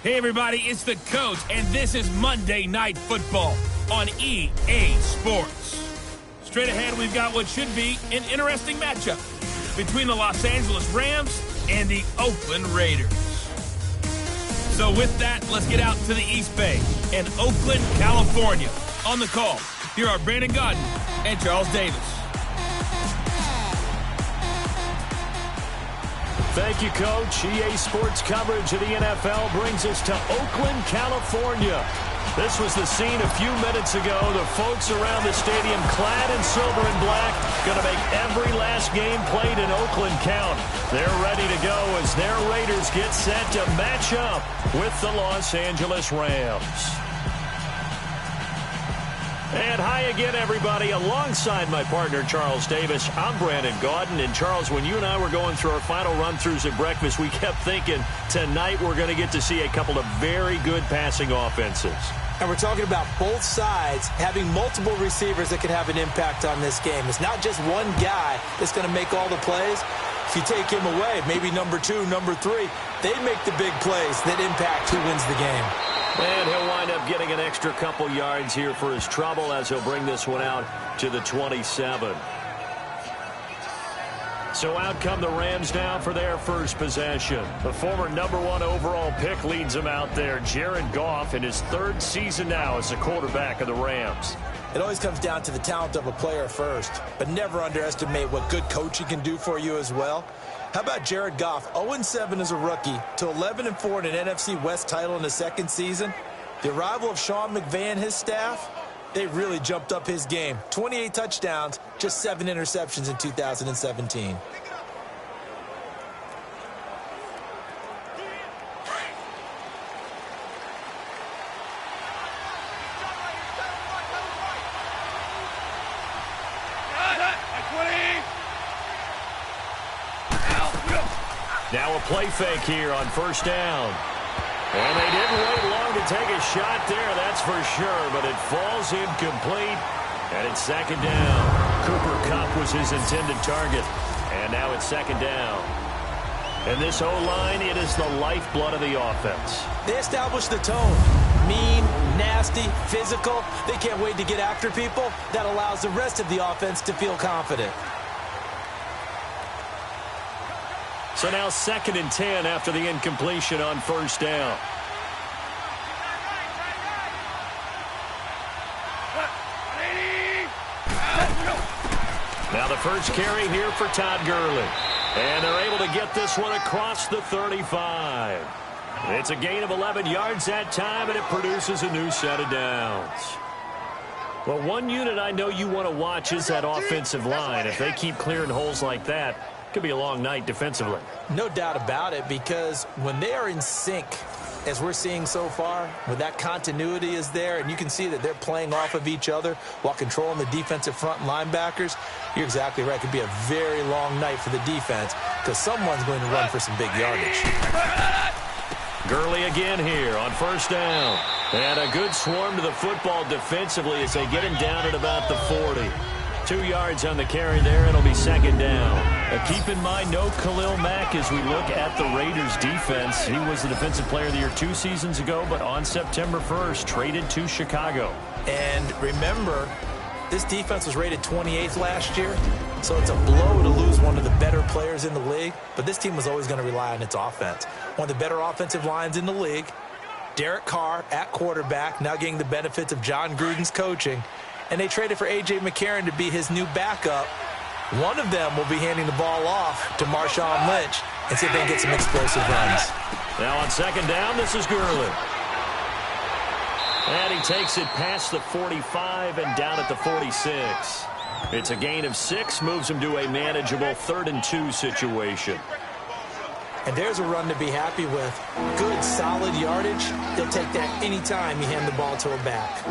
Hey, everybody, it's the Coach, and this is Monday Night Football on EA Sports. Straight ahead, we've got what should be an interesting matchup between the Los Angeles Rams and the Oakland Raiders. So with that, let's get out to the East Bay and Oakland, California. On the call, here are Brandon Godden and Charles Davis. Thank you, Coach. EA Sports coverage of the NFL brings us to Oakland, California. This was the scene a few minutes ago. The folks around the stadium clad in silver and black going to make every last game played in Oakland count. They're ready to go as their Raiders get set to match up with the Los Angeles Rams. And hi again, everybody. Alongside my partner, Charles Davis, I'm Brandon Godden. And, Charles, when you and I were going through our final run-throughs at breakfast, we kept thinking tonight we're going to get to see a couple of very good passing offenses. And we're talking about both sides having multiple receivers that can have an impact on this game. It's not just one guy that's going to make all the plays. If you take him away, maybe number 2, number 3, they make the big plays that impact who wins the game. And he'll wind up getting an extra couple yards here for his trouble as he'll bring this one out to the 27. So out come the Rams now for their first possession. The former #1 overall pick leads them out there. Jared Goff in his 3rd season now as the quarterback of the Rams. It always comes down to the talent of a player first, but never underestimate what good coaching can do for you as well. How about Jared Goff, 0-7 as a rookie, to 11-4 in an NFC West title in his 2nd season? The arrival of Sean McVay and his staff, they really jumped up his game. 28 touchdowns, just 7 interceptions in 2017. Now a play fake here on 1st down. And they didn't wait long to take a shot there, that's for sure, but it falls incomplete, and it's 2nd down. Cooper Kupp was his intended target, and now it's 2nd down. And this O-line, it is the lifeblood of the offense. They established the tone. Mean, nasty, physical. They can't wait to get after people. That allows the rest of the offense to feel confident. So now 2nd and 10 after the incompletion on 1st down. Now the first carry here for Todd Gurley. And they're able to get this one across the 35. It's a gain of 11 yards that time, and it produces a new set of downs. Well, one unit I know you want to watch is that offensive line. If they keep clearing holes like that, could be a long night defensively. No doubt about it, because when they are in sync, as we're seeing so far, when that continuity is there, and you can see that they're playing off of each other while controlling the defensive front linebackers, you're exactly right. It could be a very long night for the defense because someone's going to run for some big yardage. Gurley again here on 1st down. And a good swarm to the football defensively as they get him down at about the 40. 2 yards on the carry there. It'll be 2nd down. Keep in mind, no Khalil Mack as we look at the Raiders' defense. He was the Defensive Player of the Year 2 seasons ago, but on September 1st, traded to Chicago. And remember, this defense was rated 28th last year, so it's a blow to lose one of the better players in the league. But this team was always going to rely on its offense. One of the better offensive lines in the league. Derek Carr at quarterback, now getting the benefits of John Gruden's coaching. And they traded for A.J. McCarron to be his new backup. One of them will be handing the ball off to Marshawn Lynch and see if they can get some explosive runs. Now on 2nd down, this is Gurley. And he takes it past the 45 and down at the 46. It's a gain of 6, moves him to a manageable 3rd and 2 situation. And there's a run to be happy with. Good, solid yardage. They'll take that anytime you hand the ball to a back.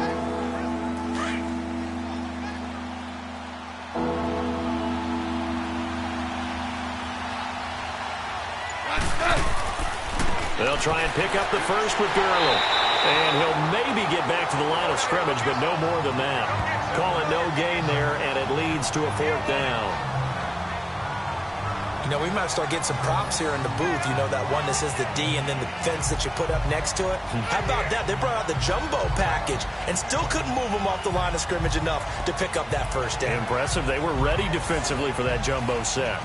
They'll try and pick up the first with Gurley. And he'll maybe get back to the line of scrimmage, but no more than that. Call it no gain there, and it leads to a 4th down. You know, we might start getting some props here in the booth. You know, that one that says the D and then the fence that you put up next to it. How about that? They brought out the jumbo package and still couldn't move them off the line of scrimmage enough to pick up that first down. Impressive. They were ready defensively for that jumbo set.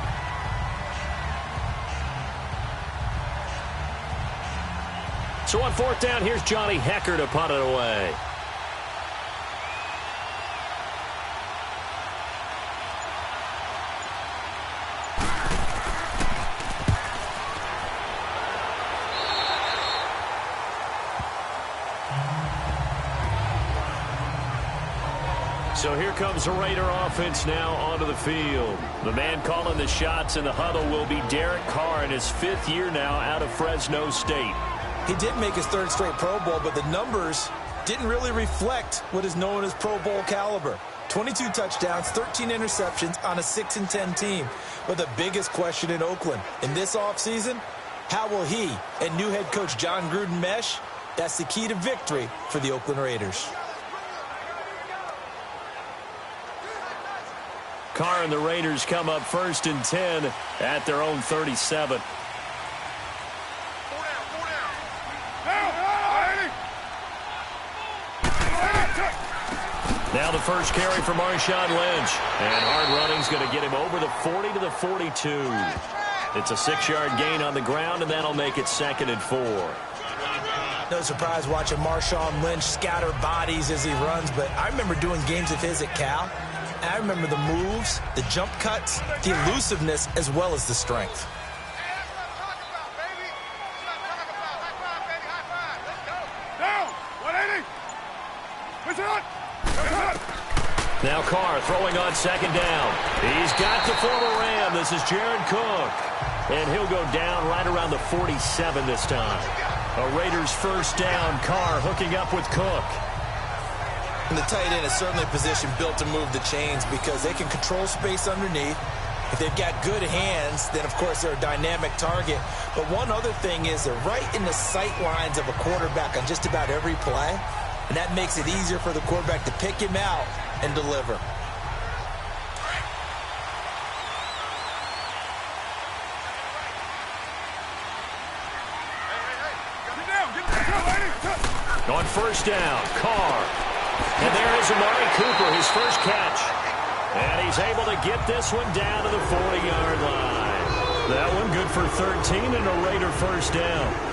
So on fourth down, here's Johnny Hecker to punt it away. So here comes the Raider offense now onto the field. The man calling the shots in the huddle will be Derek Carr in his 5th year now out of Fresno State. He did make his 3rd straight Pro Bowl, but the numbers didn't really reflect what is known as Pro Bowl caliber. 22 touchdowns, 13 interceptions on a 6-10 team. But the biggest question in Oakland in this offseason, how will he and new head coach John Gruden mesh? That's the key to victory for the Oakland Raiders. Carr and the Raiders come up 1st and 10 at their own 37. Now the first carry for Marshawn Lynch. And hard running's going to get him over the 40 to the 42. It's a 6-yard gain on the ground, and that'll make it 2nd and 4. No surprise watching Marshawn Lynch scatter bodies as he runs, but I remember doing games of his at Cal. And I remember the moves, the jump cuts, the elusiveness, as well as the strength. Now Carr throwing on 2nd down. He's got the former Ram. This is Jared Cook. And he'll go down right around the 47 this time. A Raiders first down. Carr hooking up with Cook. And the tight end is certainly a position built to move the chains because they can control space underneath. If they've got good hands, then, of course, they're a dynamic target. But one other thing is they're right in the sight lines of a quarterback on just about every play. And that makes it easier for the quarterback to pick him out and deliver. On first down, Carr. And there is Amari Cooper, his first catch. And he's able to get this one down to the 40-yard line. That one good for 13 and a Raider first down.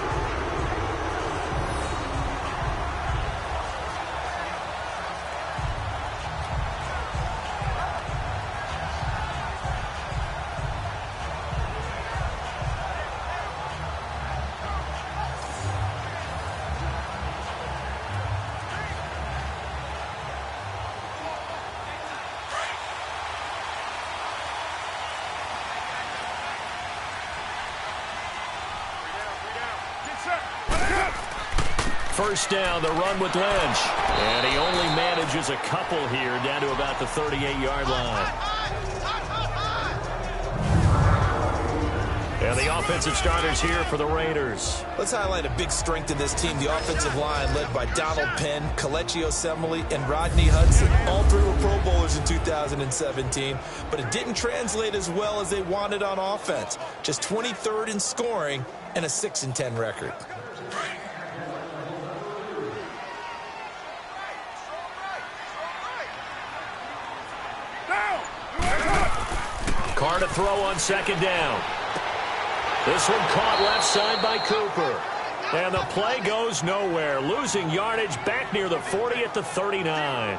First down, the run with Lynch. And he only manages a couple here down to about the 38-yard line. And the offensive starters here for the Raiders. Let's highlight a big strength of this team, the offensive line led by Donald Penn, Kelechi Osemele, and Rodney Hudson. All 3 were Pro Bowlers in 2017, but it didn't translate as well as they wanted on offense. Just 23rd in scoring and a 6-10 record. Carr to throw on 2nd down. This one caught left side by Cooper. And the play goes nowhere. Losing yardage back near the 40 at the 39.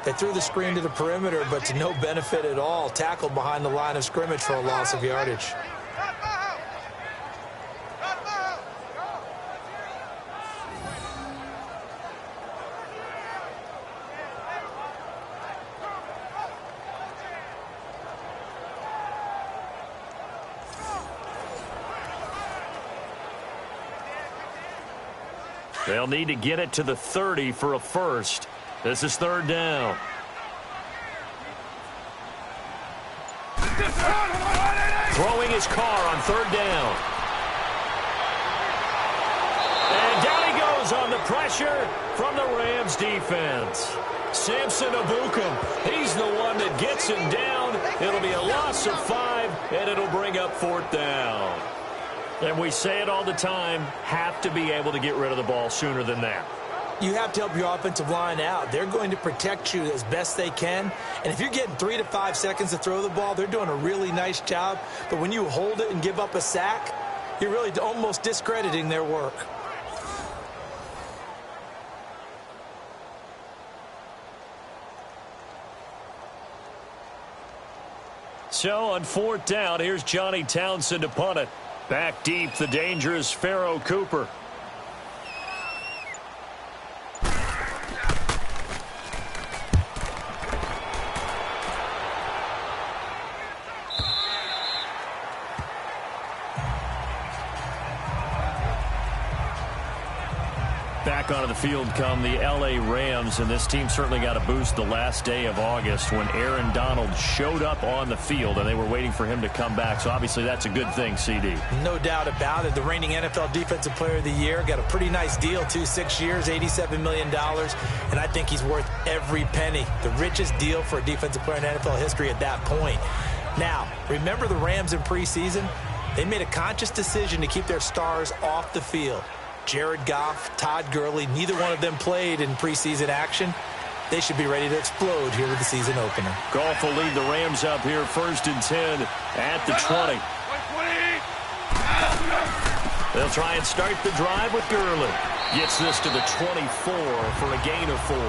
They threw the screen to the perimeter, but to no benefit at all. Tackled behind the line of scrimmage for a loss of yardage. They'll need to get it to the 30 for a first. This is 3rd down. Throwing his Carr on 3rd down. And down he goes on the pressure from the Rams defense. Samson Abukum, he's the one that gets him down. It'll be a loss of 5, and it'll bring up 4th down. And we say it all the time, have to be able to get rid of the ball sooner than that. You have to help your offensive line out. They're going to protect you as best they can. And if you're getting 3 to 5 seconds to throw the ball, they're doing a really nice job. But when you hold it and give up a sack, you're really almost discrediting their work. So on 4th down, here's Johnny Townsend to punt it. Back deep, the dangerous Pharaoh Cooper. Back onto the field come the L.A. Rams, and this team certainly got a boost the last day of August when Aaron Donald showed up on the field, and they were waiting for him to come back. So obviously that's a good thing, CD. No doubt about it. The reigning NFL Defensive Player of the Year got a pretty nice deal, too. 6 years, $87 million, and I think he's worth every penny. The richest deal for a defensive player in NFL history at that point. Now, remember the Rams in preseason? They made a conscious decision to keep their stars off the field. Jared Goff, Todd Gurley, neither one of them played in preseason action. They should be ready to explode here with the season opener. Goff will lead the Rams up here 1st and 10 at the 20. They'll try and start the drive with Gurley. Gets this to the 24 for a gain of 4.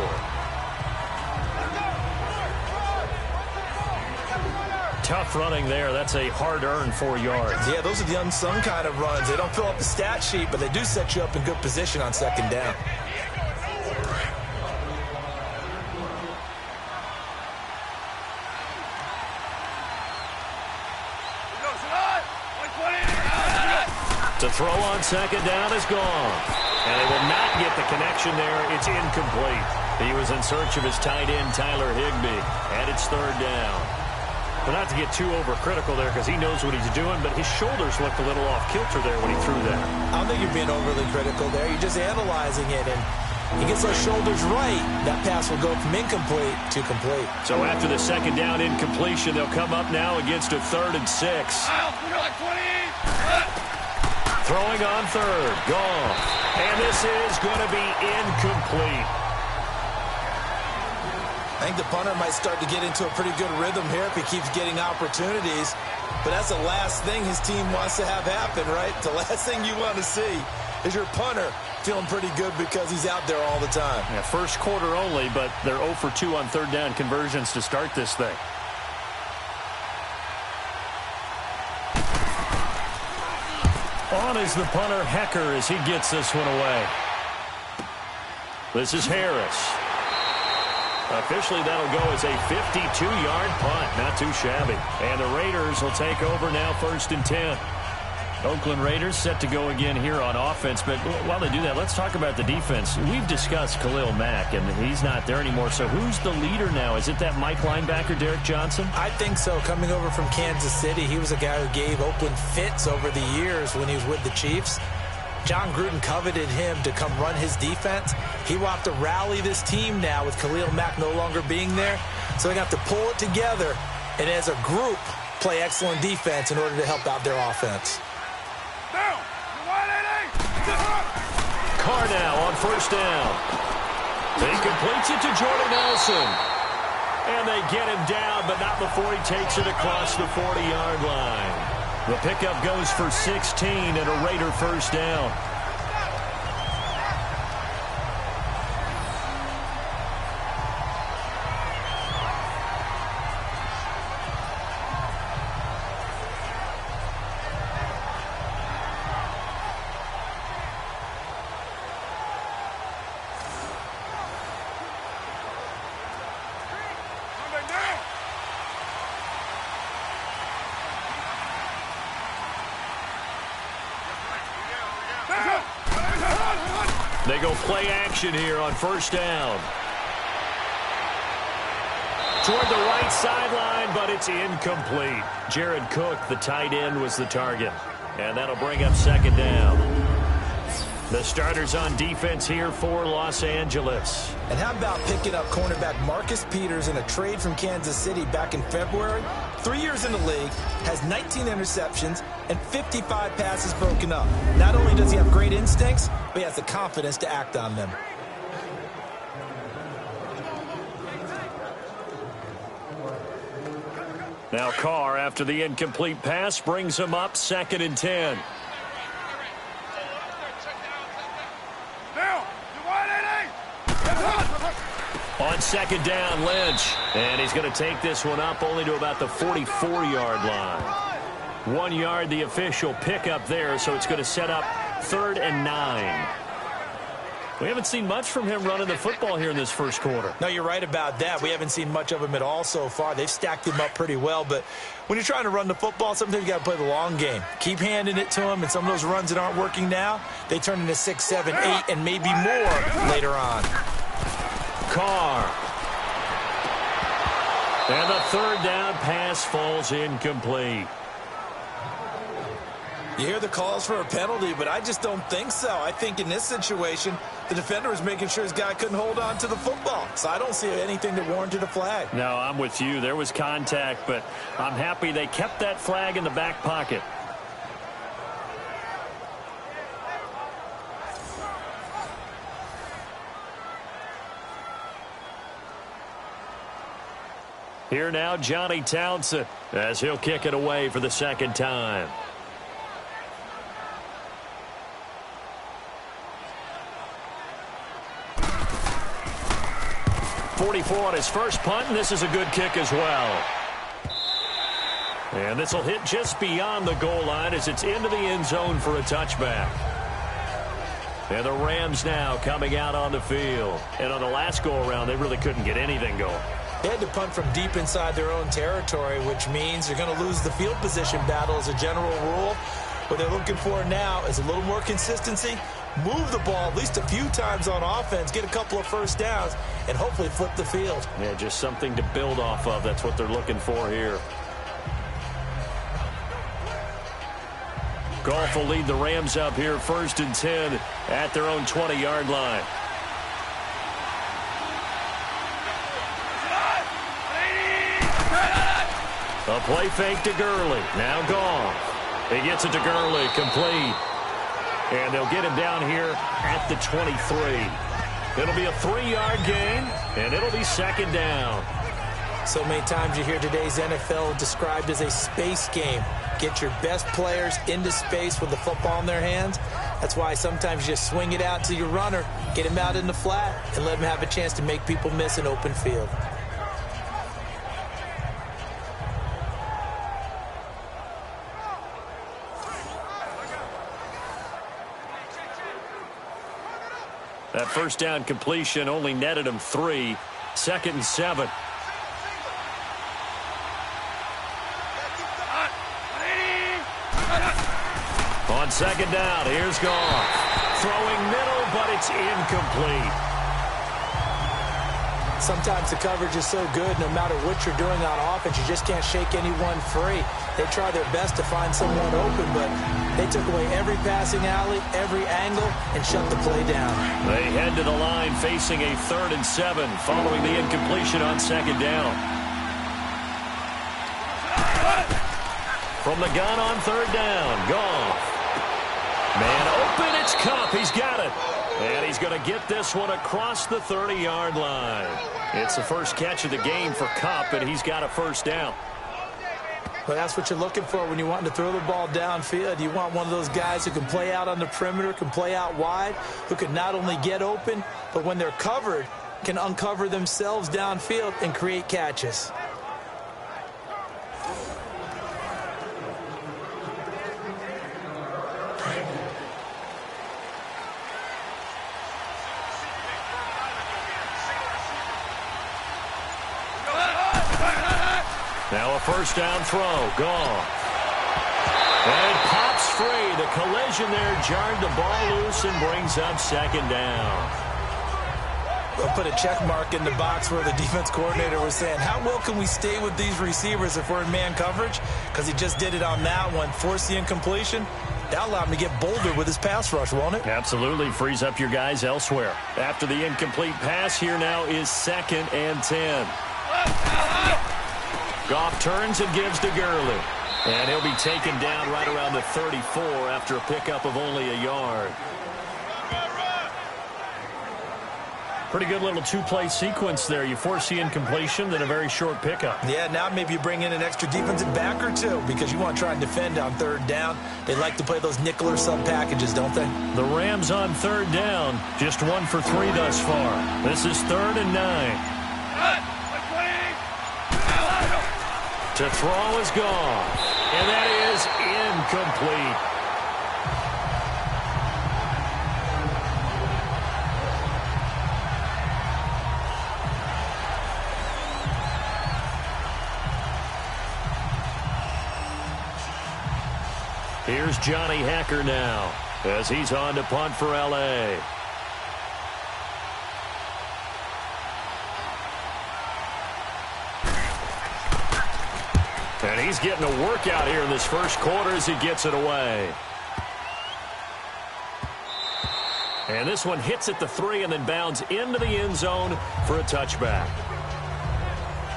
Tough running there. That's a hard-earned 4 yards. Yeah, those are the unsung kind of runs. They don't fill up the stat sheet, but they do set you up in good position on 2nd down. To throw on 2nd down is gone. And they will not get the connection there. It's incomplete. He was in search of his tight end, Tyler Higbee, and it's 3rd down. But not to get too overcritical there because he knows what he's doing, but his shoulders looked a little off kilter there when he threw that. I don't think you're being overly critical there. You're just analyzing it, and he gets those shoulders right. That pass will go from incomplete to complete. So after the 2nd down incompletion, they'll come up now against a 3rd and 6. Throwing on 3rd. Goff. And this is going to be incomplete. I think the punter might start to get into a pretty good rhythm here if he keeps getting opportunities. But that's the last thing his team wants to have happen, right? The last thing you want to see is your punter feeling pretty good because he's out there all the time. Yeah, 1st quarter only, but they're 0 for 2 on 3rd down conversions to start this thing. On is the punter, Hecker, as he gets this one away. This is Harris. Officially, that'll go as a 52-yard punt. Not too shabby. And the Raiders will take over now 1st and 10. Oakland Raiders set to go again here on offense. But while they do that, let's talk about the defense. We've discussed Khalil Mack, and he's not there anymore. So who's the leader now? Is it that Mike linebacker, Derek Johnson? I think so. Coming over from Kansas City, he was a guy who gave Oakland fits over the years when he was with the Chiefs. John Gruden coveted him to come run his defense. He will have to rally this team now with Khalil Mack no longer being there. So they have to pull it together and as a group play excellent defense in order to help out their offense. Carr now on 1st down. He completes it to Jordan Nelson. And they get him down, but not before he takes it across the 40-yard line. The pickup goes for 16 and a Raider 1st down. They go play action here on 1st down. Toward the right sideline, but it's incomplete. Jared Cook, the tight end, was the target. And that'll bring up 2nd down. The starters on defense here for Los Angeles. And how about picking up cornerback Marcus Peters in a trade from Kansas City back in February? 3 years in the league, has 19 interceptions, and 55 passes broken up. Not only does he have great instincts, but he has the confidence to act on them. Now Carr, after the incomplete pass, brings him up 2nd and 10. On 2nd down, Lynch. And he's going to take this one up only to about the 44-yard line. 1 yard, the official pickup there, so it's going to set up 3rd and 9. We haven't seen much from him running the football here in this first quarter. No, you're right about that. We haven't seen much of him at all so far. They've stacked him up pretty well, but when you're trying to run the football, sometimes you got to play the long game. Keep handing it to him, and some of those runs that aren't working now, they turn into 6, 7, 8, and maybe more later on. Carr. And the 3rd down pass falls incomplete. You hear the calls for a penalty, but I just don't think so. I think in this situation, the defender was making sure his guy couldn't hold on to the football. So I don't see anything that warranted a flag. No, I'm with you. There was contact, but I'm happy they kept that flag in the back pocket. Here now, Johnny Townsend, as he'll kick it away for the 2nd time. 44 on his first punt, and this is a good kick as well. And this will hit just beyond the goal line as it's into the end zone for a touchback. And the Rams now coming out on the field. And on the last go-around, they really couldn't get anything going. They had to punt from deep inside their own territory, which means they're going to lose the field position battle as a general rule. What they're looking for now is a little more consistency, move the ball at least a few times on offense, get a couple of first downs, and hopefully flip the field. Yeah, just something to build off of. That's what they're looking for here. Goff will lead the Rams up here 1st and 10 at their own 20-yard line. A play fake to Gurley. Now Goff. He gets it to Gurley, complete. And they'll get him down here at the 23. It'll be a 3-yard gain, and it'll be 2nd down. So many times you hear today's NFL described as a space game. Get your best players into space with the football in their hands. That's why sometimes you just swing it out to your runner, get him out in the flat, and let him have a chance to make people miss an open field. That first down completion only netted him 3. 2nd and 7. On 2nd down, here's Goff. Throwing middle, but it's incomplete. Sometimes the coverage is so good, no matter what you're doing on offense, you just can't shake anyone free. They try their best to find someone open, but they took away every passing alley, every angle, and shut the play down. They head to the line facing a 3rd and 7 following the incompletion on 2nd down. From the gun on 3rd down, Goff. Man open, it's Kupp. He's got it. And he's going to get this one across the 30-yard line. It's the first catch of the game for Kupp, and he's got a first down. Well, that's what you're looking for when you want to throw the ball downfield. You want one of those guys who can play out on the perimeter, can play out wide, who can not only get open, but when they're covered, can uncover themselves downfield and create catches. Now a first down throw. Goff. And pops free. The collision there jarred the ball loose and brings up 2nd down. We'll put a check mark in the box where the defense coordinator was saying, how well can we stay with these receivers if we're in man coverage? Because he just did it on that one. Forced the incompletion, That'll allow him to get bolder with his pass rush, won't it? Absolutely. Frees up your guys elsewhere. After the incomplete pass, here now is 2nd and 10. Goff turns and gives to Gurley. And he'll be taken down right around the 34 after a pickup of only a yard. Pretty good little two-play sequence there. You force the incompletion, then a very short pickup. Yeah, now maybe you bring in an extra defensive back or two because you want to try and defend on 3rd down. They like to play those nickel or sub packages, don't they? The Rams on 3rd down, just 1 for 3 thus far. This is 3rd and 9. To throw is Goff, and that is incomplete. Here's Johnny Hacker now as he's on to punt for L.A. And he's getting a workout here in this first quarter as he gets it away. And this one hits at the 3 and then bounds into the end zone for a touchback.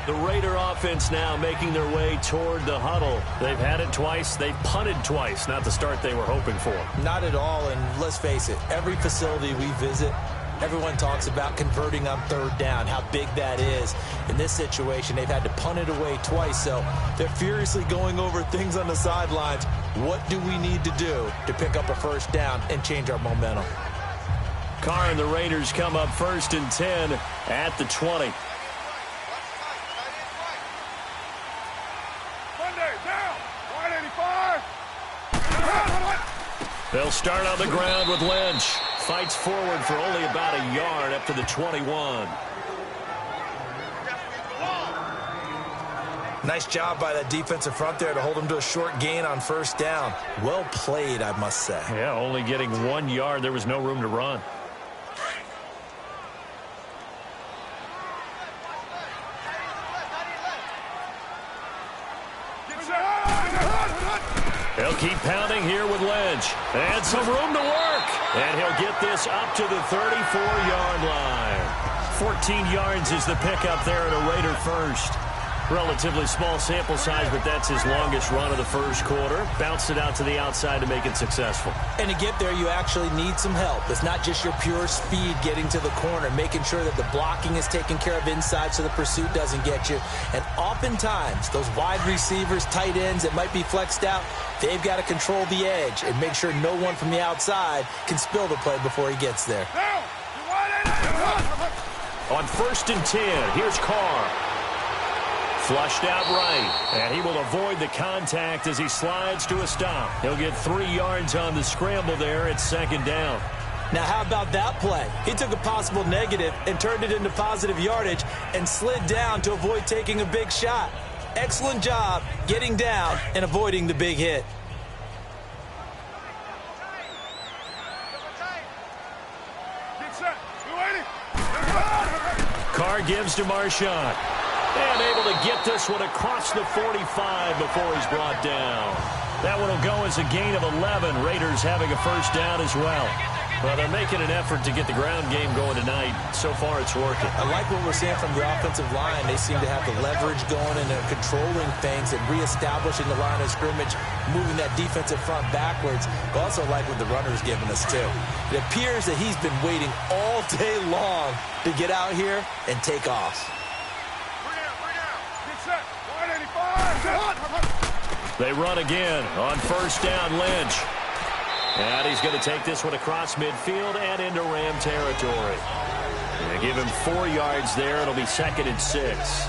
The Raider offense now making their way toward the huddle. They've had it twice. They've punted twice. Not the start they were hoping for. Not at all, and let's face it, every facility we visit, everyone talks about converting on 3rd down, how big that is. In this situation, they've had to punt it away twice, so they're furiously going over things on the sidelines. What do we need to do to pick up a 1st down and change our momentum? Carr and the Raiders come up 1st and 10 at the 20. They'll start on the ground with Lynch. Fights forward for only about a yard up to the 21. Nice job by that defensive front there to hold him to a short gain on 1st down. Well played, I must say. Yeah, only getting 1 yard. There was no room to run. He'll keep pounding here with Lynch. And some room to work. And he'll get this up to the 34-yard line. 14 yards is the pickup there in a Raider first. Relatively small sample size, but that's his longest run of the first quarter. Bounced it out to the outside to make it successful. And to get there, you actually need some help. It's not just your pure speed getting to the corner, making sure that the blocking is taken care of inside so the pursuit doesn't get you. And oftentimes, those wide receivers, tight ends that might be flexed out, they've got to control the edge and make sure no one from the outside can spill the play before he gets there. On 1st and 10, here's Carr. Flushed out right, and he will avoid the contact as he slides to a stop. He'll get 3 yards on the scramble there at 2nd down. Now, how about that play? He took a possible negative and turned it into positive yardage and slid down to avoid taking a big shot. Excellent job getting down and avoiding the big hit. Carr gives to Marshawn. And able to get this one across the 45 before he's brought down. That one will go as a gain of 11. Raiders having a 1st down as well. Well, they're making an effort to get the ground game going tonight. So far, it's working. I like what we're seeing from the offensive line. They seem to have the leverage going and they're controlling things and reestablishing the line of scrimmage, moving that defensive front backwards. I also like what the runner's giving us, too. It appears that he's been waiting all day long to get out here and take off. They run again on 1st down, Lynch. And he's going to take this one across midfield and into Ram territory. They give him 4 yards there. It'll be 2nd and 6.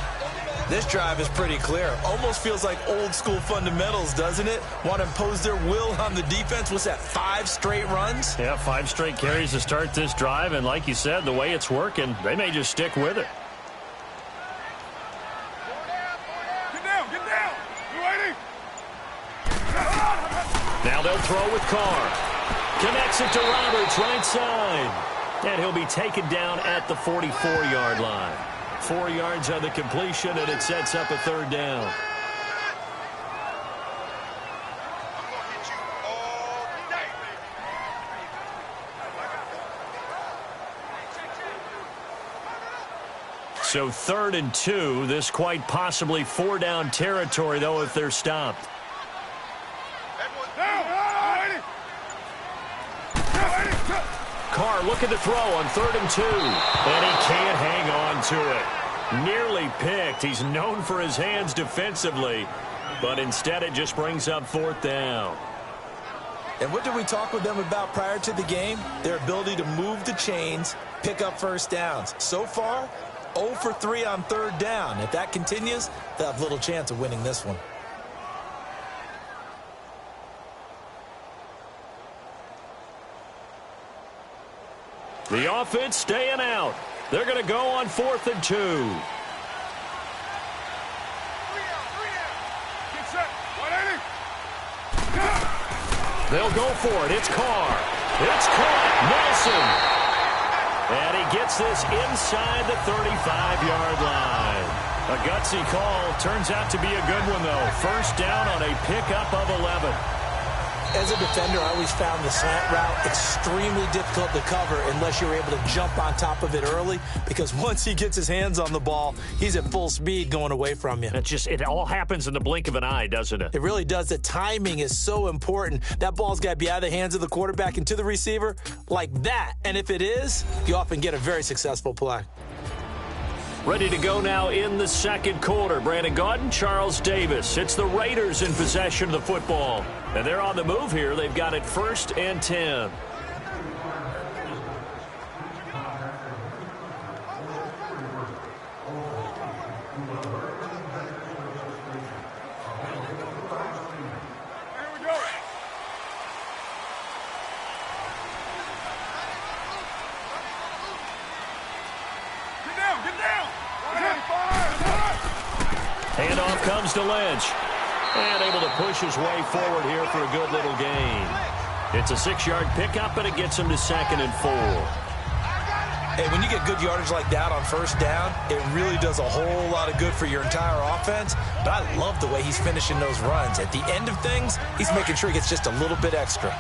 This drive is pretty clear. Almost feels like old school fundamentals, doesn't it? Want to impose their will on the defense. What's that, 5 straight runs? Yeah, 5 straight carries to start this drive. And like you said, the way it's working, they may just stick with it. Now they'll throw with Carr. Connects it to Roberts, right side. And he'll be taken down at the 44-yard line. 4 yards on the completion, and it sets up a 3rd down. So 3rd and 2. This quite possibly 4-down territory, though, if they're stopped. Carr looking to throw on 3rd and 2. And he can't hang on to it. Nearly picked. He's known for his hands defensively. But instead it just brings up 4th down. And what did we talk with them about prior to the game? Their ability to move the chains, pick up first downs. So far, 0 for 3 on 3rd down. If that continues, they'll have little chance of winning this one. The offense staying out. They're going to go on 4th and 2. They'll go for it. It's Carr. It's caught. Nelson. And he gets this inside the 35-yard line. A gutsy call. Turns out to be a good one, though. 1st down on a pickup of 11. As a defender, I always found the slant route extremely difficult to cover unless you're able to jump on top of it early, because once he gets his hands on the ball, he's at full speed going away from you. It all happens in the blink of an eye, doesn't it? It really does. The timing is so important. That ball's got to be out of the hands of the quarterback and to the receiver like that. And if it is, you often get a very successful play. Ready to go now in the 2nd quarter. Brandon Gaudin, Charles Davis. It's the Raiders in possession of the football. And they're on the move here. They've got it 1st and 10. Handoff comes to Lynch. And able to push his way forward here for a good little gain. It's a 6-yard pickup, and it gets him to 2nd and 4. Hey, when you get good yardage like that on 1st down, it really does a whole lot of good for your entire offense. But I love the way he's finishing those runs. At the end of things, he's making sure he gets just a little bit extra.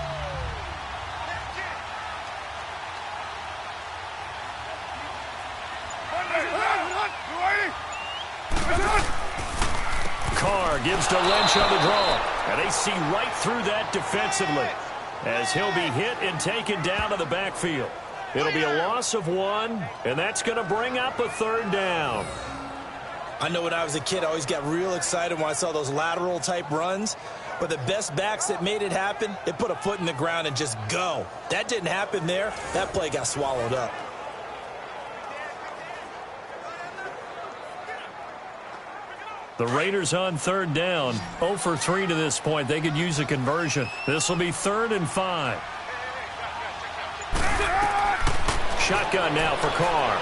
Carr gives to Lynch on the draw. And they see right through that defensively as he'll be hit and taken down to the backfield. It'll be a loss of 1, and that's going to bring up a 3rd down. I know when I was a kid, I always got real excited when I saw those lateral-type runs. But the best backs that made it happen, they put a foot in the ground and just go. That didn't happen there. That play got swallowed up. The Raiders on 3rd down. 0 for 3 to this point. They could use a conversion. This will be 3rd and 5. Shotgun now for Carr.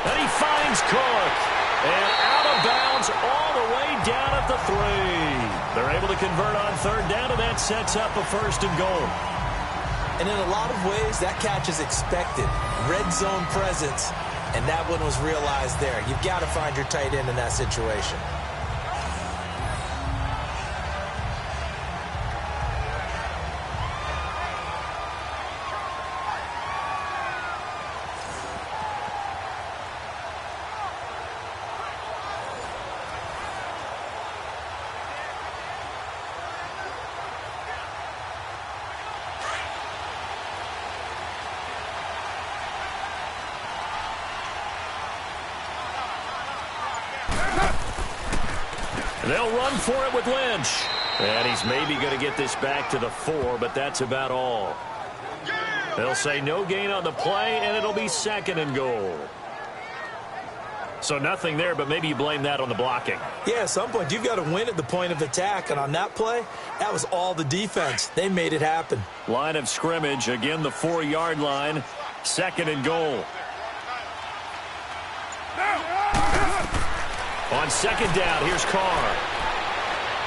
And he finds Cook. And out of bounds all the way down at the 3. They're able to convert on 3rd down, and that sets up a 1st and goal. And in a lot of ways, that catch is expected. Red zone presence. And that one was realized there. You've got to find your tight end in that situation. They'll run for it with Lynch. And he's maybe going to get this back to the 4, but that's about all. They'll say no gain on the play, and it'll be 2nd and goal. So nothing there, but maybe you blame that on the blocking. Yeah, at some point, you've got to win at the point of attack. And on that play, that was all the defense. They made it happen. Line of scrimmage, again, the 4-yard line. 2nd and goal. On 2nd down, here's Carr.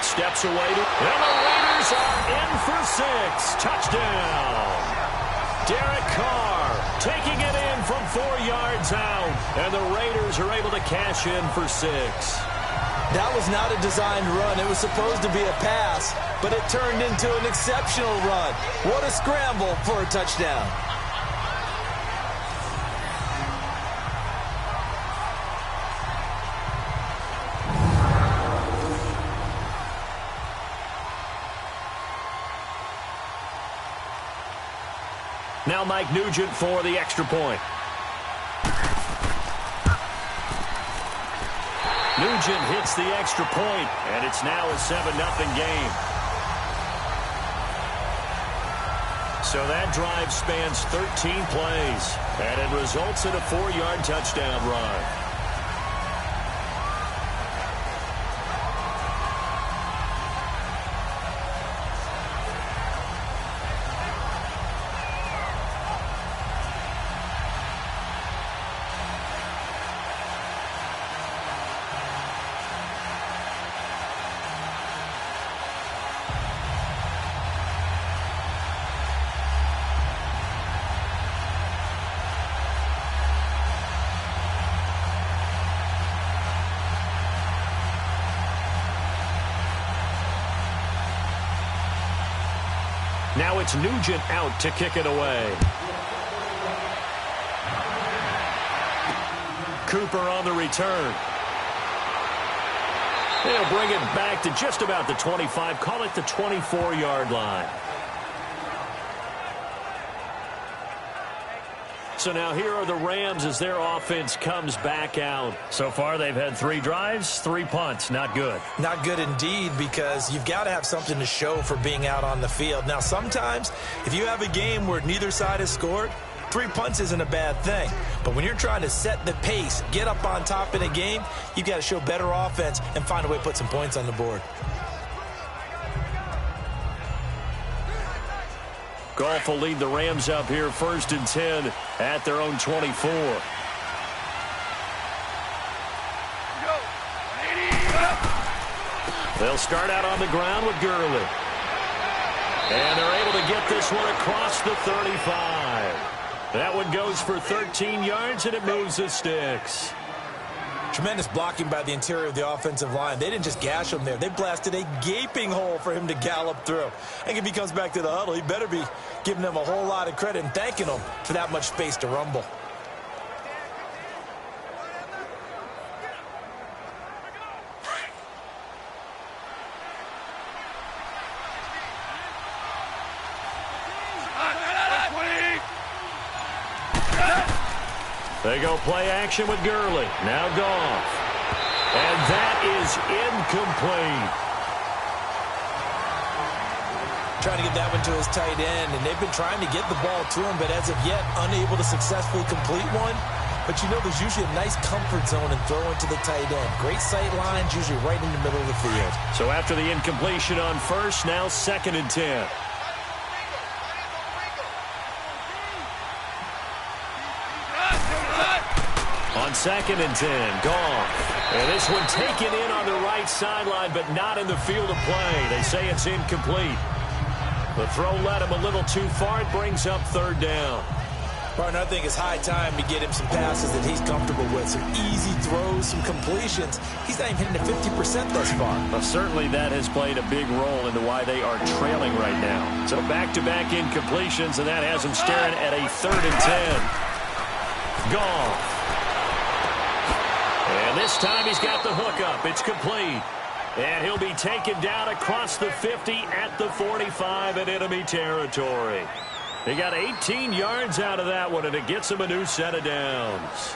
Steps away. And the Raiders are in for 6. Touchdown. Derek Carr taking it in from 4 yards out. And the Raiders are able to cash in for 6. That was not a designed run. It was supposed to be a pass, but it turned into an exceptional run. What a scramble for a touchdown. Now Mike Nugent for the extra point. Nugent hits the extra point, and it's now a 7-0 game. So that drive spans 13 plays, and it results in a 4-yard touchdown run. Now it's Nugent out to kick it away. Cooper on the return. They'll bring it back to just about the 25. Call it the 24-yard line. So now here are the Rams as their offense comes back out. So far they've had 3 drives, 3 punts. Not good. Not good indeed, because you've got to have something to show for being out on the field. Now sometimes if you have a game where neither side has scored, 3 punts isn't a bad thing. But when you're trying to set the pace, get up on top in a game, you've got to show better offense and find a way to put some points on the board. Goff will lead the Rams up here 1st and 10 at their own 24. They'll start out on the ground with Gurley. And they're able to get this one across the 35. That one goes for 13 yards, and it moves the sticks. Tremendous blocking by the interior of the offensive line. They didn't just gash him there. They blasted a gaping hole for him to gallop through. I think if he comes back to the huddle, he better be giving them a whole lot of credit and thanking them for that much space to rumble. They go play action with Gurley. Now Goff. And that is incomplete. Trying to get that one to his tight end, and they've been trying to get the ball to him, but as of yet, unable to successfully complete one. But you know, there's usually a nice comfort zone in throwing to the tight end. Great sight lines, usually right in the middle of the field. So after the incompletion on first, now 2nd and 10. On 2nd and 10, Goff. And this one taken in on the right sideline, but not in the field of play. They say it's incomplete. The throw led him a little too far. It brings up 3rd down. Partner, I think it's high time to get him some passes that he's comfortable with. Some easy throws, some completions. He's not even hitting the 50% thus far. Well, certainly that has played a big role into why they are trailing right now. So back-to-back incompletions, and that has him staring at a 3rd and 10. Goff. And this time he's got the hook up. It's complete. And he'll be taken down across the 50 at the 45 in enemy territory. He got 18 yards out of that one, and it gets him a new set of downs.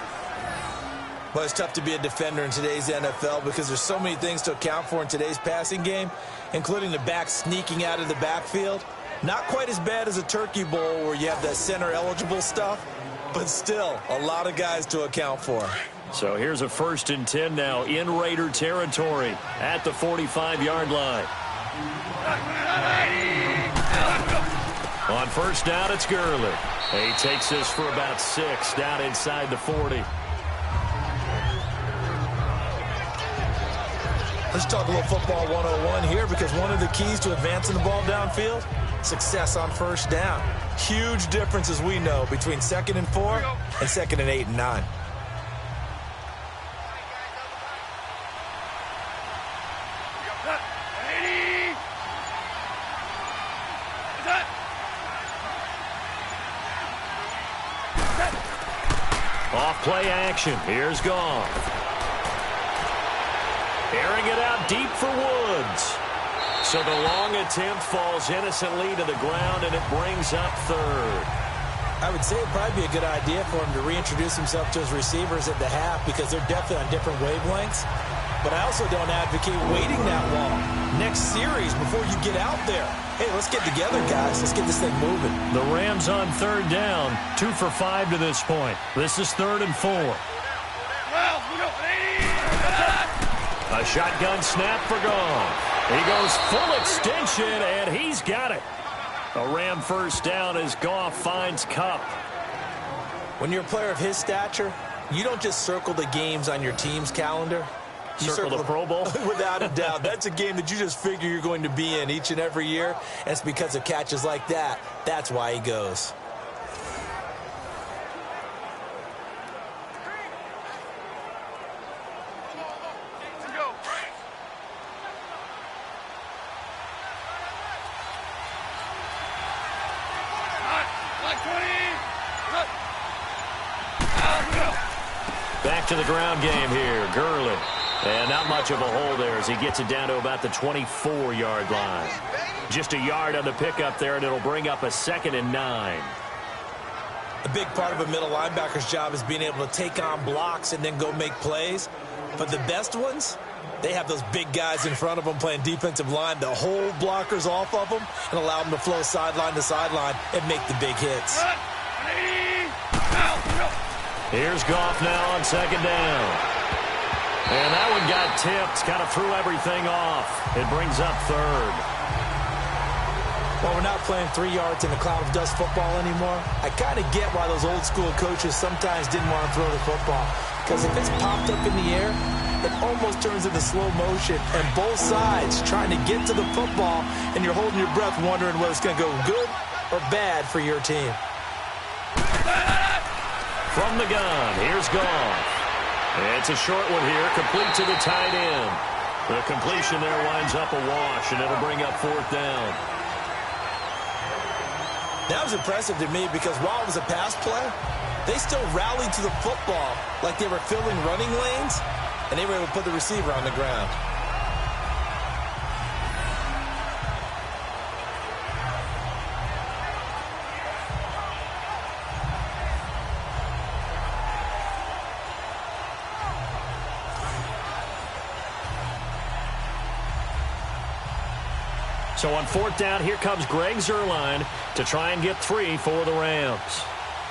Well, it's tough to be a defender in today's NFL because there's so many things to account for in today's passing game, including the back sneaking out of the backfield. Not quite as bad as a Turkey Bowl where you have that center-eligible stuff, but still a lot of guys to account for. So here's a 1st and 10 now in Raider territory at the 45-yard line. On 1st down, it's Gurley. He takes this for about 6 down inside the 40. Let's talk a little football 101 here, because one of the keys to advancing the ball downfield, success on 1st down. Huge difference, as we know, between 2nd and 4 and 2nd and 8 and 9. Off play action. Here's Goff. Airing it out deep for Woods. So the long attempt falls innocently to the ground, and it brings up 3rd. I would say it'd probably be a good idea for him to reintroduce himself to his receivers at the half because they're definitely on different wavelengths. But I also don't advocate waiting that long. Next series before you get out there. Hey, let's get together, guys. Let's get this thing moving. The Rams on third down, 2 for 5 to this point. This is 3rd and 4. A shotgun snap for Goff. He goes full extension, and he's got it. A Ram first down as Goff finds Kupp. When you're a player of his stature, you don't just circle the games on your team's calendar. You circle the Pro Bowl? Without a doubt. That's a game that you just figure you're going to be in each and every year. And it's because of catches like that. That's why he goes. Back to the ground game here. Gurley. And not much of a hole there as he gets it down to about the 24-yard line. Just a yard on the pickup there, and it'll bring up a 2nd and 9. A big part of a middle linebacker's job is being able to take on blocks and then go make plays. But the best ones, they have those big guys in front of them playing defensive line that hold blockers off of them and allow them to flow sideline to sideline and make the big hits. Here's Goff now on 2nd down. And that one got tipped, kind of threw everything off. It brings up 3rd. Well, we're not playing 3 yards in a cloud of dust football anymore. I kind of get why those old school coaches sometimes didn't want to throw the football. Because if it's popped up in the air, it almost turns into slow motion. And both sides trying to get to the football, and you're holding your breath wondering whether it's going to go good or bad for your team. From the gun, here's Goff. It's a short one here, complete to the tight end. The completion there winds up a wash, and it'll bring up 4th down. That was impressive to me because while it was a pass play, they still rallied to the football like they were filling running lanes, and they were able to put the receiver on the ground. So on 4th down, here comes Greg Zuerlein to try and get 3 for the Rams.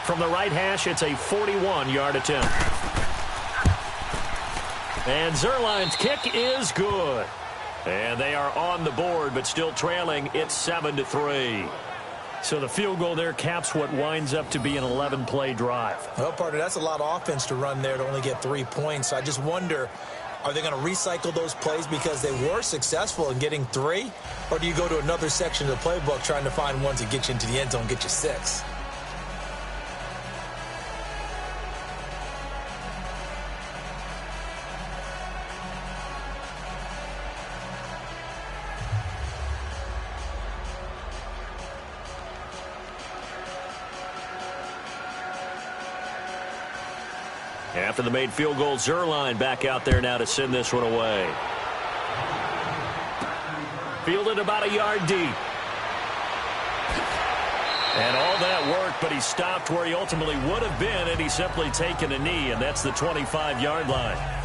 From the right hash, it's a 41-yard attempt. And Zuerlein's kick is good. And they are on the board, but still trailing. It's 7-3. So the field goal there caps what winds up to be an 11-play drive. Well, partner, that's a lot of offense to run there to only get 3 points. I just wonder, are they going to recycle those plays because they were successful in getting 3? Or do you go to another section of the playbook trying to find ones that get you into the end zone, get you 6? After the made field goal, Zuerlein back out there now to send this one away. Fielded about a yard deep. And all that work, but he stopped where he ultimately would have been had he simply taken a knee, and that's the 25-yard line.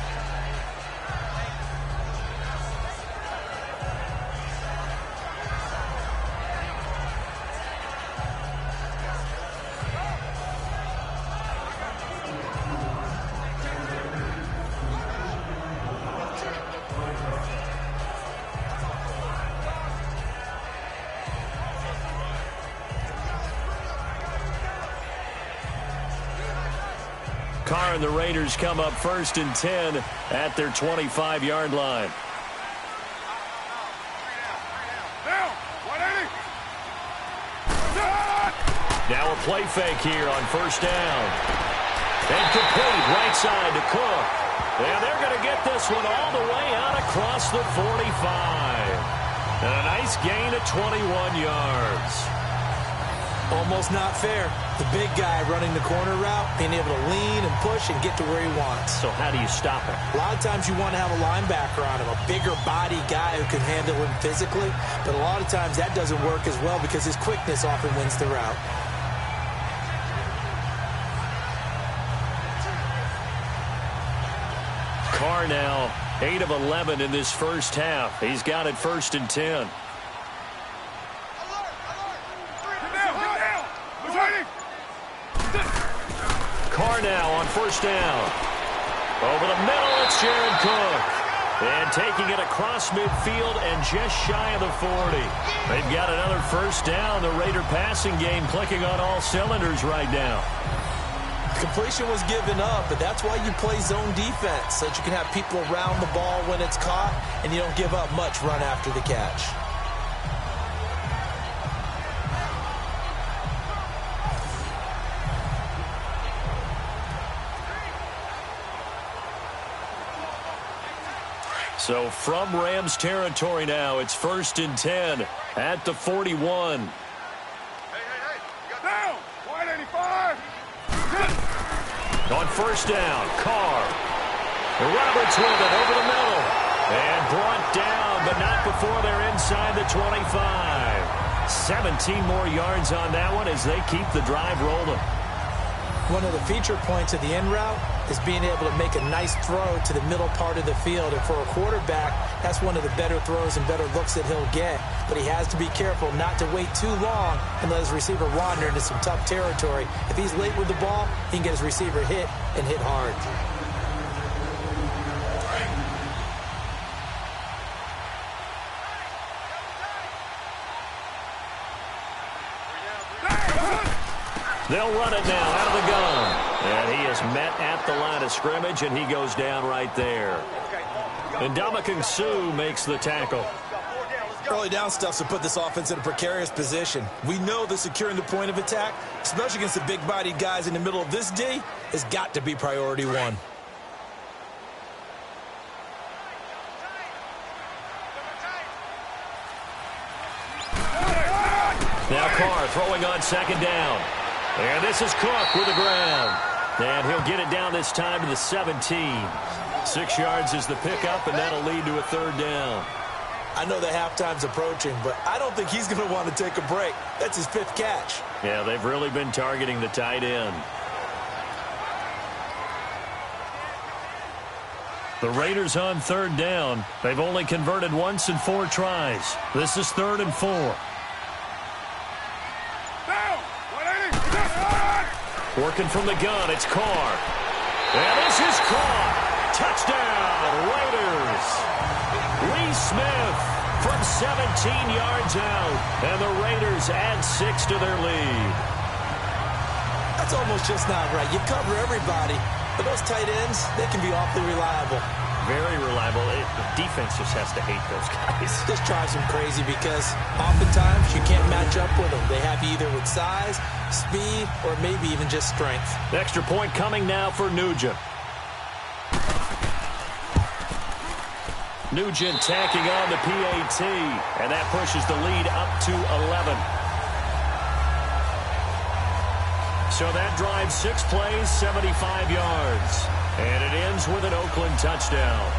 Carr and the Raiders come up 1st and 10 at their 25-yard line. Now a play fake here on 1st down. And complete right side to Cook. And they're going to get this one all the way out across the 45. And a nice gain of 21 yards. Almost not fair. The big guy running the corner route, being able to lean and push and get to where he wants. So how do you stop him? A lot of times you want to have a linebacker on him, a bigger body guy who can handle him physically. But a lot of times that doesn't work as well because his quickness often wins the route. Carr now 8 of 11 in this first half. He's got it 1st and 10. Carr now on 1st down. Over the middle, it's Jared Cook. And taking it across midfield and just shy of the 40. They've got another 1st down. The Raider passing game clicking on all cylinders right now. Completion was given up, but that's why you play zone defense, so that you can have people around the ball when it's caught, and you don't give up much run after the catch. So from Rams territory now, it's 1st and 10 at the 41. Hey, down! 185! On 1st down, Carr. Roberts with it over the middle. And brought down, but not before they're inside the 25. 17 more yards on that one as they keep the drive rolling. One of the feature points of the end route is being able to make a nice throw to the middle part of the field. And for a quarterback, that's one of the better throws and better looks that he'll get. But he has to be careful not to wait too long and let his receiver wander into some tough territory. If he's late with the ball, he can get his receiver hit and hit hard. They'll run it now out of the gun. And he is met at the line of scrimmage, and he goes down right there. And Ndamukong Suh makes the tackle. Early down stuff's to put this offense in a precarious position. We know that securing the point of attack, especially against the big-bodied guys in the middle of this D, has got to be priority one. Now Carr throwing on 2nd down. And this is Cook with the ground. And he'll get it down this time to the 17. 6 yards is the pickup, and that'll lead to a 3rd down. I know the halftime's approaching, but I don't think he's going to want to take a break. That's his 5th catch. Yeah, they've really been targeting the tight end. The Raiders on 3rd down. They've only converted once in 4 tries. This is 3rd and 4. Working from the gun, it's Carr. And this is caught. Touchdown, Raiders. Lee Smith from 17 yards out. And the Raiders add 6 to their lead. That's almost just not right. You cover everybody, but those tight ends, they can be awfully reliable. Very reliable. The defense just has to hate those guys. This drives them crazy because oftentimes you can't match up with them. They have you either with size, speed, or maybe even just strength. Extra point coming now for Nugent. Nugent tacking on the PAT, and that pushes the lead up to 11. So that drives 6 plays, 75 yards. And it ends with an Oakland touchdown.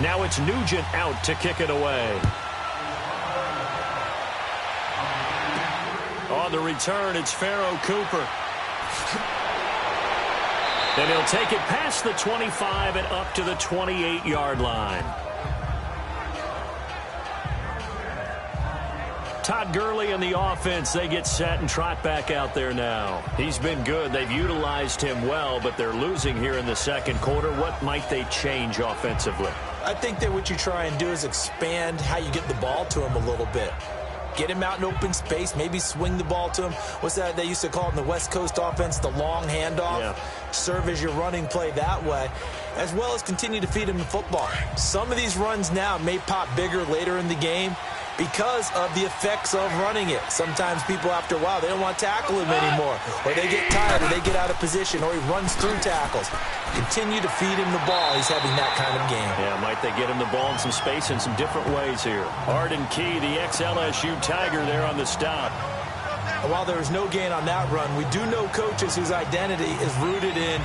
Now it's Nugent out to kick it away. On the return, it's Pharaoh Cooper. And he'll take it past the 25 and up to the 28-yard line. Todd Gurley and the offense, they get set and trot back out there now. He's been good. They've utilized him well, but they're losing here in the second quarter. What might they change offensively? I think that what you try and do is expand how you get the ball to him a little bit. Get him out in open space, maybe swing the ball to him. What's that they used to call in the West Coast offense, the long handoff? Yeah. Serve as your running play that way, as well as continue to feed him the football. Some of these runs now may pop bigger later in the game, because of the effects of running it. Sometimes people, after a while, they don't want to tackle him anymore, or they get tired, or they get out of position, or he runs through tackles. Continue to feed him the ball. He's having that kind of game. Yeah, might they get him the ball in some space in some different ways here. Arden Key, the ex-LSU Tiger, there on the stop. And while there was no gain on that run, we do know coaches whose identity is rooted in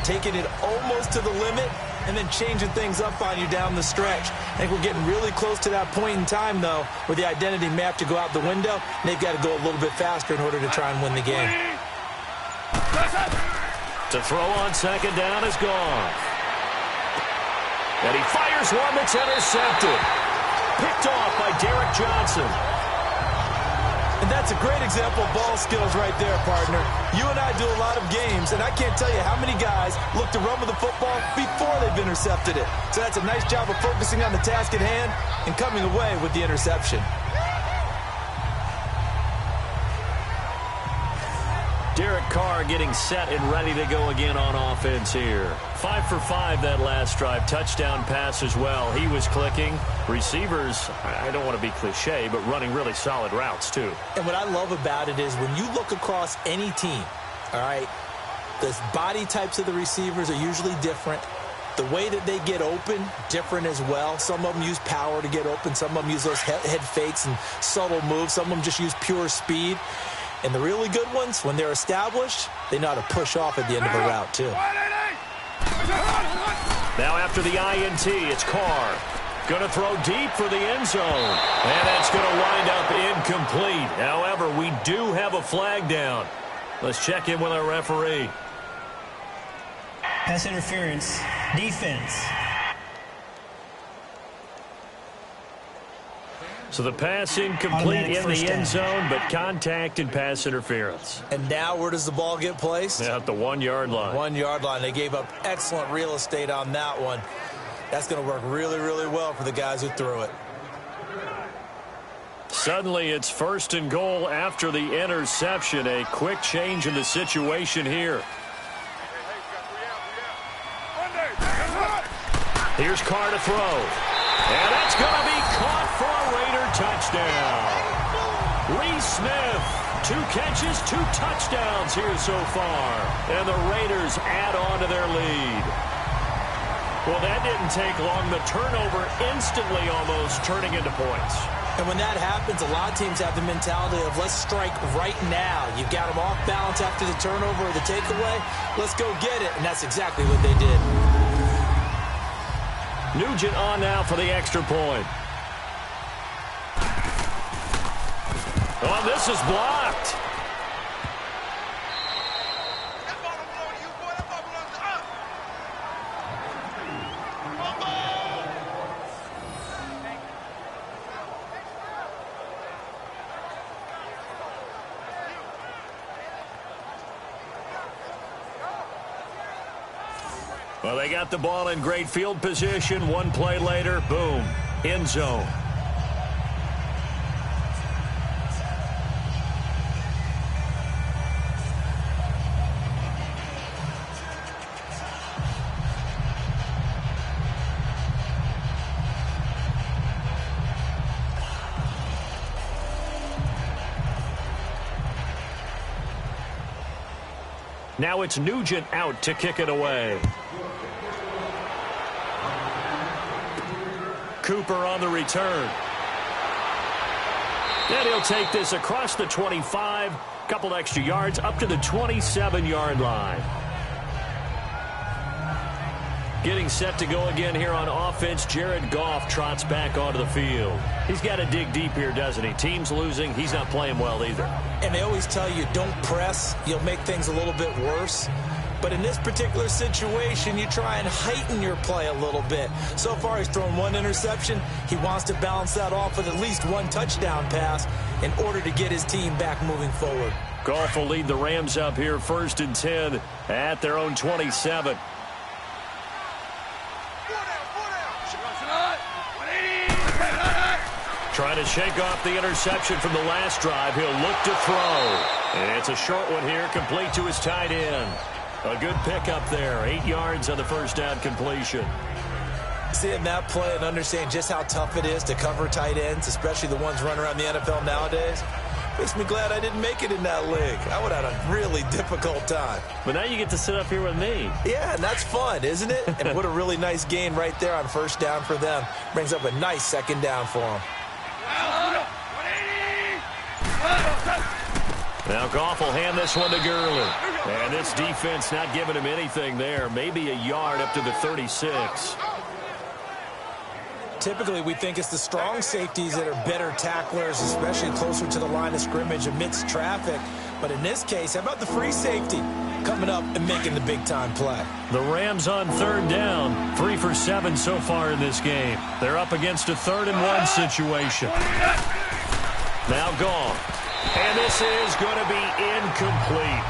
taking it almost to the limit and then changing things up on you down the stretch. I think we're getting really close to that point in time, though, where the identity may have to go out the window, and they've got to go a little bit faster in order to try and win the game. To throw on second down is Goff. And he fires one that's intercepted. Picked off by Derek Johnson. And that's a great example of ball skills right there, partner. You and I do a lot of games, and I can't tell you how many guys look to run with the football before they've intercepted it. So that's a nice job of focusing on the task at hand and coming away with the interception. Derek Carr getting set and ready to go again on offense here. 5 for 5 that last drive. Touchdown pass as well. He was clicking. Receivers, I don't want to be cliche, but running really solid routes too. And what I love about it is when you look across any team, all right, the body types of the receivers are usually different. The way that they get open, different as well. Some of them use power to get open. Some of them use those head fakes and subtle moves. Some of them just use pure speed. And the really good ones, when they're established, they know how to push off at the end of a route, too. Now after the INT, it's Carr. Going to throw deep for the end zone. And that's going to wind up incomplete. However, we do have a flag down. Let's check in with our referee. Pass interference. Defense. So the pass incomplete in the end zone, but contact and pass interference. And now where does the ball get placed? At the 1 yard line. 1 yard line. They gave up excellent real estate on that one. That's going to work really, really well for the guys who threw it. Suddenly it's 1st and goal after the interception. A quick change in the situation here. Here's Carr to throw. And that's going to be caught for a Raider touchdown. Reese Smith, 2 catches, 2 touchdowns here so far. And the Raiders add on to their lead. Well, that didn't take long. The turnover instantly almost turning into points. And when that happens, a lot of teams have the mentality of let's strike right now. You've got them off balance after the turnover or the takeaway. Let's go get it. And that's exactly what they did. Nugent on now for the extra point. Oh, this is blocked. Well, they got the ball in great field position. 1 play later, boom, end zone. Now it's Nugent out to kick it away. Cooper on the return. And he'll take this across the 25, couple extra yards, up to the 27-yard line. Getting set to go again here on offense, Jared Goff trots back onto the field. He's got to dig deep here, doesn't he? Team's losing. He's not playing well either. And they always tell you, don't press. You'll make things a little bit worse. But in this particular situation, you try and heighten your play a little bit. So far, he's thrown 1 interception. He wants to balance that off with at least 1 touchdown pass in order to get his team back moving forward. Goff will lead the Rams up here 1st and 10 at their own 27. Trying to shake off the interception from the last drive. He'll look to throw. And it's a short one here, complete to his tight end. A good pickup there. 8 yards on the first down completion. Seeing that play and understanding just how tough it is to cover tight ends, especially the ones running around the NFL nowadays, makes me glad I didn't make it in that league. I would have had a really difficult time. But now you get to sit up here with me. Yeah, and that's fun, isn't it? And what a really nice gain right there on first down for them. Brings up a nice second down for them. Now Goff will hand this one to Gurley. And this defense not giving him anything there. Maybe a yard up to the 36. Typically, we think it's the strong safeties that are better tacklers, especially closer to the line of scrimmage amidst traffic. But in this case, how about the free safety coming up and making the big-time play? The Rams on third down, 3 for 7 so far in this game. They're up against a 3rd-and-1 situation. Now Goff. And this is going to be incomplete.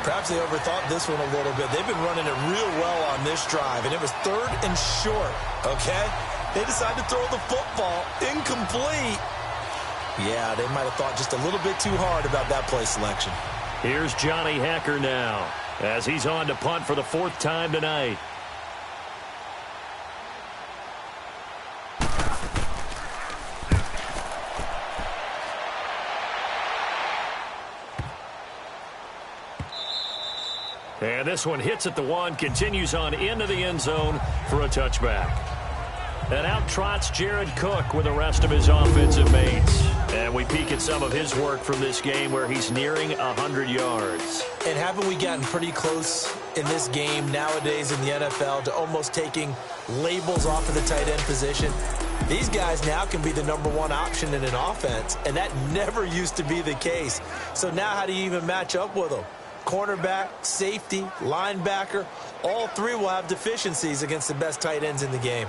Perhaps they overthought this one a little bit. They've been running it real well on this drive, and it was 3rd and short, okay? They decided to throw the football incomplete. Yeah, they might have thought just a little bit too hard about that play selection. Here's Johnny Hacker now as he's on to punt for the 4th time tonight. And this one hits at the 1, continues on into the end zone for a touchback. And out trots Jared Cook with the rest of his offensive mates. And we peek at some of his work from this game where he's nearing 100 yards. And haven't we gotten pretty close in this game nowadays in the NFL to almost taking labels off of the tight end position? These guys now can be the #1 option in an offense, and that never used to be the case. So now how do you even match up with them? Cornerback, safety, linebacker, all three will have deficiencies against the best tight ends in the game.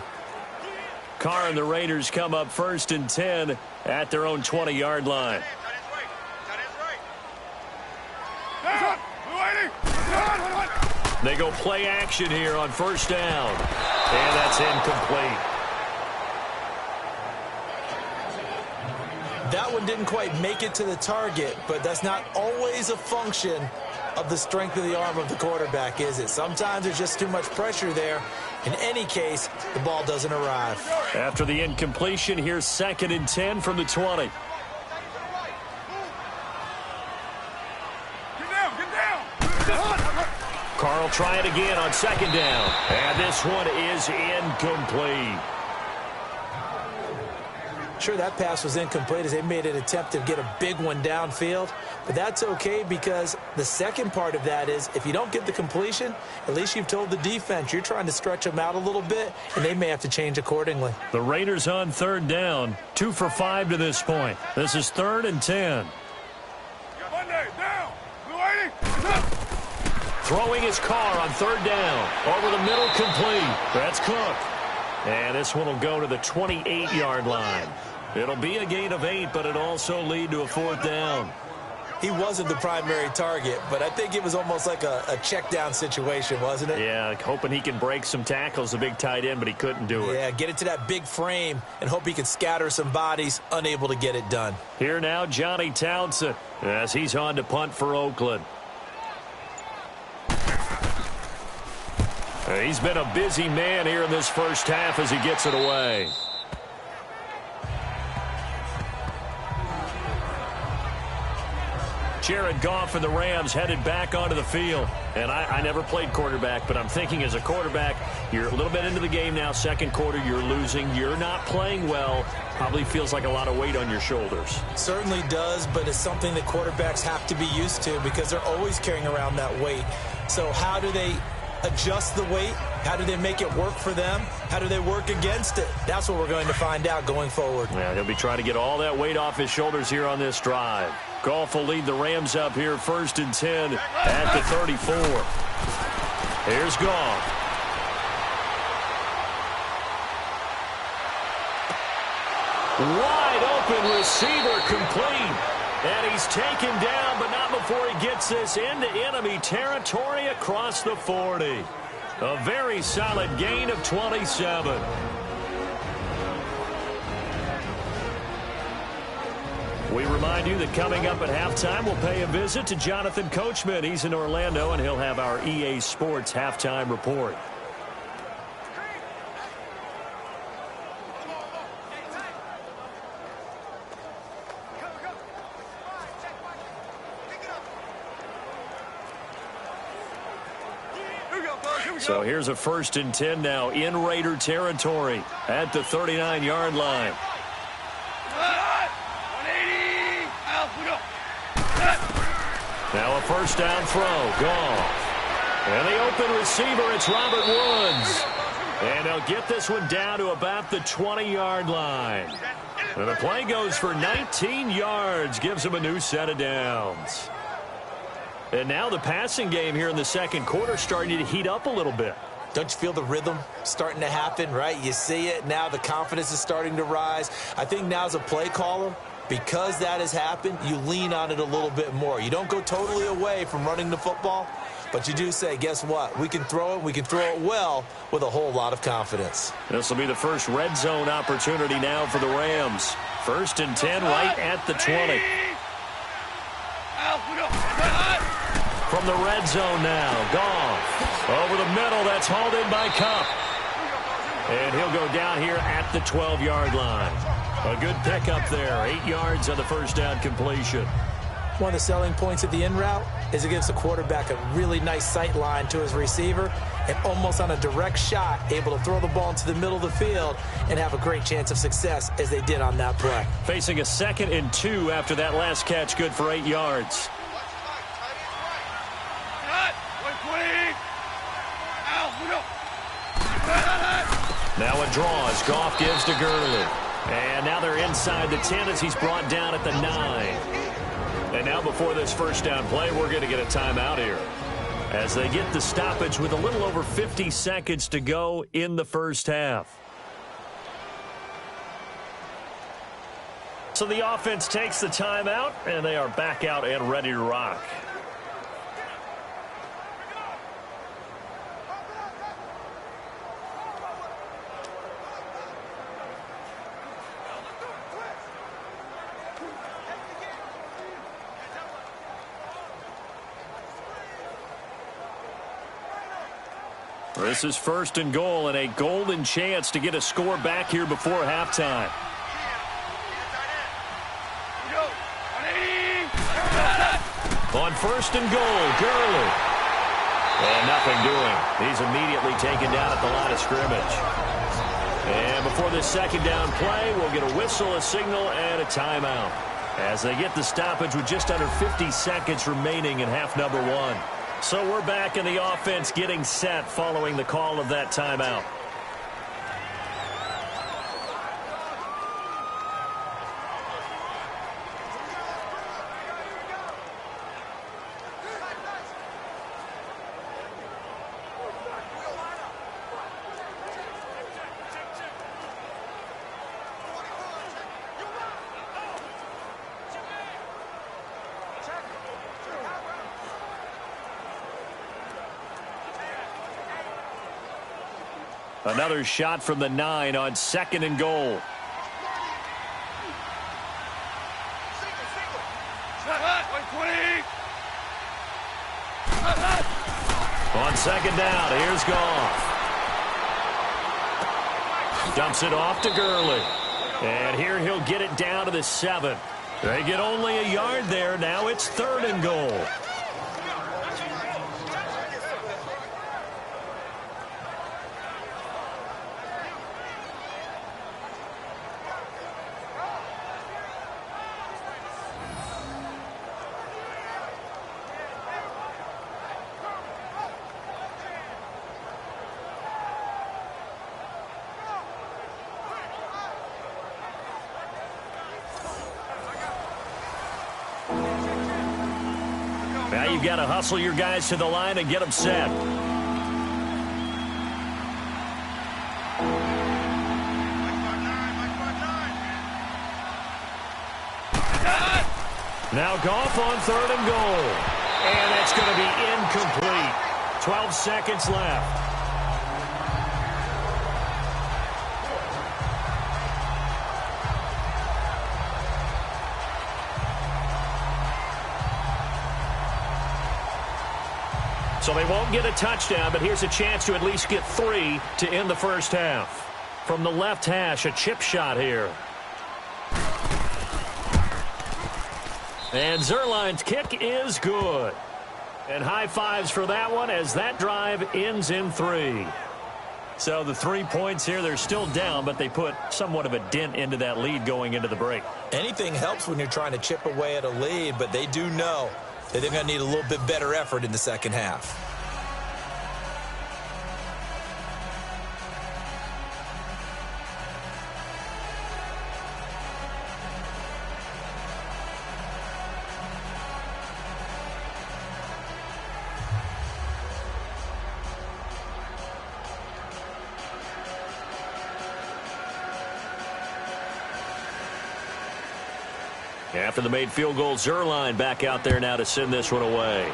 Carr and the Raiders come up 1st and 10 at their own 20-yard line. They go play action here on 1st down. And that's incomplete. That one didn't quite make it to the target, but that's not always a function of the strength of the arm of the quarterback, is it? Sometimes there's just too much pressure there. In any case, the ball doesn't arrive. After the incompletion, here's 2nd and 10 from the 20. Carr will try it again on 2nd down. And this one is incomplete. Sure, that pass was incomplete as they made an attempt to get a big one downfield. But that's okay because the second part of that is if you don't get the completion, at least you've told the defense you're trying to stretch them out a little bit, and they may have to change accordingly. The Raiders on 3rd down, 2 for 5 to this point. This is 3rd and 10. Throwing his Carr on 3rd down. Over the middle, complete. That's Cook. And this one will go to the 28-yard line. It'll be a gain of 8, but it'll also lead to a 4th down. He wasn't the primary target, but I think it was almost like a check down situation, wasn't it? Yeah, hoping he can break some tackles, the big tight end, but he couldn't do it. Yeah, get it to that big frame and hope he can scatter some bodies, unable to get it done. Here now, Johnny Townsend, as he's on to punt for Oakland. He's been a busy man here in this first half as he gets it away. Jared Goff and the Rams headed back onto the field. And I never played quarterback, but I'm thinking as a quarterback, you're a little bit into the game now. 2nd quarter, you're losing. You're not playing well. Probably feels like a lot of weight on your shoulders. Certainly does, but it's something that quarterbacks have to be used to because they're always carrying around that weight. So how do they adjust the weight? How do they make it work for them? How do they work against it? That's what we're going to find out going forward. Yeah, he'll be trying to get all that weight off his shoulders here on this drive. Goff will lead the Rams up here 1st and 10 at the 34. Here's Goff. Wide open receiver complete. And he's taken down, but not before he gets this into enemy territory across the 40. A very solid gain of 27. We remind you that coming up at halftime, we'll pay a visit to Jonathan Coachman. He's in Orlando, and he'll have our EA Sports halftime report. So here's a 1st and 10 now in Raider territory at the 39-yard line. Now a 1st down throw. Goff. And the open receiver, it's Robert Woods. And they'll get this one down to about the 20-yard line. And the play goes for 19 yards, gives them a new set of downs. And now the passing game here in the second quarter starting to heat up a little bit. Don't you feel the rhythm starting to happen, right? You see it. Now the confidence is starting to rise. I think now as a play caller, because that has happened, you lean on it a little bit more. You don't go totally away from running the football, but you do say, guess what? We can throw it. We can throw it well with a whole lot of confidence. This will be the first red zone opportunity now for the Rams. 1st and 10 right at the 20. From the red zone now, Goff. Over the middle, that's hauled in by Cup. And he'll go down here at the 12-yard line. A good pickup there, 8 yards on the 1st down completion. One of the selling points of the in route is it gives the quarterback a really nice sight line to his receiver and almost on a direct shot able to throw the ball into the middle of the field and have a great chance of success as they did on that play. Facing a 2nd and 2 after that last catch, good for 8 yards. Now a draw as Goff gives to Gurley. And now they're inside the 10 as he's brought down at the 9. And now before this 1st down play, we're going to get a timeout here as they get the stoppage with a little over 50 seconds to go in the 1st half. So the offense takes the timeout, and they are back out and ready to rock. This is 1st and goal and a golden chance to get a score back here before halftime. On 1st and goal, Gurley. And nothing doing. He's immediately taken down at the line of scrimmage. And before this 2nd down play, we'll get a whistle, a signal, and a timeout as they get the stoppage with just under 50 seconds remaining in half number 1. So we're back in the offense getting set following the call of that timeout. Another shot from the 9 on 2nd and goal. On 2nd down, here's Goff. Dumps it off to Gurley. And here he'll get it down to the 7. They get only a yard there. Now it's 3rd and goal. Now you've got to hustle your guys to the line and get them set. Now Goff on 3rd and goal. And that's going to be incomplete. 12 seconds left. So they won't get a touchdown, but here's a chance to at least get 3 to end the 1st half. From the left hash, a chip shot here. And Zerline's kick is good. And high fives for that one as that drive ends in 3. So the 3 points here, they're still down, but they put somewhat of a dent into that lead going into the break. Anything helps when you're trying to chip away at a lead, but they do know that they're going to need a little bit better effort in the second half. After the made field goal, Zerline back out there now to send this one away.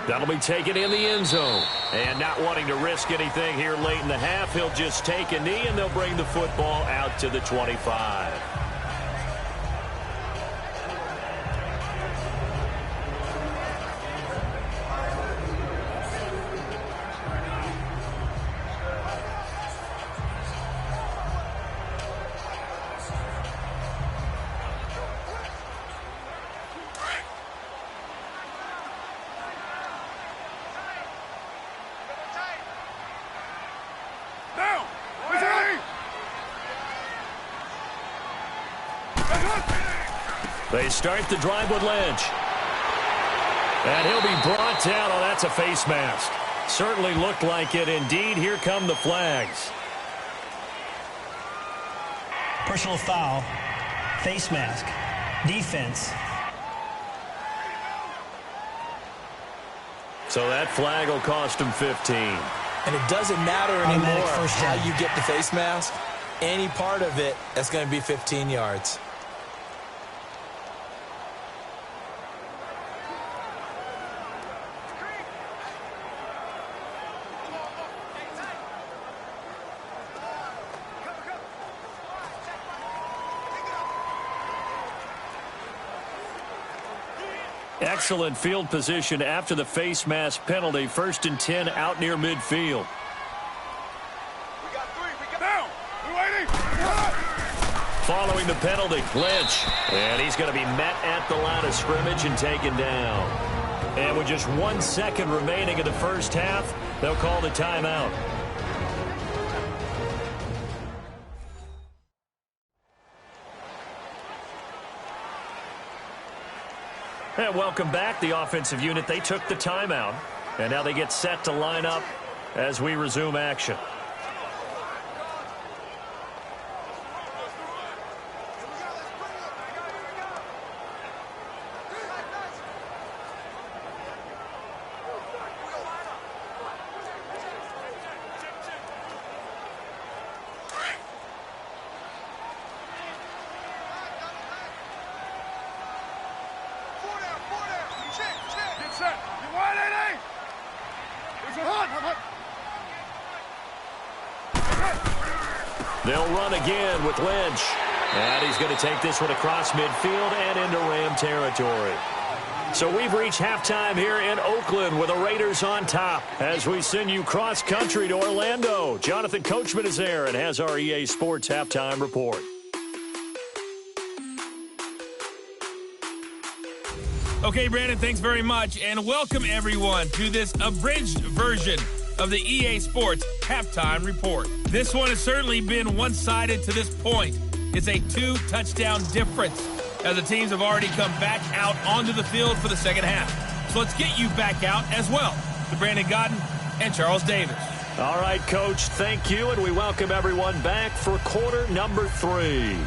That'll be taken in the end zone. And not wanting to risk anything here late in the half, he'll just take a knee and they'll bring the football out to the 25. They start the drive with Lynch. And he'll be brought down. Oh, that's a face mask. Certainly looked like it. Indeed, here come the flags. Personal foul. Face mask. Defense. So that flag will cost him 15. And it doesn't matter anymore how you get the face mask. Any part of it, that's going to be 15 yards. Excellent field position after the face mask penalty. 1st and 10 out near midfield. We got 3. We got down. We're waiting. Following the penalty, Lynch. And he's going to be met at the line of scrimmage and taken down. And with just 1 second remaining in the first half, they'll call the timeout. And welcome back, the offensive unit. They took the timeout, and now they get set to line up as we resume action. They'll run again with Lynch. And he's going to take this one across midfield and into Ram territory. So we've reached halftime here in Oakland with the Raiders on top as we send you cross-country to Orlando. Jonathan Coachman is there and has our EA Sports halftime report. Okay, Brandon, thanks very much. And welcome, everyone, to this abridged version of the EA Sports halftime report. This one has certainly been one-sided to this point. It's a 2-touchdown difference as the teams have already come back out onto the field for the second half. So let's get you back out as well to Brandon Godden and Charles Davis. All right, Coach, thank you, and we welcome everyone back for quarter number 3.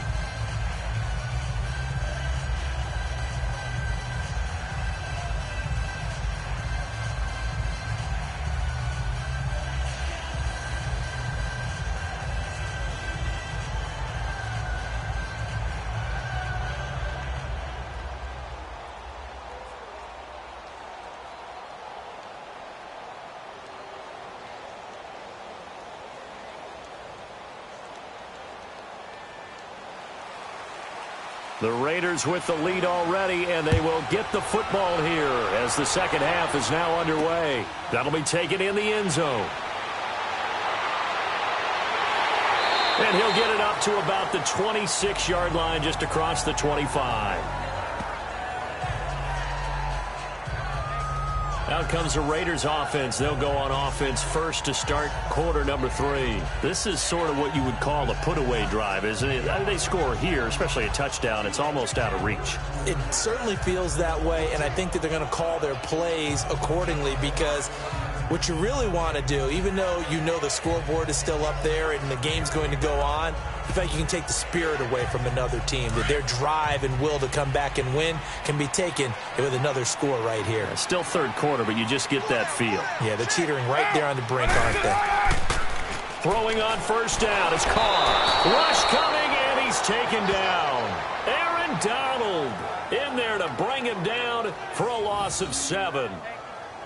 The Raiders with the lead already, and they will get the football here as the second half is now underway. That'll be taken in the end zone. And he'll get it up to about the 26-yard line just across the 25. Out comes the Raiders offense. They'll go on offense first to start quarter number 3. This is sort of what you would call a put-away drive, isn't it? They score here, especially a touchdown. It's almost out of reach. It certainly feels that way, and I think that they're going to call their plays accordingly, because what you really want to do, even though you know the scoreboard is still up there and the game's going to go on, in fact, you can take the spirit away from another team. That their drive and will to come back and win can be taken with another score right here. Still third quarter, but you just get that feel. Yeah, they're teetering right there on the brink, aren't they? Throwing on first down is Carr. Rush coming, and he's taken down. Aaron Donald in there to bring him down for a loss of 7.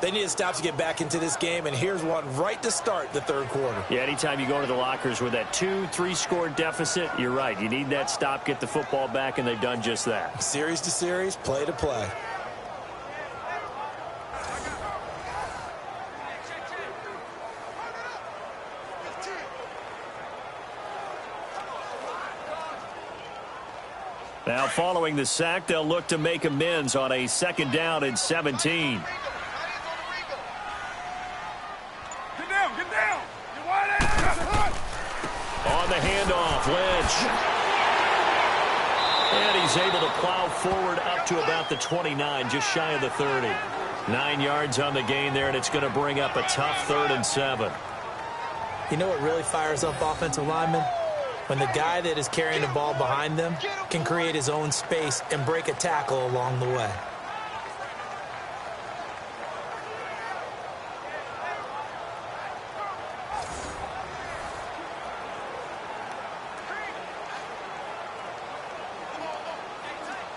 They need to stop to get back into this game, and here's one right to start the third quarter. Yeah, anytime you go to the lockers with that 2-3 score deficit, you're right. You need that stop, get the football back, and they've done just that. Series to series, play to play. Now, following the sack, they'll look to make amends on a 2nd down and 17. On the handoff, Lynch. And he's able to plow forward up to about the 29, just shy of the 30. 9 yards on the gain there, and it's going to bring up a tough 3rd and 7. You know what really fires up offensive linemen? When the guy that is carrying the ball behind them can create his own space and break a tackle along the way.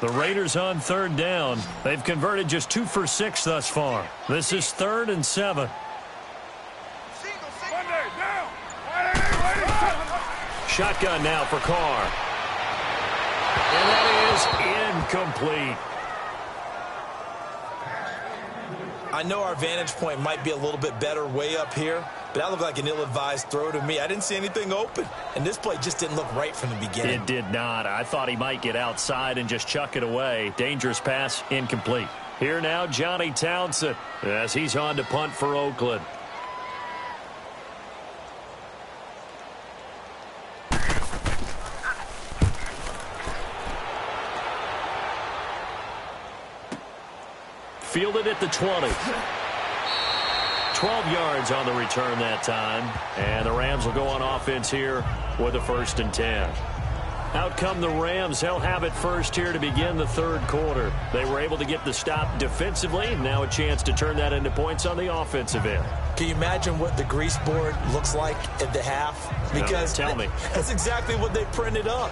The Raiders on 3rd down. They've converted just 2 for 6 thus far. This is 3rd and 7. Shotgun now for Carr. And that is incomplete. I know our vantage point might be a little bit better way up here, but that looked like an ill-advised throw to me. I didn't see anything open, and this play just didn't look right from the beginning. It did not. I thought he might get outside and just chuck it away. Dangerous pass, incomplete. Here now, Johnny Townsend, as he's on to punt for Oakland. Fielded at the 20. 12 yards on the return that time. And the Rams will go on offense here with a 1st and 10. Out come the Rams. They'll have it first here to begin the 3rd quarter. They were able to get the stop defensively. Now a chance to turn that into points on the offensive end. Can you imagine what the grease board looks like at the half? Because no, tell me. That's exactly what they printed up.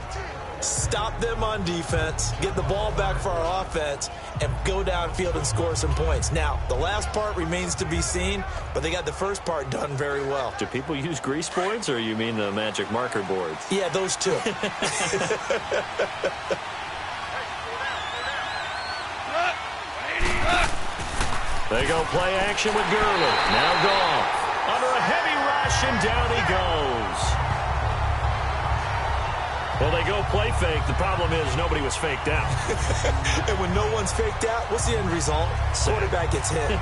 Stop them on defense, get the ball back for our offense, and go downfield and score some points. Now, the last part remains to be seen, but they got the first part done very well. Do people use grease boards, or you mean the magic marker boards? Yeah, those two. They go play action with Gurley. Now Goff. Under a heavy rush, and down he goes. Well, they go play fake. The problem is nobody was faked out. And when no one's faked out, what's the end result? Quarterback gets hit.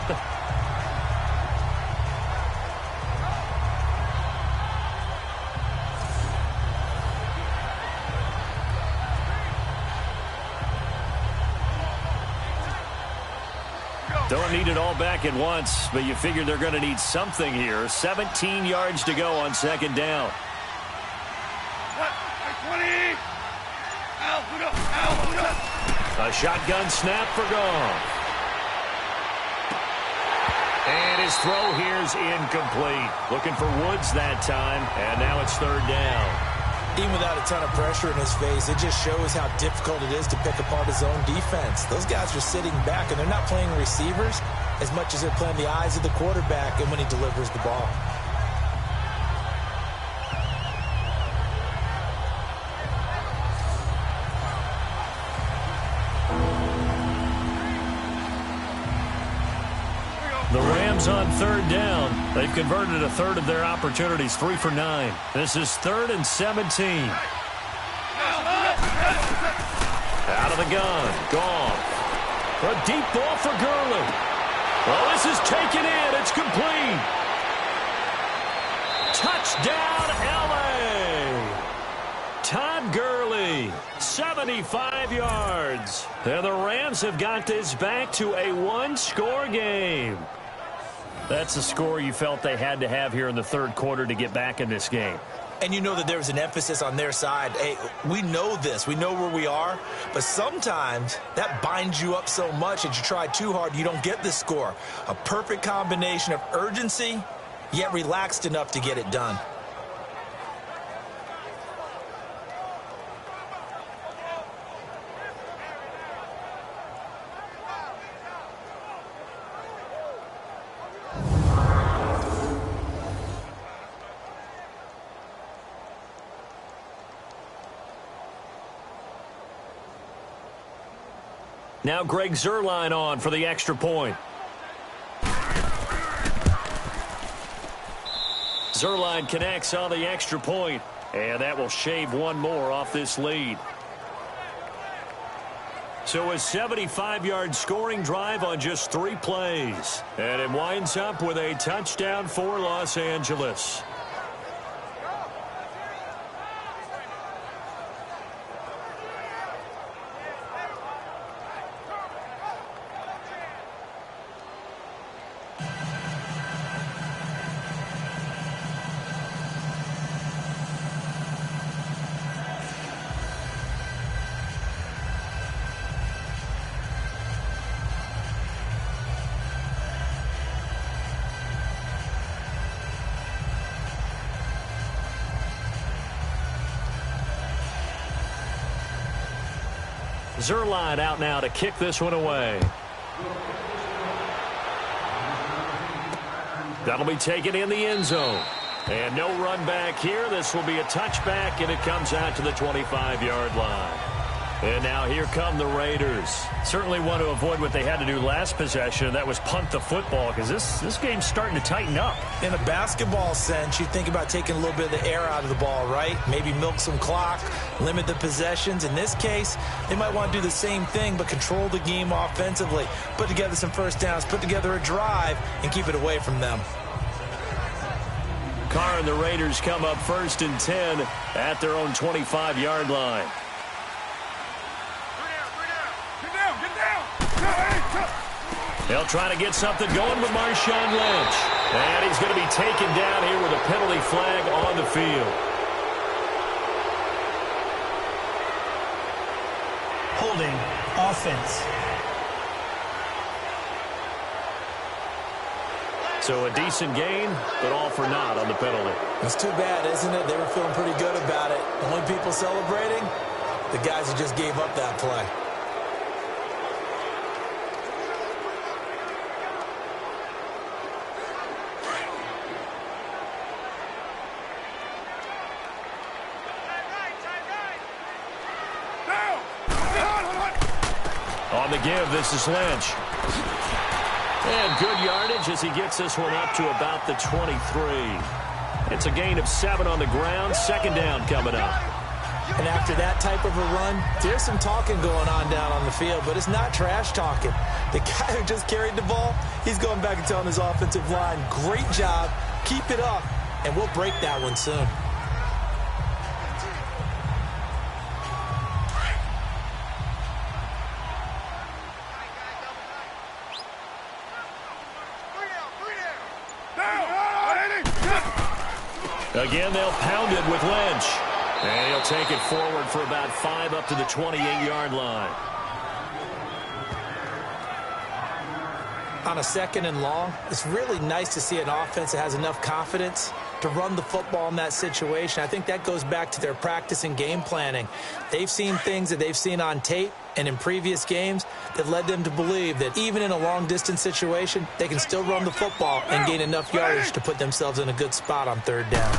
Don't need it all back at once, but you figure they're going to need something here. 17 yards to go on 2nd down. A shotgun snap for Goff. And his throw here's incomplete. Looking for Woods that time, and now it's 3rd down. Even without a ton of pressure in his face, it just shows how difficult it is to pick apart his own defense. Those guys are sitting back, and they're not playing receivers as much as they're playing the eyes of the quarterback and when he delivers the ball. The Rams on 3rd down. They've converted a 1/3 of their opportunities, 3 for 9. This is 3rd and 17. Out of the gun, Goff. A deep ball for Gurley. Oh, this is taken in. It's complete. Touchdown, L.A. Todd Gurley, 75 yards. And the Rams have got this back to a one-score game. That's the score you felt they had to have here in the third quarter to get back in this game. And you know that there was an emphasis on their side. Hey, we know this. We know where we are. But sometimes that binds you up so much that you try too hard, you don't get this score. A perfect combination of urgency, yet relaxed enough to get it done. Now Greg Zuerlein on for the extra point. Zuerlein connects on the extra point, and that will shave one more off this lead. So a 75-yard scoring drive on just 3 plays. And it winds up with a touchdown for Los Angeles. Zuerlein out now to kick this one away. That'll be taken in the end zone. And no run back here. This will be a touchback, and it comes out to the 25-yard line. And now here come the Raiders. Certainly want to avoid what they had to do last possession, and that was punt the football, because this game's starting to tighten up. In a basketball sense, you think about taking a little bit of the air out of the ball, right? Maybe milk some clock, limit the possessions. In this case, they might want to do the same thing, but control the game offensively. Put together some first downs, put together a drive, and keep it away from them. Carr and the Raiders come up 1st and 10 at their own 25-yard line. They'll try to get something going with Marshawn Lynch. And he's going to be taken down here with a penalty flag on the field. Holding offense. So a decent gain, but all for naught on the penalty. It's too bad, isn't it? They were feeling pretty good about it. The only people celebrating, the guys who just gave up that play. On the give, this is Lynch. And good yardage as he gets this one up to about the 23. It's a gain of 7 on the ground. 2nd down coming up. And after that type of a run, there's some talking going on down on the field, but it's not trash talking. The guy who just carried the ball, he's going back and telling his offensive line, great job, keep it up, and we'll break that one soon. Again, they'll pound it with Lynch. And he'll take it forward for about 5 up to the 28-yard line. On a 2nd and long, it's really nice to see an offense that has enough confidence to run the football in that situation. I think that goes back to their practice and game planning. They've seen things that they've seen on tape and in previous games that led them to believe that even in a long-distance situation, they can still run the football and gain enough yardage to put themselves in a good spot on 3rd down.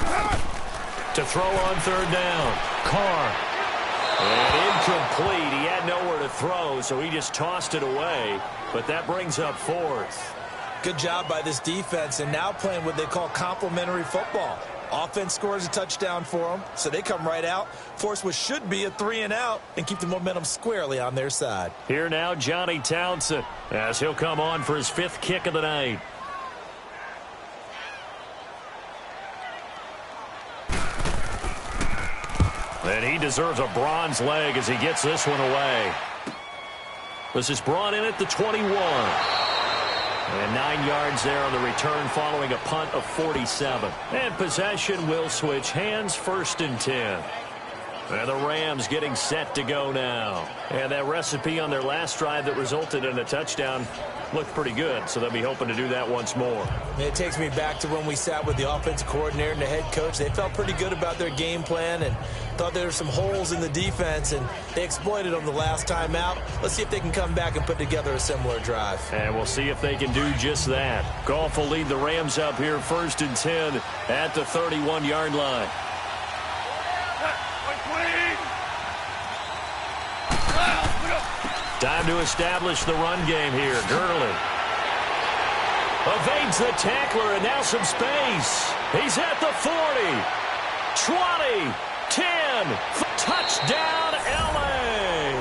To throw on 3rd down, Carr. And incomplete. He had nowhere to throw, so he just tossed it away. But that brings up 4th. Good job by this defense, and now playing what they call complementary football. Offense scores a touchdown for them, so they come right out, force what should be a 3-and-out, and keep the momentum squarely on their side. Here now, Johnny Townsend, as he'll come on for his 5th kick of the night. And he deserves a bronze leg as he gets this one away. This is brought in at the 21. And 9 yards there on the return following a punt of 47. And possession will switch hands, 1st and 10. And the Rams getting set to go now. And that recipe on their last drive that resulted in a touchdown looked pretty good, so they'll be hoping to do that once more. It takes me back to when we sat with the offensive coordinator and the head coach. They felt pretty good about their game plan and thought there were some holes in the defense, and they exploited them the last time out. Let's see if they can come back and put together a similar drive. And we'll see if they can do just that. Goff will lead the Rams up here 1st and 10 at the 31-yard line. Time to establish the run game here. Gurley evades the tackler, and now some space. He's at the 40, 20, 10, touchdown LA.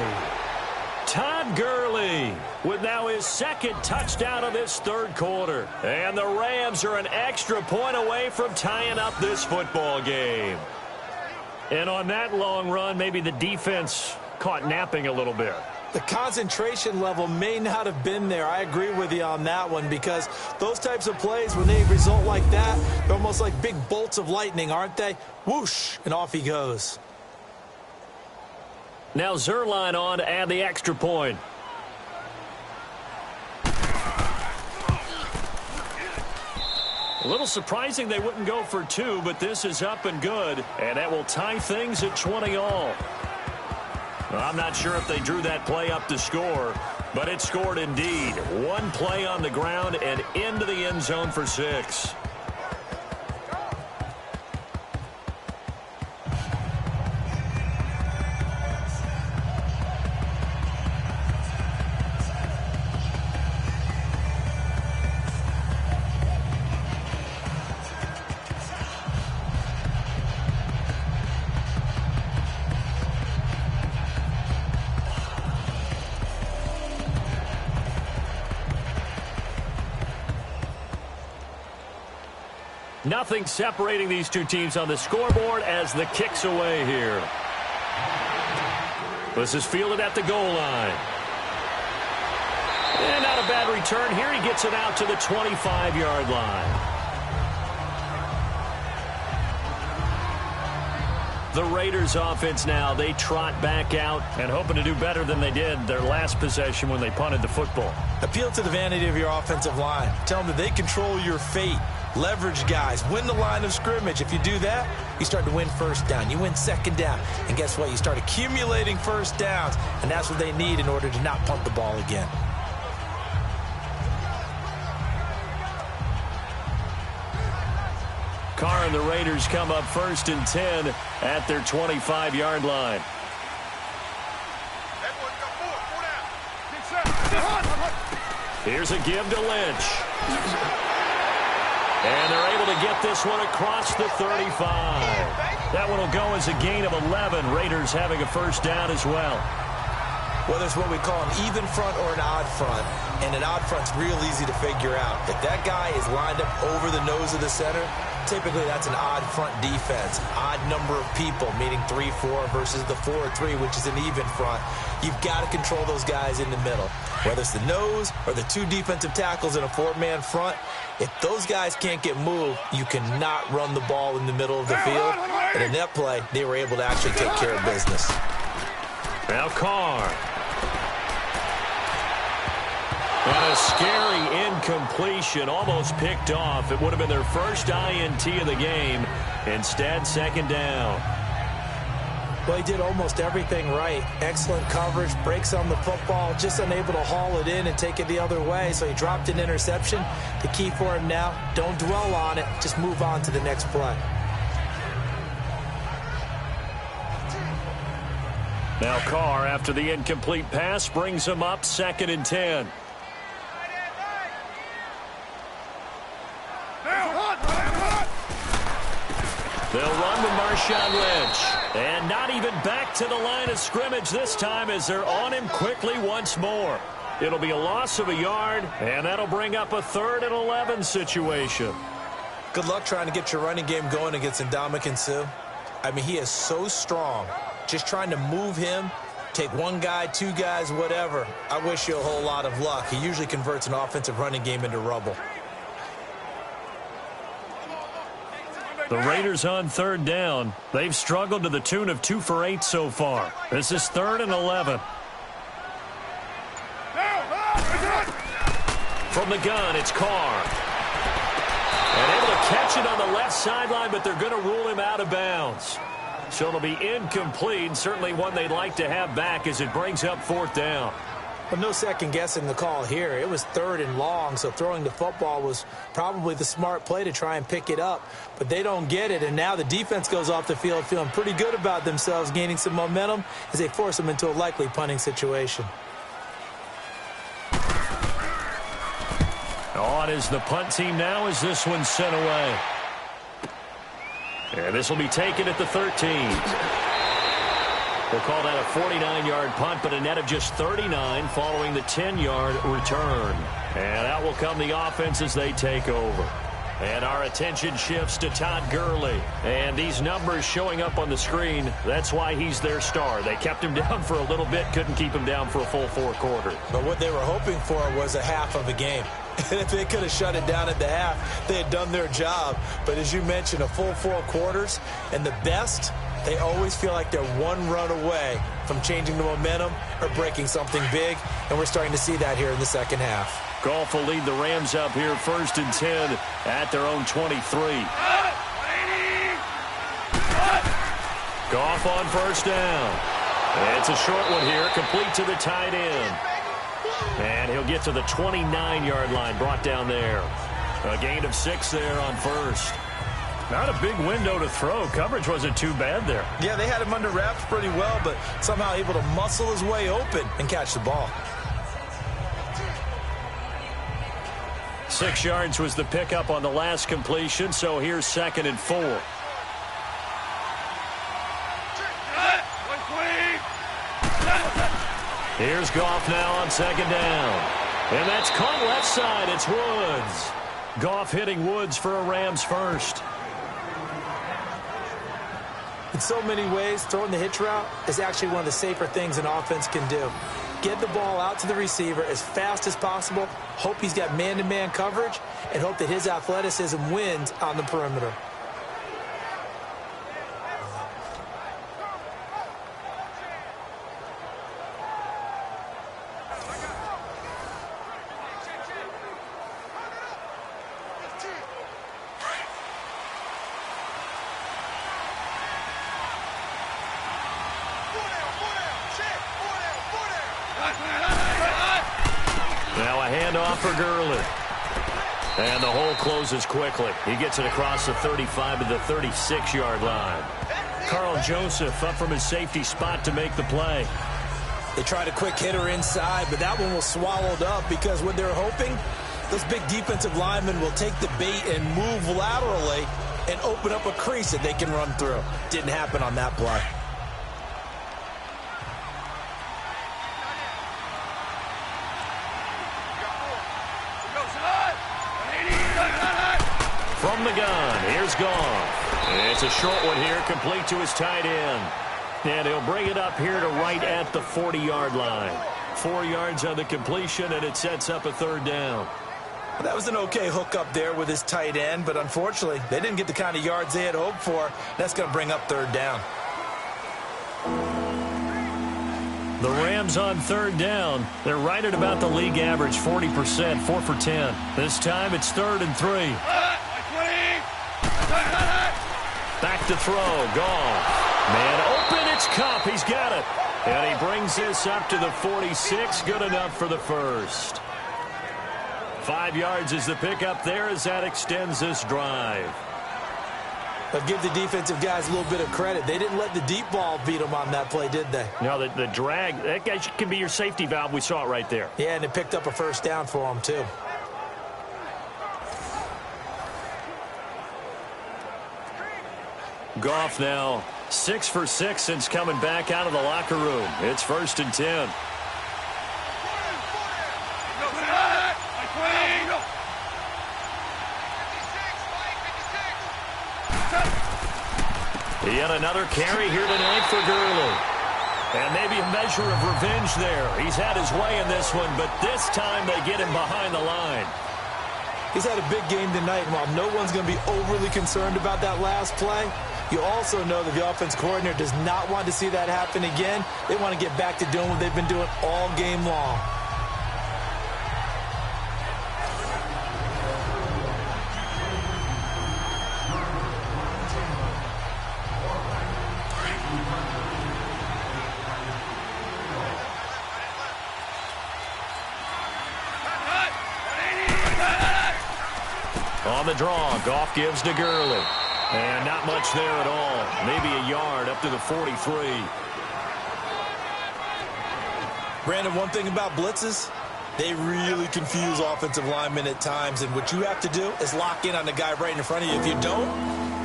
Todd Gurley with now his 2nd touchdown of this 3rd quarter. And the Rams are an extra point away from tying up this football game. And on that long run, maybe the defense caught napping a little bit. The concentration level may not have been there. I agree with you on that one, because those types of plays, when they result like that, they're almost like big bolts of lightning, aren't they? Whoosh, and off he goes. Now Zerline on to add the extra point. A little surprising they wouldn't go for 2, but this is up and good, and that will tie things at 20 all. I'm not sure if they drew that play up to score, but it scored indeed. 1 play on the ground and into the end zone for 6. Nothing separating these two teams on the scoreboard as the kick's away here. This is fielded at the goal line. And not a bad return here. He gets it out to the 25-yard line. The Raiders offense now, they trot back out and hoping to do better than they did their last possession when they punted the football. Appeal to the vanity of your offensive line. Tell them that they control your fate. Leverage guys. Win the line of scrimmage. If you do that, you start to win 1st down. You win 2nd down. And guess what? You start accumulating 1st downs. And that's what they need in order to not punt the ball again. Carr and the Raiders come up 1st and 10 at their 25-yard line. Here's a give to Lynch. And they're able to get this one across the 35. That one will go as a gain of 11. Raiders having a 1st down as well. Whether it's what we call an even front or an odd front, and an odd front's real easy to figure out. If that guy is lined up over the nose of the center, typically that's an odd front defense. Odd number of people, meaning 3-4 versus the 4-3, which is an even front. You've got to control those guys in the middle. Whether it's the nose or the 2 defensive tackles in a 4-man front, if those guys can't get moved, you cannot run the ball in the middle of the field. And in that play, they were able to actually take care of business. Now Carr. And a scary incompletion, almost picked off. It would have been their first INT of the game. Instead, 2nd down. Well, he did almost everything right. Excellent coverage, breaks on the football, just unable to haul it in and take it the other way. So he dropped an interception. The key for him now, don't dwell on it. Just move on to the next play. Now Carr, after the incomplete pass, brings him up 2nd and 10. They'll run with Marshawn Lynch. And not even back to the line of scrimmage this time as they're on him quickly once more. It'll be a loss of a yard, and that'll bring up a 3rd and 11 situation. Good luck trying to get your running game going against Ndamukong Suh. I mean, he is so strong. Just trying to move him, take one guy, two guys, whatever. I wish you a whole lot of luck. He usually converts an offensive running game into rubble. The Raiders on 3rd down. They've struggled to the tune of 2 for 8 so far. This is 3rd and 11. From the gun, it's Carr. And able to catch it on the left sideline, but they're going to rule him out of bounds. So it'll be incomplete, certainly one they'd like to have back as it brings up 4th down. Well, no second guessing the call here. It was 3rd and long, so throwing the football was probably the smart play to try and pick it up. But they don't get it, and now the defense goes off the field feeling pretty good about themselves, gaining some momentum as they force them into a likely punting situation. On is the punt team now as this one's sent away. And this will be taken at the 13. We'll call that a 49-yard punt, but a net of just 39 following the 10-yard return. And out will come the offense as they take over. And our attention shifts to Todd Gurley. And these numbers showing up on the screen, that's why he's their star. They kept him down for a little bit, couldn't keep him down for a full 4 quarters. But what they were hoping for was a half of a game. And if they could have shut it down at the half, they had done their job. But as you mentioned, a full 4 quarters, and the best, they always feel like they're one run away from changing the momentum or breaking something big, and we're starting to see that here in the second half. Goff will lead the Rams up here 1st and 10 at their own 23. Goff on 1st down. It's a short one here, complete to the tight end. And he'll get to the 29-yard line, brought down there. A gain of 6 there on 1st. Not a big window to throw. Coverage wasn't too bad there. Yeah, they had him under wraps pretty well, but somehow able to muscle his way open and catch the ball. 6 yards was the pickup on the last completion, so here's 2nd and 4. Here's Goff now on 2nd down. And that's caught left side. It's Woods. Goff hitting Woods for a Rams first. In so many ways, throwing the hitch route is actually one of the safer things an offense can do. Get the ball out to the receiver as fast as possible, hope he's got man-to-man coverage, and hope that his athleticism wins on the perimeter. Now a handoff for Gurley. And the hole closes quickly. He gets it across the 35 to the 36-yard line. Carl Joseph up from his safety spot to make the play. They tried a quick hitter inside, but that one was swallowed up because what they're hoping, those big defensive linemen will take the bait and move laterally and open up a crease that they can run through. Didn't happen on that play. From the gun, here's Goff. It's a short one here, complete to his tight end. And he'll bring it up here to right at the 40-yard line. 4 yards on the completion, and it sets up a 3rd down. Well, that was an okay hook up there with his tight end, but unfortunately, they didn't get the kind of yards they had hoped for. That's going to bring up 3rd down. The Rams on 3rd down. They're right at about the league average, 40%, 4 for 10. This time it's 3rd and 3. Back to throw, Goff. Man open, it's Cup. He's got it. And he brings this up to the 46. Good enough for the first. 5 yards is the pickup there as that extends this drive. But give the defensive guys a little bit of credit. They didn't let the deep ball beat them on that play, did they? No, the drag, that guy can be your safety valve. We saw it right there. Yeah, and it picked up a 1st down for them, too. Goff now 6 for 6 since coming back out of the locker room. It's 1st and 10. Yet another carry here tonight for Gurley. And maybe a measure of revenge there. He's had his way in this one, but this time they get him behind the line. He's had a big game tonight, and while no one's going to be overly concerned about that last play, you also know that the offense coordinator does not want to see that happen again. They want to get back to doing what they've been doing all game long. On the draw, Goff gives to Gurley. And not much there at all. Maybe a yard up to the 43. Brandon, one thing about blitzes, they really confuse offensive linemen at times. And what you have to do is lock in on the guy right in front of you. If you don't,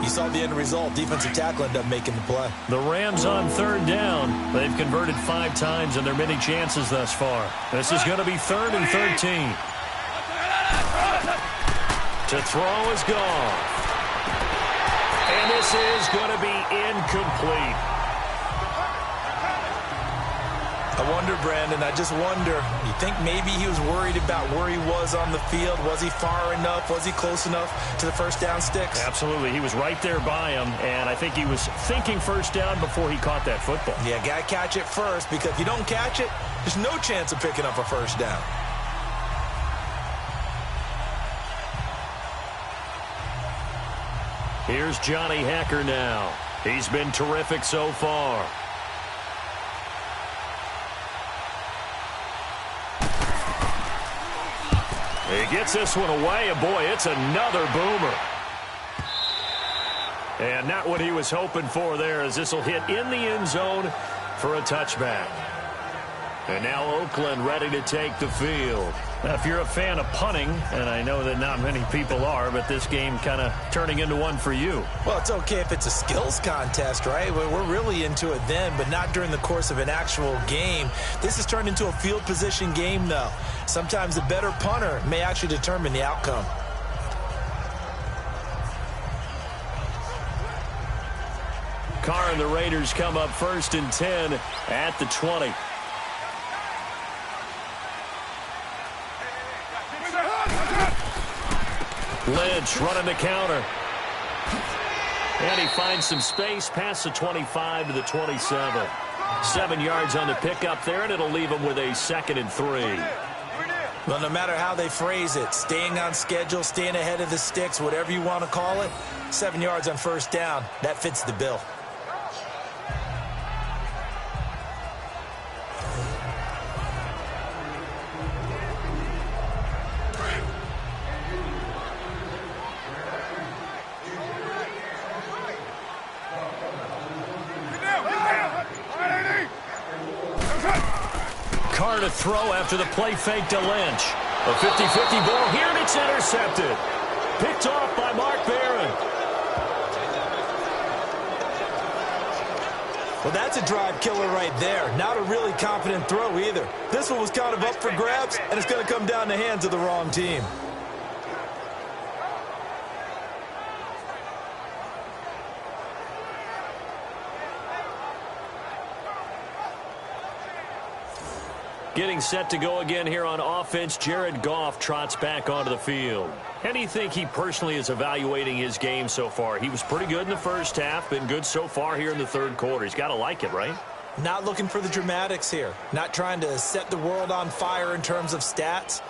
you saw the end result. Defensive tackle ended up making the play. The Rams on 3rd down. They've converted 5 times in their many chances thus far. This is going to be 3rd and 13. To throw is Goff. And this is going to be incomplete. I wonder, Brandon, I just wonder, you think maybe he was worried about where he was on the field? Was he far enough? Was he close enough to the first down sticks? Absolutely. He was right there by him, and I think he was thinking first down before he caught that football. Yeah, got to catch it first, because if you don't catch it, there's no chance of picking up a first down. Here's Johnny Hacker now. He's been terrific so far. He gets this one away, and boy, it's another boomer. And not what he was hoping for there, as this will hit in the end zone for a touchback. And now Oakland ready to take the field. Now, if you're a fan of punting, and I know that not many people are, but this game kind of turning into one for you. Well, it's okay if it's a skills contest, right? We're really into it then, but not during the course of an actual game. This has turned into a field position game, though. Sometimes the better punter may actually determine the outcome. Carr and the Raiders come up 1st and 10 at the 20. Lynch running the counter. And he finds some space past the 25 to the 27. 7 yards on the pickup there, and it'll leave him with a 2nd and 3. Well, no matter how they phrase it, staying on schedule, staying ahead of the sticks, whatever you want to call it, 7 yards on first down, that fits the bill. Carr to throw after the play fake to Lynch. A 50-50 ball here, and it's intercepted. Picked off by Mark Barron. Well, that's a drive killer right there. Not a really confident throw either. This one was kind of up for grabs, and it's going to come down the hands of the wrong team. Getting set to go again here on offense, Jared Goff trots back onto the field. How do you think he personally is evaluating his game so far? He was pretty good in the first half, been good so far here in the 3rd quarter. He's got to like it, right? Not looking for the dramatics here. Not trying to set the world on fire in terms of stats.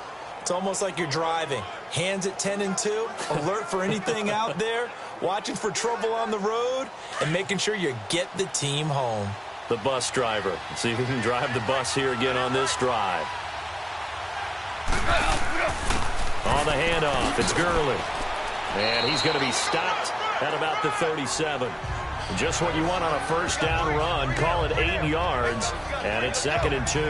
It's almost like you're driving. Hands at 10 and 2, alert for anything out there, watching for trouble on the road, and making sure you get the team home. The bus driver. Let's see if he can drive the bus here again on this drive. On the handoff, it's Gurley. And he's going to be stopped at about the 37. Just what you want on a first down run. Call it 8 yards, and it's 2nd and 2.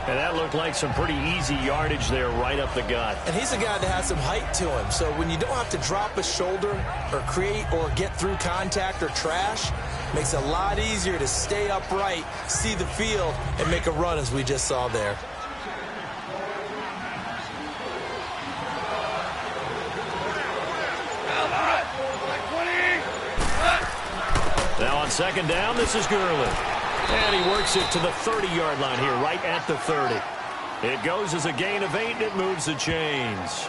And that looked like some pretty easy yardage there right up the gut. And he's a guy that has some height to him. So when you don't have to drop a shoulder or create or get through contact or trash, makes it a lot easier to stay upright, see the field, and make a run as we just saw there. Now on second down, this is Gurley. And he works it to the 30-yard line here, right at the 30. It goes as a gain of 8, and it moves the chains.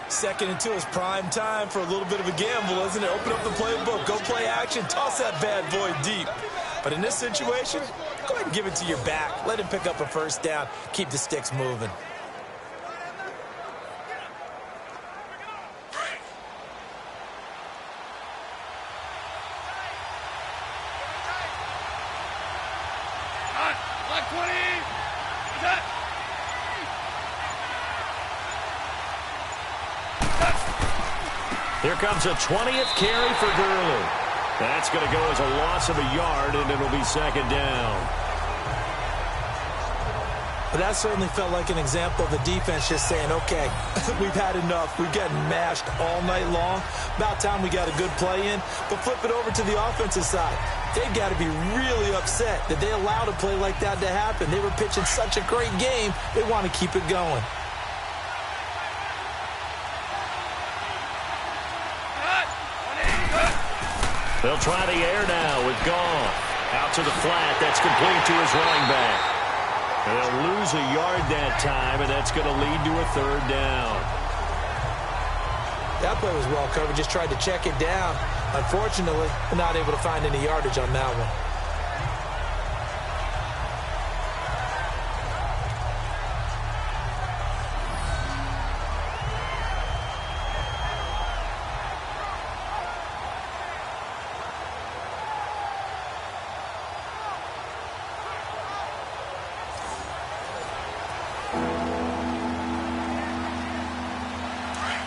Second and 2 is prime time for a little bit of a gamble, isn't it? Open up the playbook, go play action, toss that bad boy deep. But in this situation, go ahead and give it to your back. Let him pick up a first down. Keep the sticks moving. Here comes a 20th carry for Gurley. That's going to go as a loss of a yard, and it'll be second down. But that certainly felt like an example of the defense just saying, okay, we've had enough. We've gotten mashed all night long. About time we got a good play in. But flip it over to the offensive side. They've got to be really upset that they allowed a play like that to happen. They were pitching such a great game, they want to keep it going. They'll try the air now with Goff. Out to the flat. That's complete to his running back. They'll lose a yard that time, and that's going to lead to a third down. That play was well covered. Just tried to check it down. Unfortunately, not able to find any yardage on that one.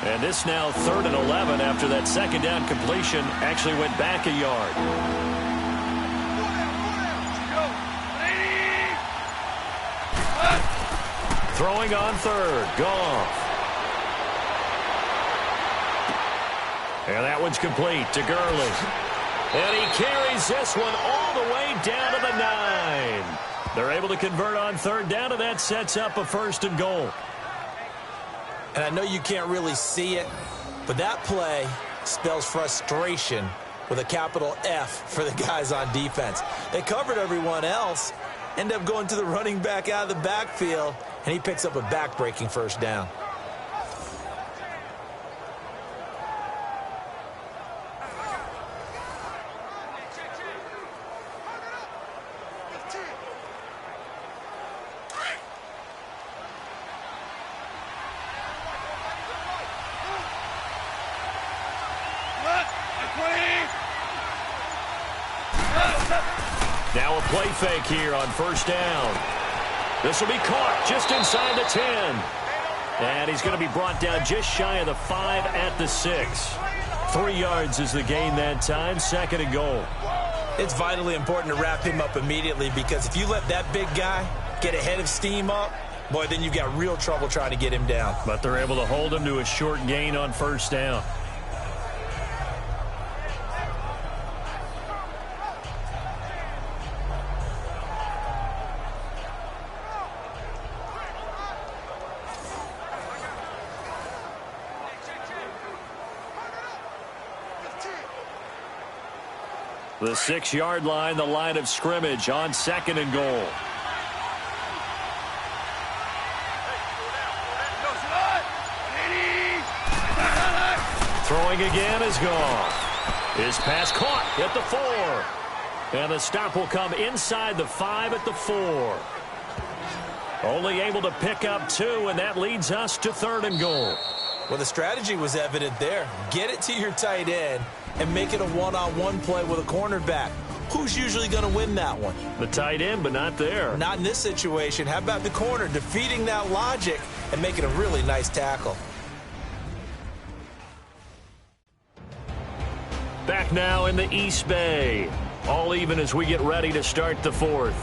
And this now 3rd and 11 after that second down completion actually went back a yard. Throwing on third, Goff. And that one's complete to Gurley. And he carries this one all the way down to the 9. They're able to convert on third down, and that sets up a 1st and goal. And I know you can't really see it, but that play spells frustration with a capital F for the guys on defense. They covered everyone else, end up going to the running back out of the backfield, and he picks up a back-breaking first down. Now a play fake here on first down. This will be caught just inside the 10. And he's going to be brought down just shy of the 5 at the 6. 3 yards is the gain that time, 2nd and goal. It's vitally important to wrap him up immediately, because if you let that big guy get ahead of steam up, boy, then you've got real trouble trying to get him down. But they're able to hold him to a short gain on first down. The 6-yard line, the line of scrimmage on 2nd and goal. Throwing again is Goff. His pass caught at the 4. And the stop will come inside the 5 at the 4. Only able to pick up 2, and that leads us to 3rd and goal. Well, the strategy was evident there. Get it to your tight end and make it a one-on-one play with a cornerback. Who's usually going to win that one? The tight end, but not there. Not in this situation. How about the corner defeating that logic and making a really nice tackle? Back now in the East Bay. All even as we get ready to start the 4th.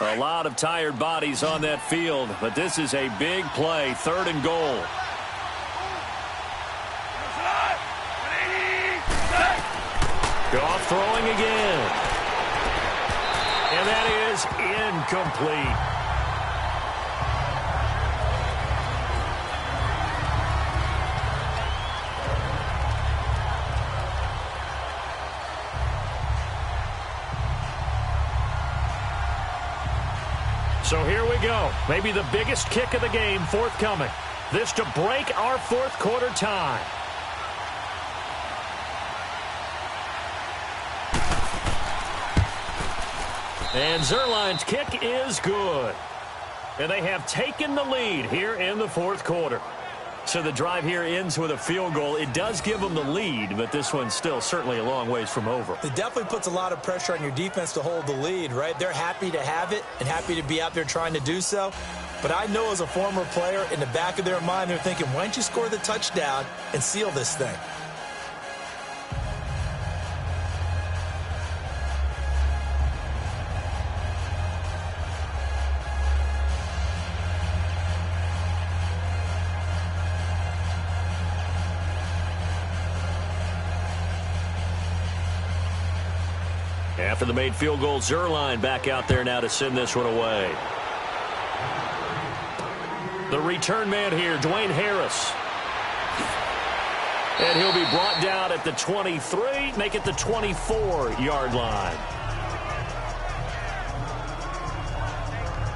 A lot of tired bodies on that field, but this is a big play, 3rd and goal. Goff throwing again. And that is incomplete. So here we go. Maybe the biggest kick of the game forthcoming. This to break our 4th quarter tie. And Zuerlein's kick is good. And they have taken the lead here in the 4th quarter. So the drive here ends with a field goal. It does give them the lead, but this one's still certainly a long ways from over. It definitely puts a lot of pressure on your defense to hold the lead, right? They're happy to have it and happy to be out there trying to do so. But I know as a former player, in the back of their mind, they're thinking, why don't you score the touchdown and seal this thing? After the made field goal, Zuerlein back out there now to send this one away. The return man here, Dwayne Harris. And he'll be brought down at the 23, make it the 24-yard line.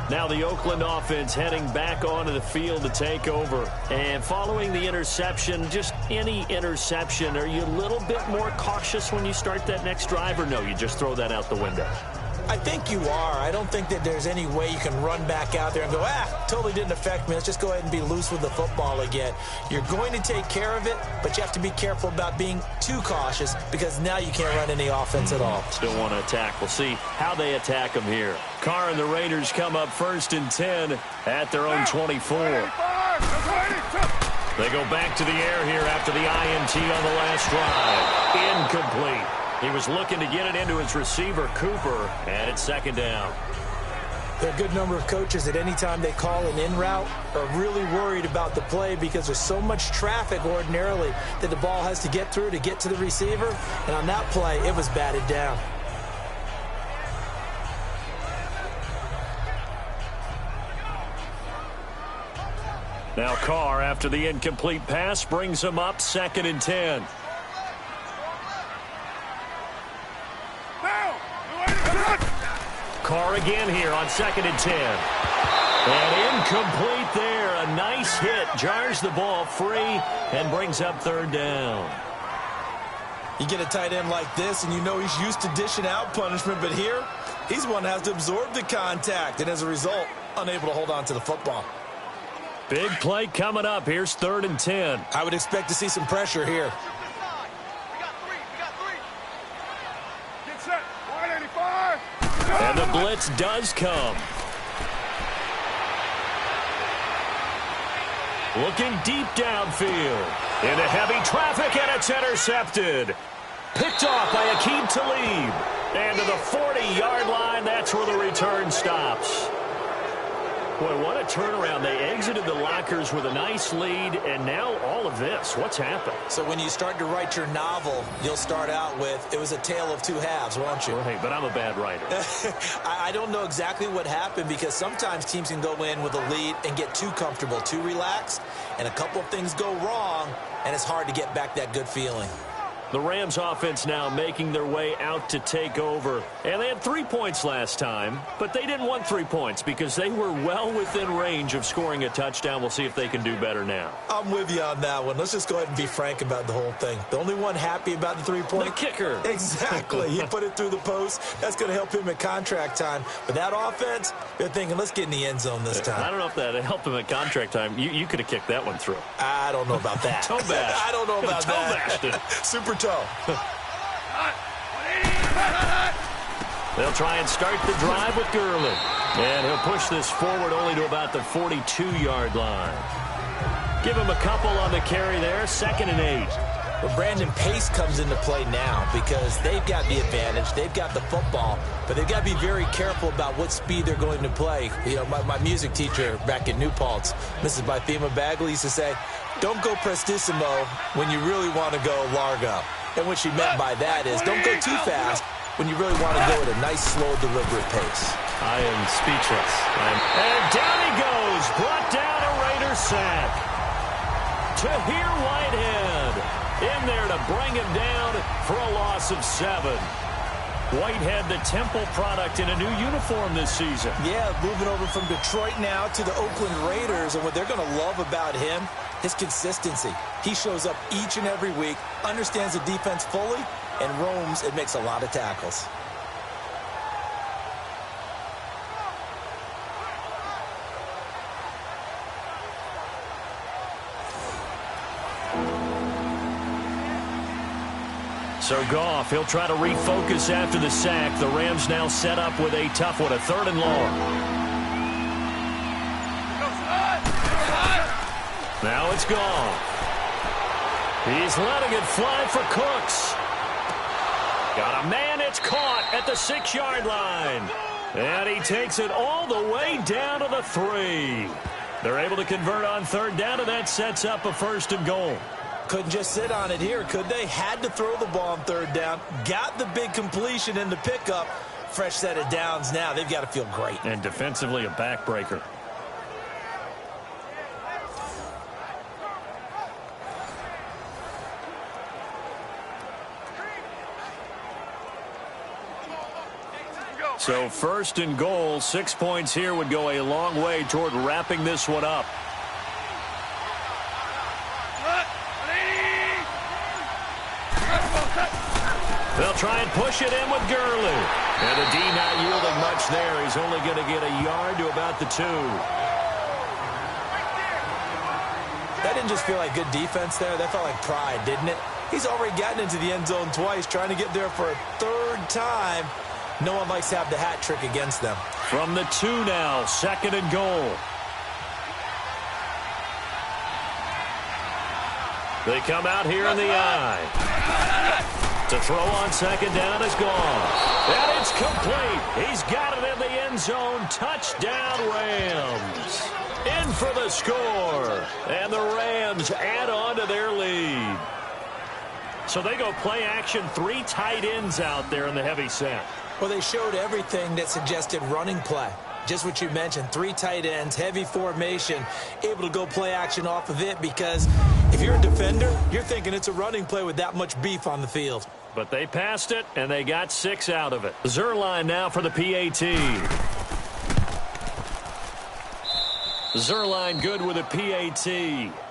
Now the Oakland offense heading back onto the field to take over. And following the interception, just any interception, are you a little bit more cautious when you start that next drive, or no, you just throw that out the window? I think you are. I don't think that there's any way you can run back out there and go, totally didn't affect me. Let's just go ahead and be loose with the football again. You're going to take care of it, but you have to be careful about being too cautious because now you can't run any offense at all. Still want to attack. We'll see how they attack them here. Carr and the Raiders come up 1st and 10 at their own 24. They go back to the air here after the INT on the last drive. Incomplete. He was looking to get it into his receiver, Cooper, and it's 2nd down. There are a good number of coaches that any time they call an in route are really worried about the play because there's so much traffic ordinarily that the ball has to get through to get to the receiver. And on that play, it was batted down. Now Carr, after the incomplete pass, brings him up 2nd and 10. Carr again here on 2nd and 10. And incomplete there. A nice hit. Jars the ball free and brings up 3rd down. You get a tight end like this, and you know he's used to dishing out punishment, but here, he's one that has to absorb the contact, and as a result, unable to hold on to the football. Big play coming up. Here's 3rd and 10. I would expect to see some pressure here. And the blitz does come. Looking deep downfield. Into heavy traffic, and it's intercepted. Picked off by Aqib Talib. And to the 40-yard line, that's where the return stops. Boy, what a turnaround. They exited the lockers with a nice lead, and now all of this. What's happened? So when you start to write your novel, you'll start out with, it was a tale of 2 halves, won't you? Right, but I'm a bad writer. I don't know exactly what happened because sometimes teams can go in with a lead and get too comfortable, too relaxed, and a couple of things go wrong, and it's hard to get back that good feeling. The Rams offense now making their way out to take over. And they had 3 points last time, but they didn't want 3 points because they were well within range of scoring a touchdown. We'll see if they can do better now. I'm with you on that one. Let's just go ahead and be frank about the whole thing. The only one happy about the 3-point? The kicker. Exactly. He put it through the post. That's going to help him at contract time. But that offense, they're thinking, let's get in the end zone this time. I don't know if that helped him at contract time. You could have kicked that one through. I don't know about that. Toe bash. I don't know about that. Toe bashed it. Super toe. They'll try and start the drive with Gurley. And he'll push this forward only to about the 42-yard line. Give him a couple on the carry there. 2nd and 8. But Brandon, pace comes into play now because they've got the advantage. They've got the football, but they've got to be very careful about what speed they're going to play. You know, my music teacher back in New Paltz, Mrs. Bythema Bagley, used to say, don't go prestissimo when you really want to go largo. And what she meant by that is don't go too fast when you really want to go at a nice, slow, deliberate pace. I am speechless. And down he goes. Brought down a Raider sack. Tahir Whitehead in there to bring him down for a loss of 7. Whitehead, the Temple product, in a new uniform this season. Yeah, moving over from Detroit now to the Oakland Raiders. And what they're going to love about him, his consistency. He shows up each and every week, understands the defense fully, and roams and makes a lot of tackles. So Goff, he'll try to refocus after the sack. The Rams now set up with a tough one, a 3rd and long. Now it's Goff. He's letting it fly for Cooks. Got a man, it's caught at the 6-yard line. And he takes it all the way down to the 3. They're able to convert on 3rd down, and that sets up a 1st and goal. Couldn't just sit on it here, could they? Had to throw the ball on 3rd down. Got the big completion in the pickup. Fresh set of downs now. They've got to feel great. And defensively, a backbreaker. So 1st and goal, 6 points here would go a long way toward wrapping this one up. They'll try and push it in with Gurley. And the D not yielding much there. He's only going to get a yard to about the 2. That didn't just feel like good defense there. That felt like pride, didn't it? He's already gotten into the end zone twice, trying to get there for a 3rd time. No one likes to have the hat trick against them. From the 2 now, 2nd and goal. They come out here in the eye. To throw on 2nd down is Goff. And it's complete. He's got it in the end zone. Touchdown, Rams. In for the score. And the Rams add on to their lead. So they go play action, 3 tight ends out there in the heavy set. Well, they showed everything that suggested running play. Just what you mentioned, 3 tight ends, heavy formation, able to go play action off of it because if you're a defender, you're thinking it's a running play with that much beef on the field. But they passed it, and they got 6 out of it. Zuerlein now for the PAT. Zuerlein good with a PAT.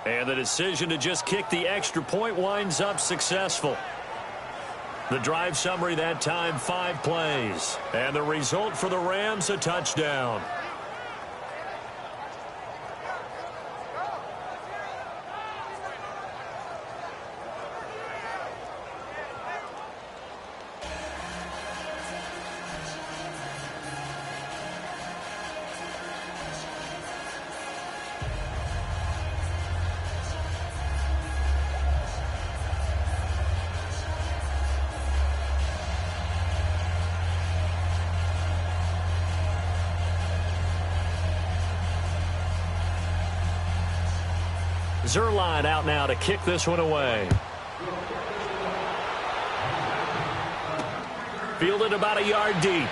And the decision to just kick the extra point winds up successful. The drive summary that time, 5 plays. And the result for the Rams, a touchdown. Zuerlein out now to kick this one away. Fielded about a yard deep.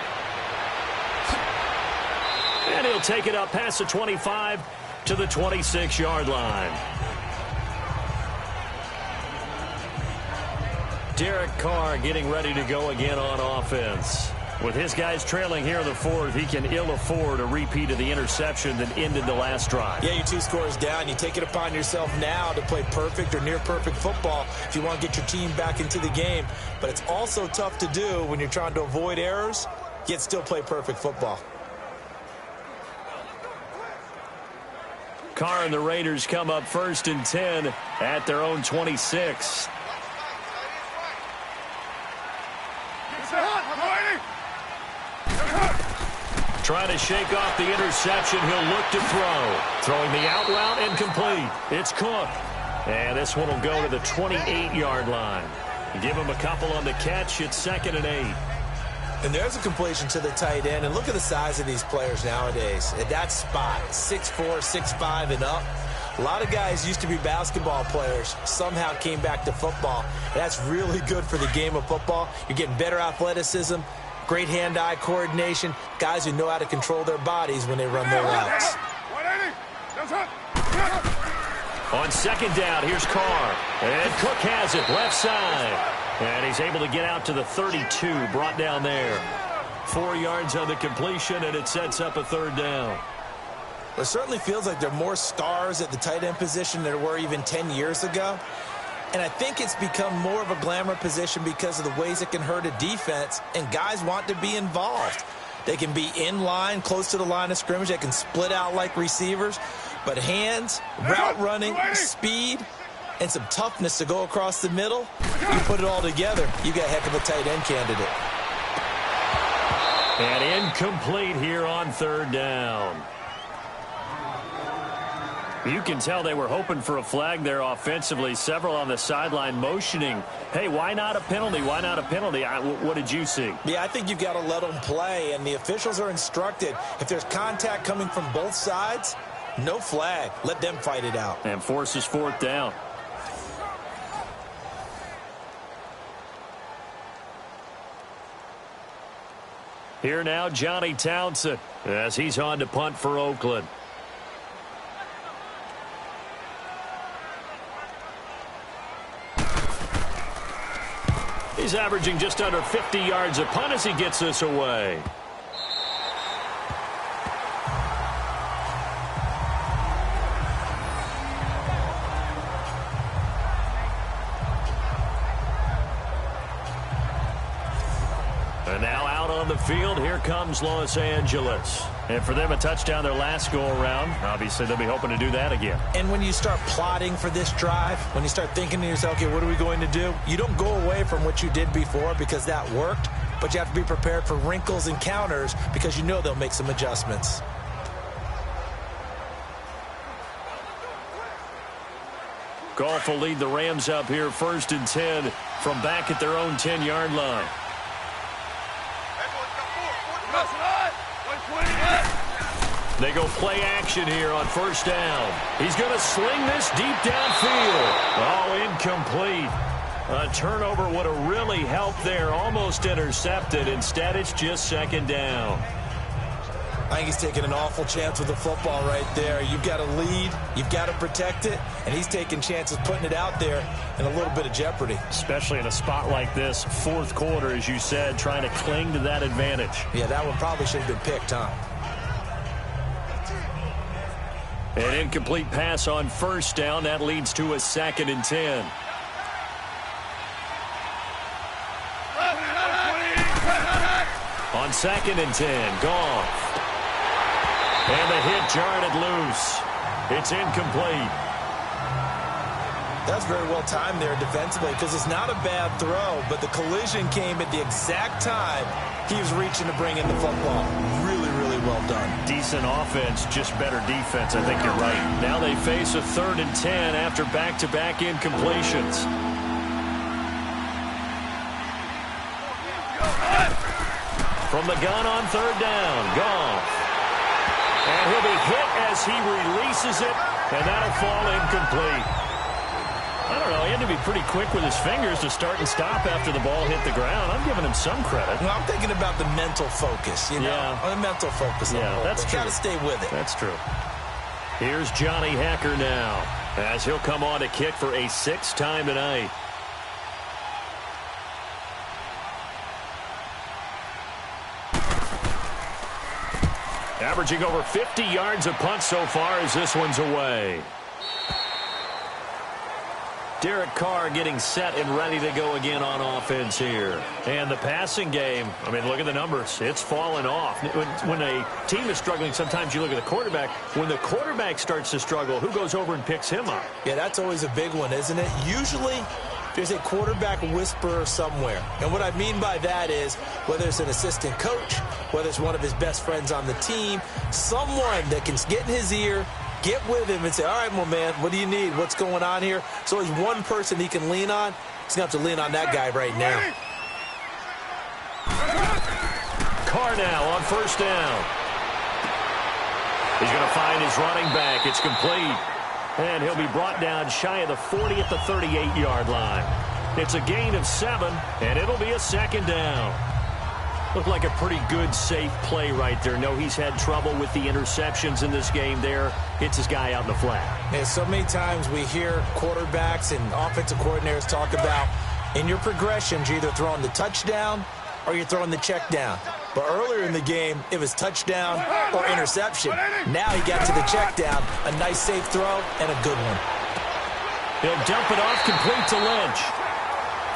And he'll take it up past the 25 to the 26-yard line. Derek Carr getting ready to go again on offense. With his guys trailing here in the 4th, he can ill afford a repeat of the interception that ended the last drive. Yeah, you're 2 scores down. You take it upon yourself now to play perfect or near-perfect football if you want to get your team back into the game. But it's also tough to do when you're trying to avoid errors, yet still play perfect football. Carr and the Raiders come up 1st and 10 at their own 26. Trying to shake off the interception. He'll look to throw. Throwing the out route incomplete. It's Cook. And this one will go to the 28-yard line. Give him a couple on the catch. It's 2nd and 8. And there's a completion to the tight end. And look at the size of these players nowadays. At that spot, 6'4", 6'5", and up. A lot of guys used to be basketball players, somehow came back to football. That's really good for the game of football. You're getting better athleticism, great hand-eye coordination, guys who know how to control their bodies when they run their routes. On 2nd down, here's Carr. And Cook has it, left side. And he's able to get out to the 32, brought down there. 4 yards on the completion, and it sets up a 3rd down. It certainly feels like there are more stars at the tight end position than there were even 10 years ago. And I think it's become more of a glamour position because of the ways it can hurt a defense, and guys want to be involved. They can be in line, close to the line of scrimmage. They can split out like receivers. But hands, route running, speed, and some toughness to go across the middle, you put it all together, you got a heck of a tight end candidate. And incomplete here on 3rd down. You can tell they were hoping for a flag there offensively. Several on the sideline motioning, hey, why not a penalty? Why not a penalty? What did you see? Yeah, I think you've got to let them play, and the officials are instructed. If there's contact coming from both sides, no flag. Let them fight it out. And forces 4th down. Here now, Johnny Townsend, as he's on to punt for Oakland. He's averaging just under 50 yards a punt as he gets this away. And now out on the field, here comes Los Angeles. And for them, a touchdown their last go-around. Obviously, they'll be hoping to do that again. And when you start plotting for this drive, when you start thinking to yourself, okay, what are we going to do? You don't go away from what you did before because that worked, but you have to be prepared for wrinkles and counters because you know they'll make some adjustments. Goff will lead the Rams up here 1st and 10 from back at their own 10-yard line. They go play action here on 1st down. He's going to sling this deep downfield. Oh, incomplete. A turnover would have really helped there. Almost intercepted. Instead, it's just 2nd down. I think he's taking an awful chance with the football right there. You've got to lead. You've got to protect it. And he's taking chances putting it out there in a little bit of jeopardy. Especially in a spot like this, 4th quarter, as you said, trying to cling to that advantage. Yeah, that one probably should have been picked, huh? An incomplete pass on 1st down. That leads to a 2nd and 10. On 2nd and 10, Goff. And the hit jarred it loose. It's incomplete. That's very well timed there defensively because it's not a bad throw, but the collision came at the exact time he was reaching to bring in the football. Really, really well done. Decent offense, just better defense. I think you're right. Now they face a 3rd and 10 after back-to-back incompletions. From the gun on 3rd down, Goff. And he'll be hit as he releases it, and that'll fall incomplete. I don't know, he had to be pretty quick with his fingers to start and stop after the ball hit the ground. I'm giving him some credit. Well, I'm thinking about the mental focus, you know? Yeah. The mental focus. Yeah, that's true. Got to stay with it. That's true. Here's Johnny Hacker now, as he'll come on to kick for a 6th time tonight. Averaging over 50 yards a punt so far as this one's away. Derek Carr getting set and ready to go again on offense here. And the passing game, I mean, look at the numbers. It's fallen off. When a team is struggling, sometimes you look at the quarterback. When the quarterback starts to struggle, who goes over and picks him up? Yeah, that's always a big one, isn't it? Usually, there's a quarterback whisperer somewhere. And what I mean by that is, whether it's an assistant coach, whether it's one of his best friends on the team, someone that can get in his ear, get with him and say, all right, my man, what do you need? What's going on here? So there's one person he can lean on. He's going to have to lean on that guy right now. Carr now on first down. He's going to find his running back. It's complete. And he'll be brought down shy of the 40 at the 38-yard line. It's a gain of 7, and it'll be a second down. Looked like a pretty good, safe play right there. No, he's had trouble with the interceptions in this game there. Hits his guy out in the flat. And so many times we hear quarterbacks and offensive coordinators talk about, in your progressions, you're either throwing the touchdown or you're throwing the check down. But earlier in the game, it was touchdown or interception. Now he got to the check down. A nice, safe throw and a good one. He'll dump it off complete to Lynch.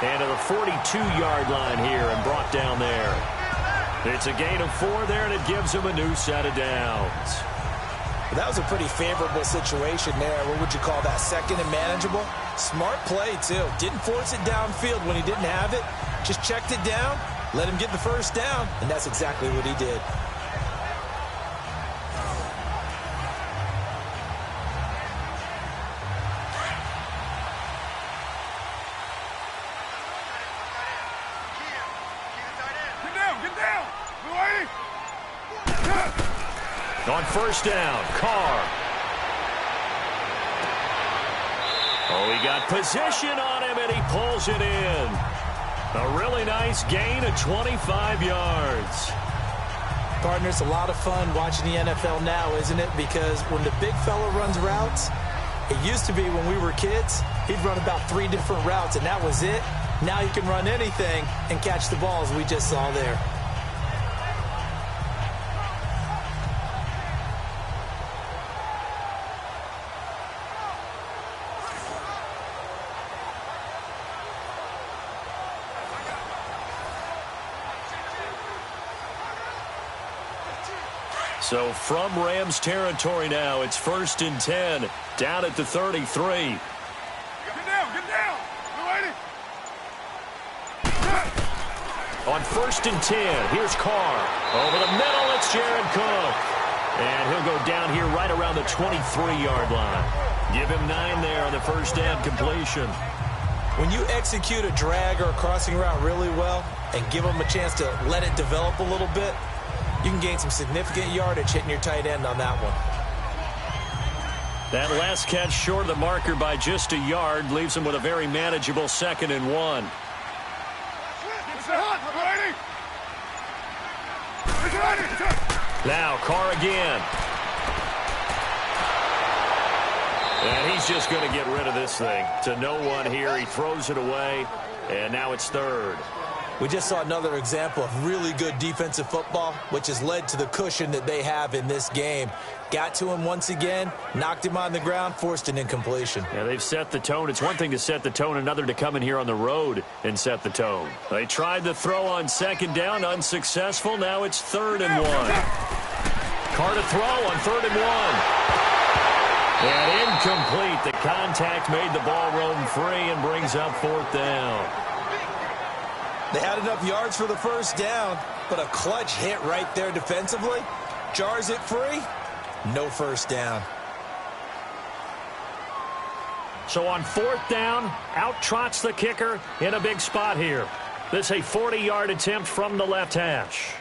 And to the 42-yard line here and brought down there. It's a gain of 4 there, and it gives him a new set of downs. That was a pretty favorable situation there. What would you call that? Second and manageable? Smart play, too. Didn't force it downfield when he didn't have it. Just checked it down, let him get the first down, and that's exactly what he did. On first down, Carr. Oh, he got position on him, and he pulls it in. A really nice gain of 25 yards. Partner, it's a lot of fun watching the NFL now, isn't it? Because when the big fella runs routes, it used to be when we were kids, he'd run about 3 different routes, and that was it. Now he can run anything and catch the ball, as we just saw there. So from Rams territory now, it's 1st and 10, down at the 33. Get down, get down. On 1st and 10, here's Carr. Over the middle, it's Jared Cook. And he'll go down here right around the 23-yard line. Give him 9 there on the first down completion. When you execute a drag or a crossing route really well and give them a chance to let it develop a little bit, you can gain some significant yardage hitting your tight end on that one. That last catch short of the marker by just a yard leaves him with a very manageable 2nd and 1. Now Carr again. And he's just going to get rid of this thing. To no one here. He throws it away. And now it's 3rd. We just saw another example of really good defensive football, which has led to the cushion that they have in this game. Got to him once again, knocked him on the ground, forced an incompletion. Yeah, they've set the tone. It's one thing to set the tone, another to come in here on the road and set the tone. They tried the throw on 2nd down, unsuccessful. Now it's 3rd and 1. Carr to throw on 3rd and 1. And incomplete. The contact made the ball roam free and brings up 4th down. They had enough yards for the first down, but a clutch hit right there defensively. Jars it free. No first down. So on 4th down, out trots the kicker in a big spot here. This a 40-yard attempt from the left hash.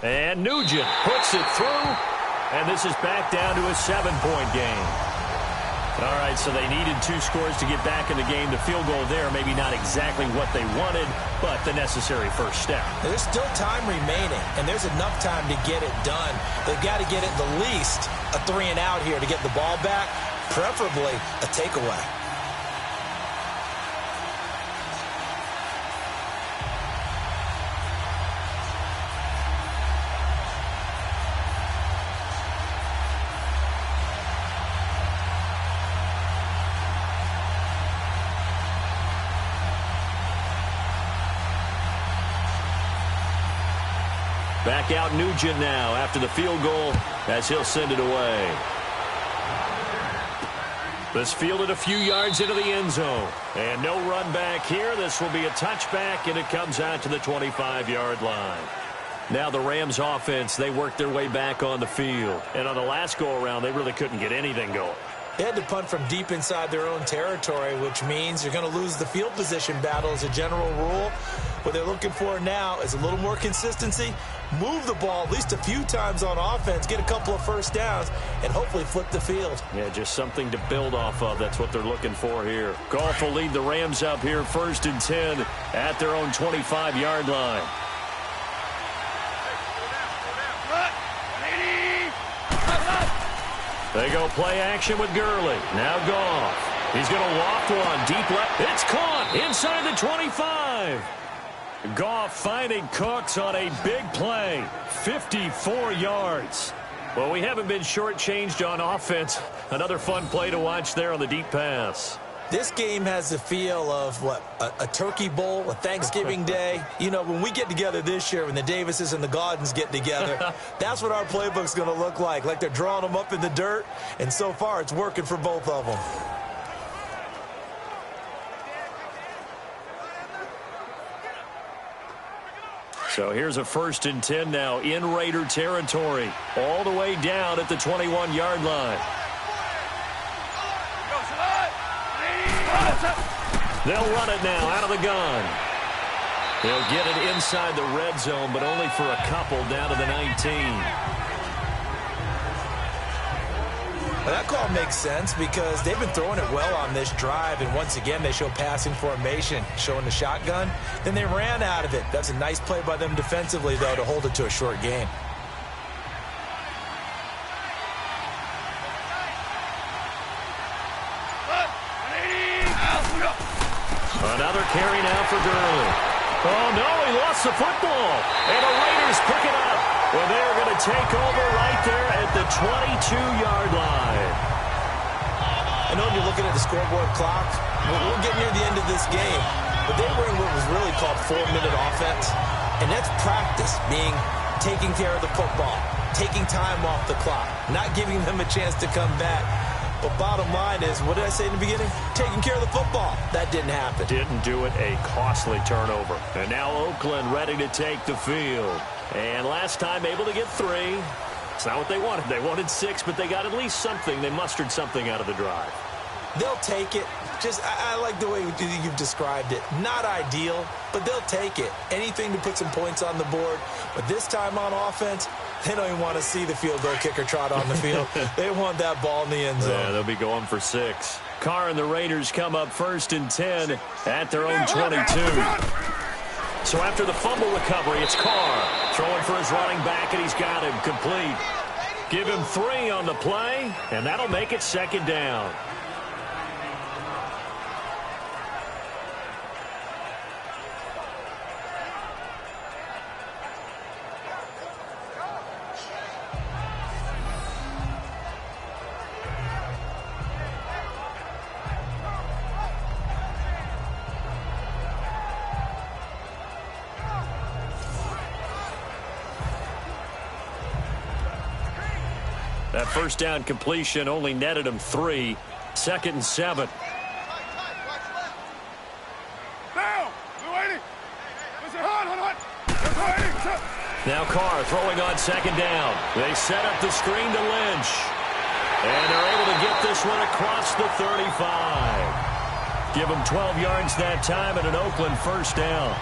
And Nugent puts it through, and this is back down to a 7-point game. All right, so they needed 2 scores to get back in the game. The field goal there, maybe not exactly what they wanted, but the necessary first step. There's still time remaining, and there's enough time to get it done. They've got to get at the least a 3-and-out here to get the ball back, preferably a takeaway. Back out Nugent now after the field goal as he'll send it away. This fielded a few yards into the end zone. And no run back here. This will be a touchback, and it comes out to the 25-yard line. Now the Rams offense, they worked their way back on the field. And on the last go-around, they really couldn't get anything going. They had to punt from deep inside their own territory, which means you're going to lose the field position battle as a general rule. What they're looking for now is a little more consistency, move the ball at least a few times on offense, get a couple of first downs, and hopefully flip the field. Yeah, just something to build off of. That's what they're looking for here. Goff will lead the Rams up here 1st and 10 at their own 25-yard line. They go play action with Gurley. Now Goff. He's going to loft one deep left. It's caught inside the 25. Goff finding Cooks on a big play. 54 yards. Well, we haven't been shortchanged on offense. Another fun play to watch there on the deep pass. This game has the feel of, what, a turkey bowl, a Thanksgiving day. You know, when we get together this year, when the Davises and the Gaudens get together, that's what our playbook's going to look like they're drawing them up in the dirt, and so far it's working for both of them. So here's a 1st and 10 now in Raider territory, all the way down at the 21-yard line. They'll run it now out of the gun. They'll get it inside the red zone, but only for a couple down to the 19. Well, that call makes sense because they've been throwing it well on this drive, and once again they show passing formation, showing the shotgun. Then they ran out of it. That's a nice play by them defensively, though, to hold it to a short game. Another carry now for Gurley. Oh, no, he lost the football. And the Raiders pick it up. Well, they're going to take over right there at the 22-yard line. I know you're looking at the scoreboard clock. We're getting near the end of this game. But they were in what was really called 4-minute offense. And that's practice, being taking care of the football, taking time off the clock, not giving them a chance to come back. But bottom line is, what did I say in the beginning? Taking care of the football. That didn't happen. Didn't do it. A costly turnover. And now Oakland ready to take the field. And last time able to get 3. It's not what they wanted. They wanted 6, but they got at least something. They mustered something out of the drive. They'll take it. I like the way you've described it. Not ideal, but they'll take it. Anything to put some points on the board. But this time on offense, they don't even want to see the field goal kicker trot on the field. They want that ball in the end zone. Yeah, they'll be going for 6. Carr and the Raiders come up 1st and 10 at their own 22. So after the fumble recovery, it's Carr throwing for his running back, and he's got him complete. Give him 3 on the play, and that'll make it 2nd down. That first down completion only netted him 3. 2nd and 7. Now Carr throwing on 2nd down. They set up the screen to Lynch. And they're able to get this one across the 35. Give them 12 yards that time and an Oakland 1st down.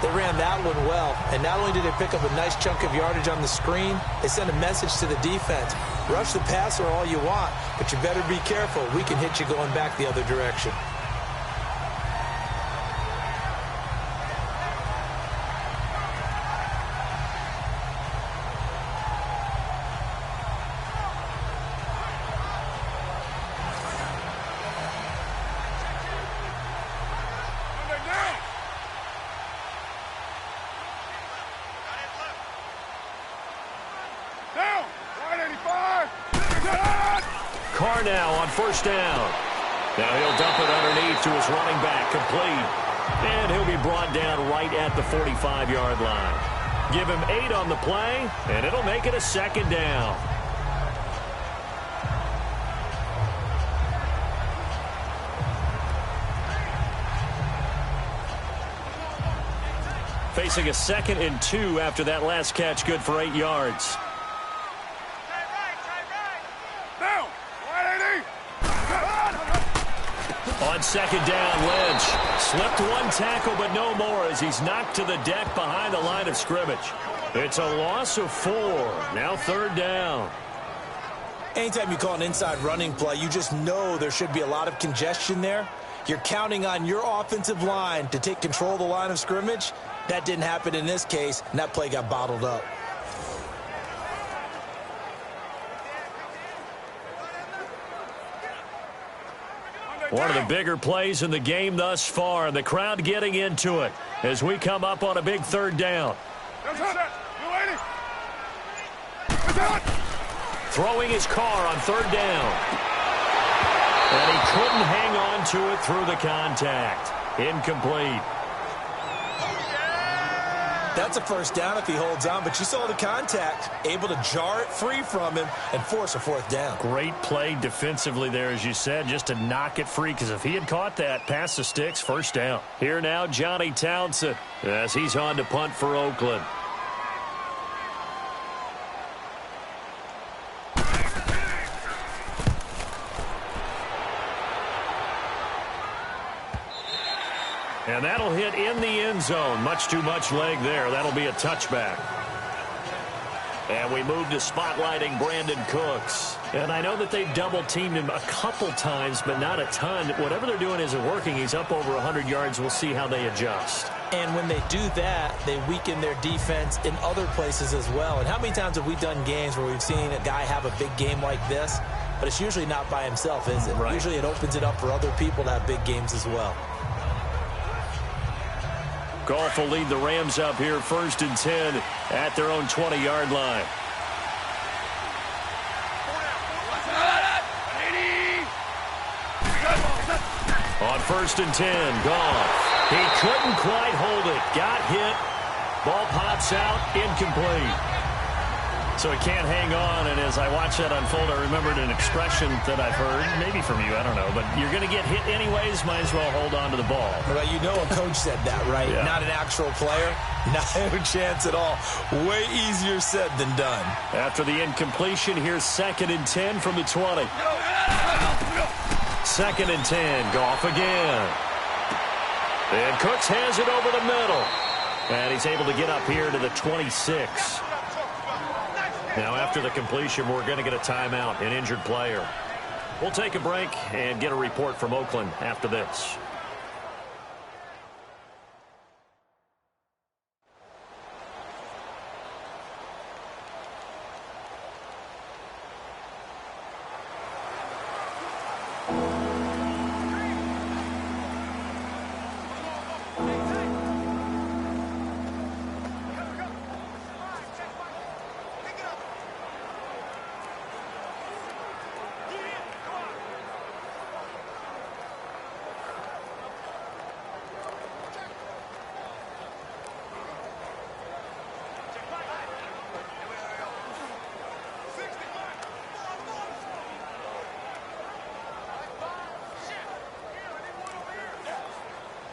They ran that one well, and not only did they pick up a nice chunk of yardage on the screen, they sent a message to the defense. Rush the passer all you want, but you better be careful. We can hit you going back the other direction. Carr now on 1st down. Now he'll dump it underneath to his running back, complete. And he'll be brought down right at the 45-yard line. Give him 8 on the play, and it'll make it a 2nd down. Facing a 2nd and 2 after that last catch, good for 8 yards. Down. 180. On 2nd down, Lynch slipped one tackle, but no more as he's knocked to the deck behind the line of scrimmage. It's a loss of 4. Now 3rd down. Anytime you call an inside running play, you just know there should be a lot of congestion there. You're counting on your offensive line to take control of the line of scrimmage. That didn't happen in this case, and that play got bottled up. One of the bigger plays in the game thus far. The crowd getting into it as we come up on a big 3rd down. Throwing his Carr on 3rd down. And he couldn't hang on to it through the contact. Incomplete. That's a 1st down if he holds on, but you saw the contact, able to jar it free from him and force a 4th down. Great play defensively there, as you said, just to knock it free, because if he had caught that, past the sticks, 1st down. Here now, Johnny Townsend, as he's on to punt for Oakland. And that'll hit in the end zone. Much too much leg there. That'll be a touchback. And we move to spotlighting Brandon Cooks. And I know that they've double-teamed him a couple times, but not a ton. Whatever they're doing isn't working. He's up over 100 yards. We'll see how they adjust. And when they do that, they weaken their defense in other places as well. And how many times have we done games where we've seen a guy have a big game like this? But it's usually not by himself, is it? Right. Usually it opens it up for other people to have big games as well. Goff will lead the Rams up here 1st and 10 at their own 20-yard line. On 1st and 10, Goff. He couldn't quite hold it. Got hit. Ball pops out. Incomplete. So he can't hang on, and as I watch that unfold, I remembered an expression that I've heard, maybe from you, I don't know, but you're going to get hit anyways, might as well hold on to the ball. Well, you know a coach said that, right? Yeah. Not an actual player. Not a chance at all. Way easier said than done. After the incompletion, here's 2nd and 10 from the 20. 2nd and 10, Goff again. And Cooks has it over the middle. And he's able to get up here to the 26. Now, after the completion, we're going to get a timeout, an injured player. We'll take a break and get a report from Oakland after this.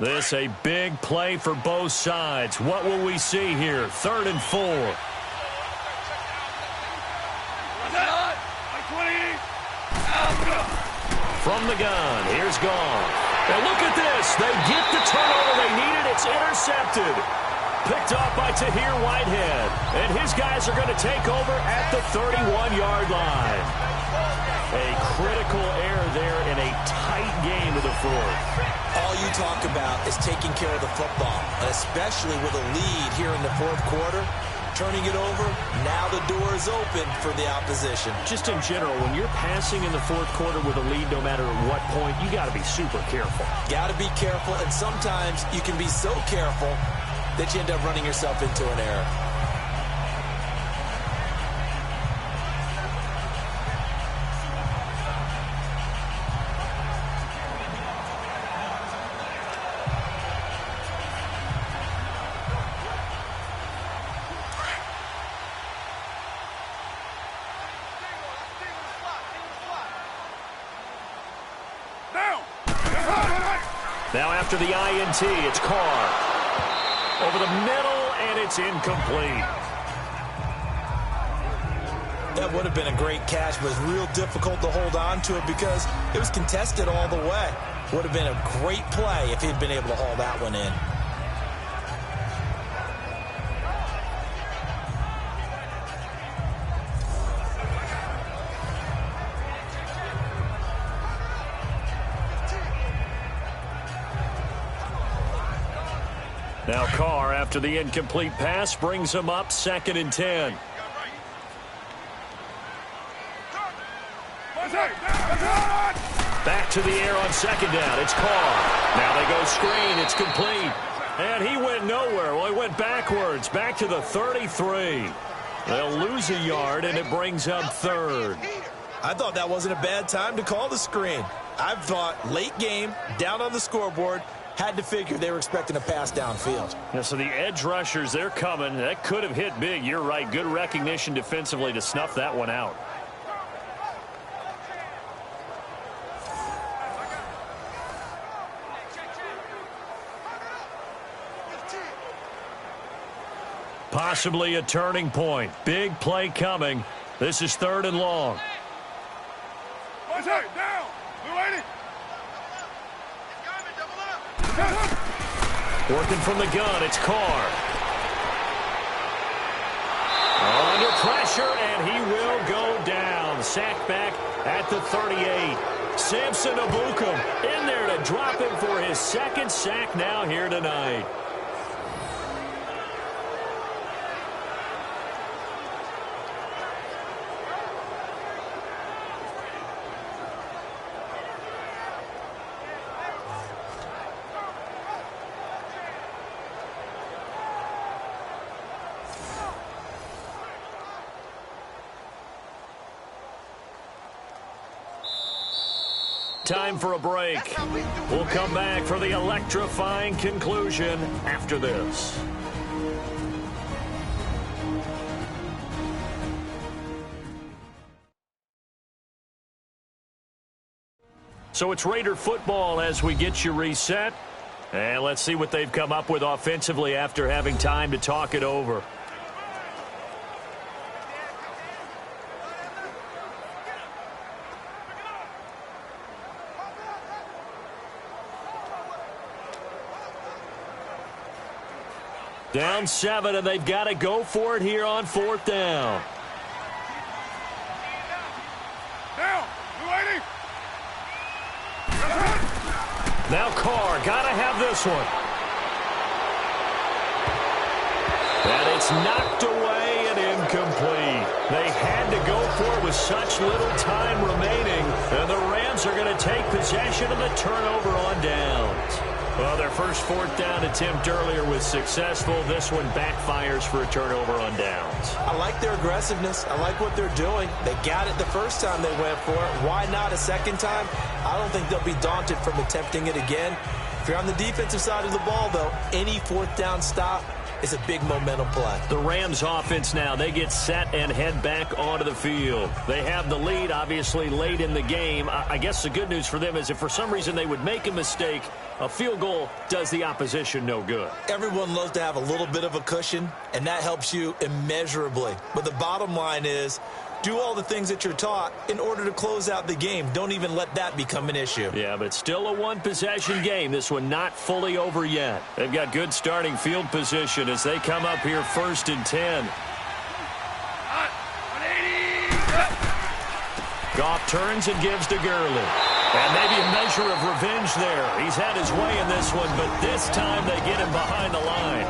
This a big play for both sides. What will we see here? 3rd and 4. From the gun, here's Goff. And look at this. They get the turnover they needed. It's intercepted. Picked off by Tahir Whitehead. And his guys are going to take over at the 31-yard line. A critical error there in a tight game of the 4th. All you talk about is taking care of the football, and especially with a lead here in the 4th quarter. Turning it over, now the door is open for the opposition. Just in general, when you're passing in the 4th quarter with a lead, no matter what point, you got to be super careful. Got to be careful, and sometimes you can be so careful that you end up running yourself into an error. Now after the INT, it's Carr. Over the middle, it's incomplete. That would have been a great catch, but it's real difficult to hold on to it because it was contested all the way. Would have been a great play if he'd been able to haul that one in. Now Carr, after the incomplete pass, brings him up 2nd and 10. Back to the air on 2nd down. It's Carr. Now they go screen. It's complete. And he went nowhere. Well, he went backwards. Back to the 33. They'll lose a yard, and it brings up 3rd. I thought that wasn't a bad time to call the screen. I thought late game, down on the scoreboard, had to figure they were expecting a pass downfield. Yeah, so the edge rushers, they're coming. That could have hit big. You're right. Good recognition defensively to snuff that one out. Possibly a turning point. Big play coming. This is 3rd and long. Down. Working from the gun, it's Carr. Under pressure, and he will go down. Sacked back at the 38. Samson Abukum in there to drop him for his 2nd sack now here tonight. Time for a break. We'll come back for the electrifying conclusion after this. So it's Raider football as we get you reset. And let's see what they've come up with offensively after having time to talk it over. Down 7, and they've got to go for it here on 4th down. Now Carr, got to have this one. And it's knocked away and incomplete. They had to go for it with such little time remaining, and the Rams are going to take possession of the turnover on downs. Well, their first 4th down attempt earlier was successful. This one backfires for a turnover on downs. I like their aggressiveness. I like what they're doing. They got it the first time they went for it. Why not a second time? I don't think they'll be daunted from attempting it again. If you're on the defensive side of the ball, though, any 4th down stop is a big momentum play. The Rams offense now, they get set and head back onto the field. They have the lead, obviously, late in the game. I guess the good news for them is if for some reason they would make a mistake, a field goal does the opposition no good. Everyone loves to have a little bit of a cushion, and that helps you immeasurably. But the bottom line is, do all the things that you're taught in order to close out the game. Don't even let that become an issue. Yeah, but still a one-possession game. This one not fully over yet. They've got good starting field position as they come up here 1st and 10. Goff turns and gives to Gurley. And maybe a measure of revenge there. He's had his way in this one, but this time they get him behind the line.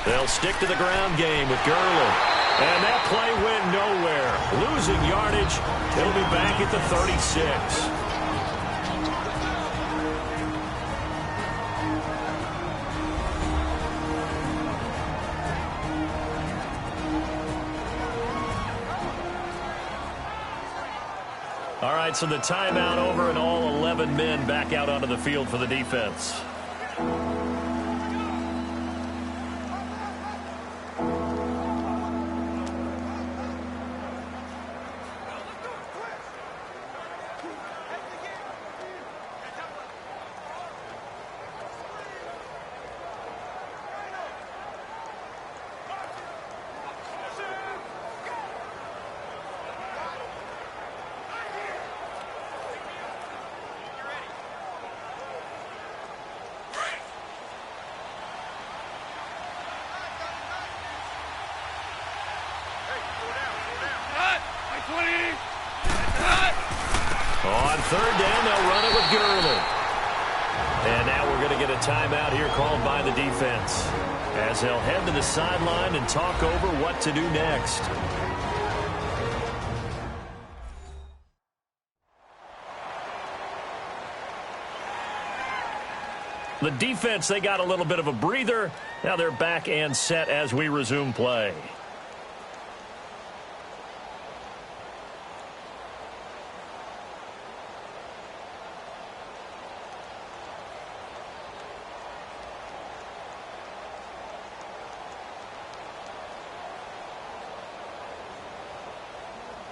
They'll stick to the ground game with Gurley. And that play went nowhere. Losing yardage. He'll be back at the 36. All right, so the timeout over and all 11 men back out onto the field for the defense. On third down, they'll run it with Gurley. And now we're going to get a timeout here called by the defense, as they'll head to the sideline and talk over what to do next. The defense, they got a little bit of a breather. Now they're back and set as we resume play.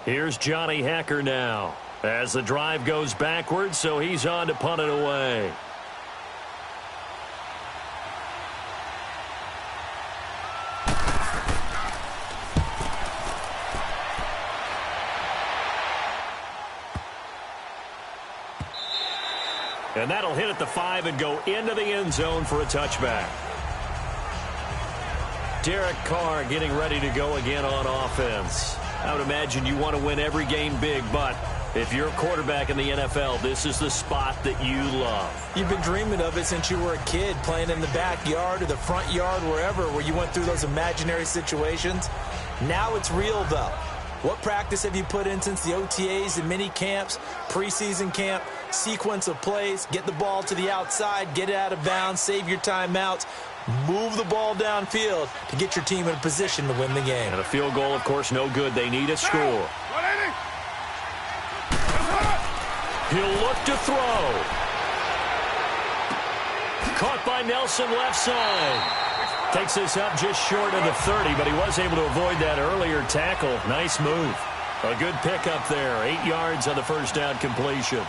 Here's Johnny Hacker now as the drive goes backwards, so he's on to punt it away. And that'll hit at the 5 and go into the end zone for a touchback. Derek Carr getting ready to go again on offense. I would imagine you want to win every game big, but if you're a quarterback in the NFL, this is the spot that you love. You've been dreaming of it since you were a kid, playing in the backyard or the front yard, wherever, where you went through those imaginary situations. Now it's real, though. What practice have you put in since the OTAs and mini camps, preseason camp, sequence of plays, get the ball to the outside, get it out of bounds, save your timeouts, move the ball downfield to get your team in a position to win the game. And a field goal, of course, no good. They need a score. He'll look to throw. Caught by Nelson left side. Takes this up just short of the 30, but he was able to avoid that earlier tackle. Nice move. A good pickup there. 8 yards on the first down completion.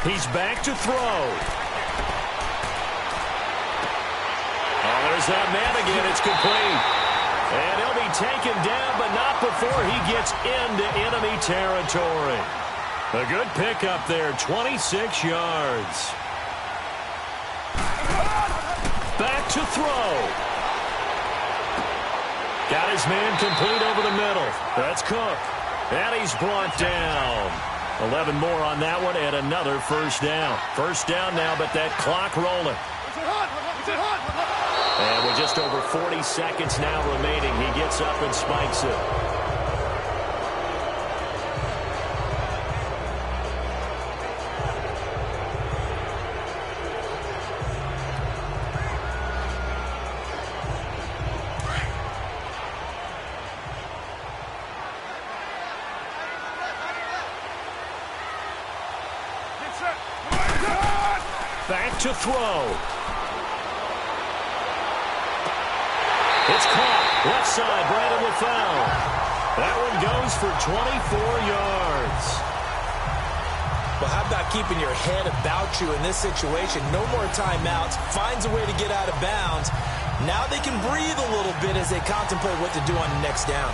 He's back to throw. Oh, there's that man again. It's complete. And he'll be taken down, but not before he gets into enemy territory. A good pickup there. 26 yards. Back to throw. Got his man complete over the middle. That's Cook. And he's brought down. 11 more on that one and another first down. First down now, but that clock rolling. And with just over 40 seconds now remaining, he gets up and spikes it. Back to throw. It's caught. Left side, Brandon LaFell. That one goes for 24 yards. Well, how about keeping your head about you in this situation? No more timeouts. Finds a way to get out of bounds. Now they can breathe a little bit as they contemplate what to do on the next down.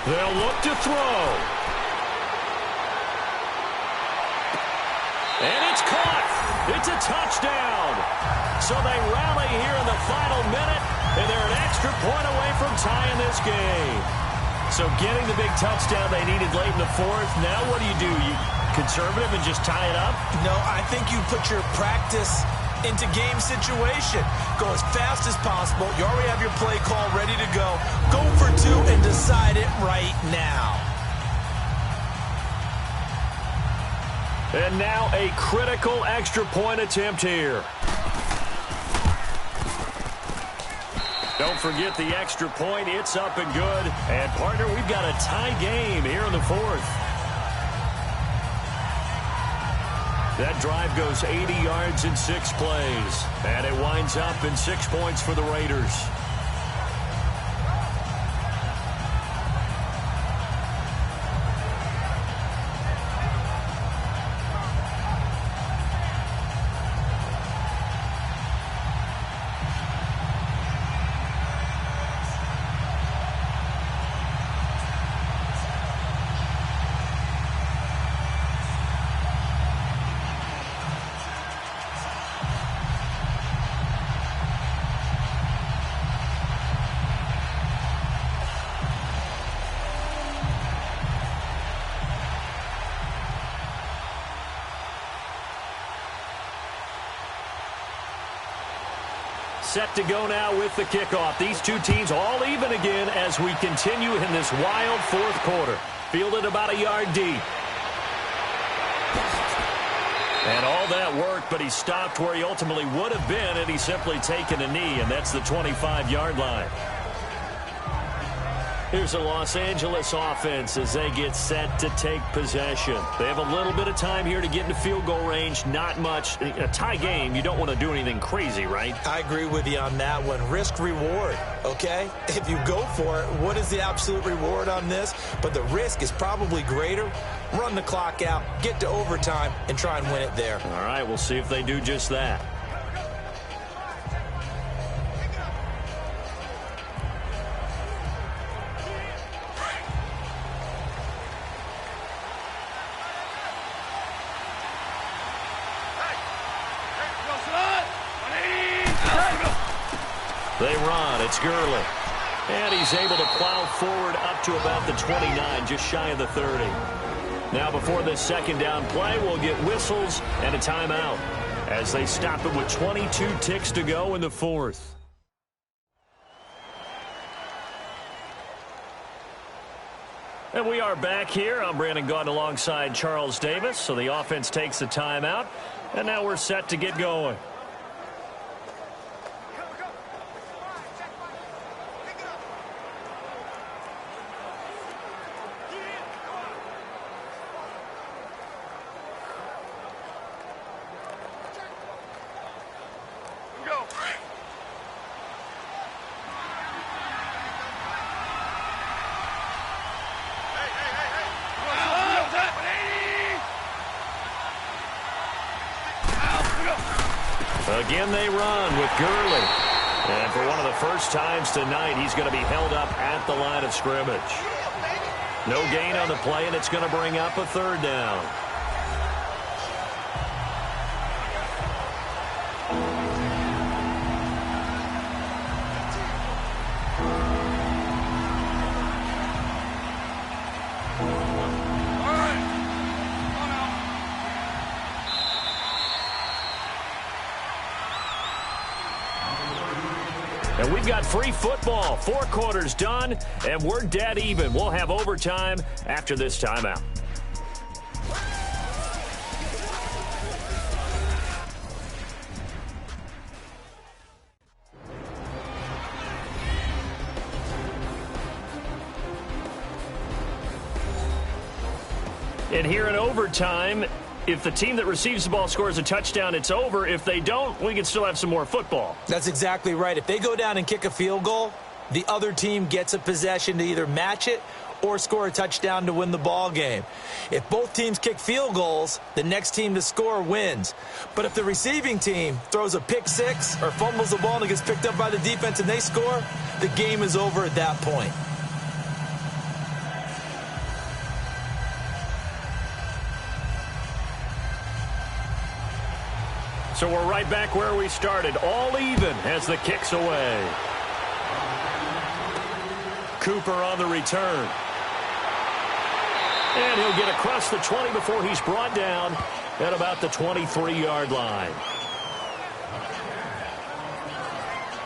They'll look to throw. And it's caught. It's a touchdown. So they rally here in the final minute, and they're an extra point away from tying this game. So getting the big touchdown they needed late in the fourth. Now what do? You conservative and just tie it up? No, I think you put your practice into game situation. Go as fast as possible. You already have your play call ready to go. Go for two and decide it right now. And now a critical extra point attempt here. Don't forget the extra point. It's up and good. And, partner, we've got a tie game here in the fourth. That drive goes 80 yards in 6 plays. And it winds up in 6 points for the Raiders. Set to go now with the kickoff. These two teams all even again as we continue in this wild fourth quarter. Fielded about a yard deep. And all that work, but he stopped where he ultimately would have been had he simply taken a knee, and that's the 25-yard line. Here's the Los Angeles offense as they get set to take possession. They have a little bit of time here to get into field goal range. Not much. A tie game, you don't want to do anything crazy, right? I agree with you on that one. Risk-reward, okay? If you go for it, what is the absolute reward on this? But the risk is probably greater. Run the clock out, get to overtime, and try and win it there. All right, we'll see if they do just that. They run. It's Gurley. And he's able to plow forward up to about the 29, just shy of the 30. Now before this second down play, we'll get whistles and a timeout as they stop it with 22 ticks to go in the fourth. And we are back here. I'm Brandon Gaudin alongside Charles Davis. So the offense takes the timeout, and now we're set to get going. Again, they run with Gurley. And for one of the first times tonight, he's going to be held up at the line of scrimmage. No gain on the play, and it's going to bring up a third down. And we've got free football. 4 quarters done, and we're dead even. We'll have overtime after this timeout. And here in overtime, if the team that receives the ball scores a touchdown, it's over. If they don't, we can still have some more football. That's exactly right. If they go down and kick a field goal, the other team gets a possession to either match it or score a touchdown to win the ball game. If both teams kick field goals, the next team to score wins. But if the receiving team throws a pick six or fumbles the ball and it gets picked up by the defense and they score, the game is over at that point. So we're right back where we started, all even as the kick's away. Cooper on the return. And he'll get across the 20 before he's brought down at about the 23-yard line.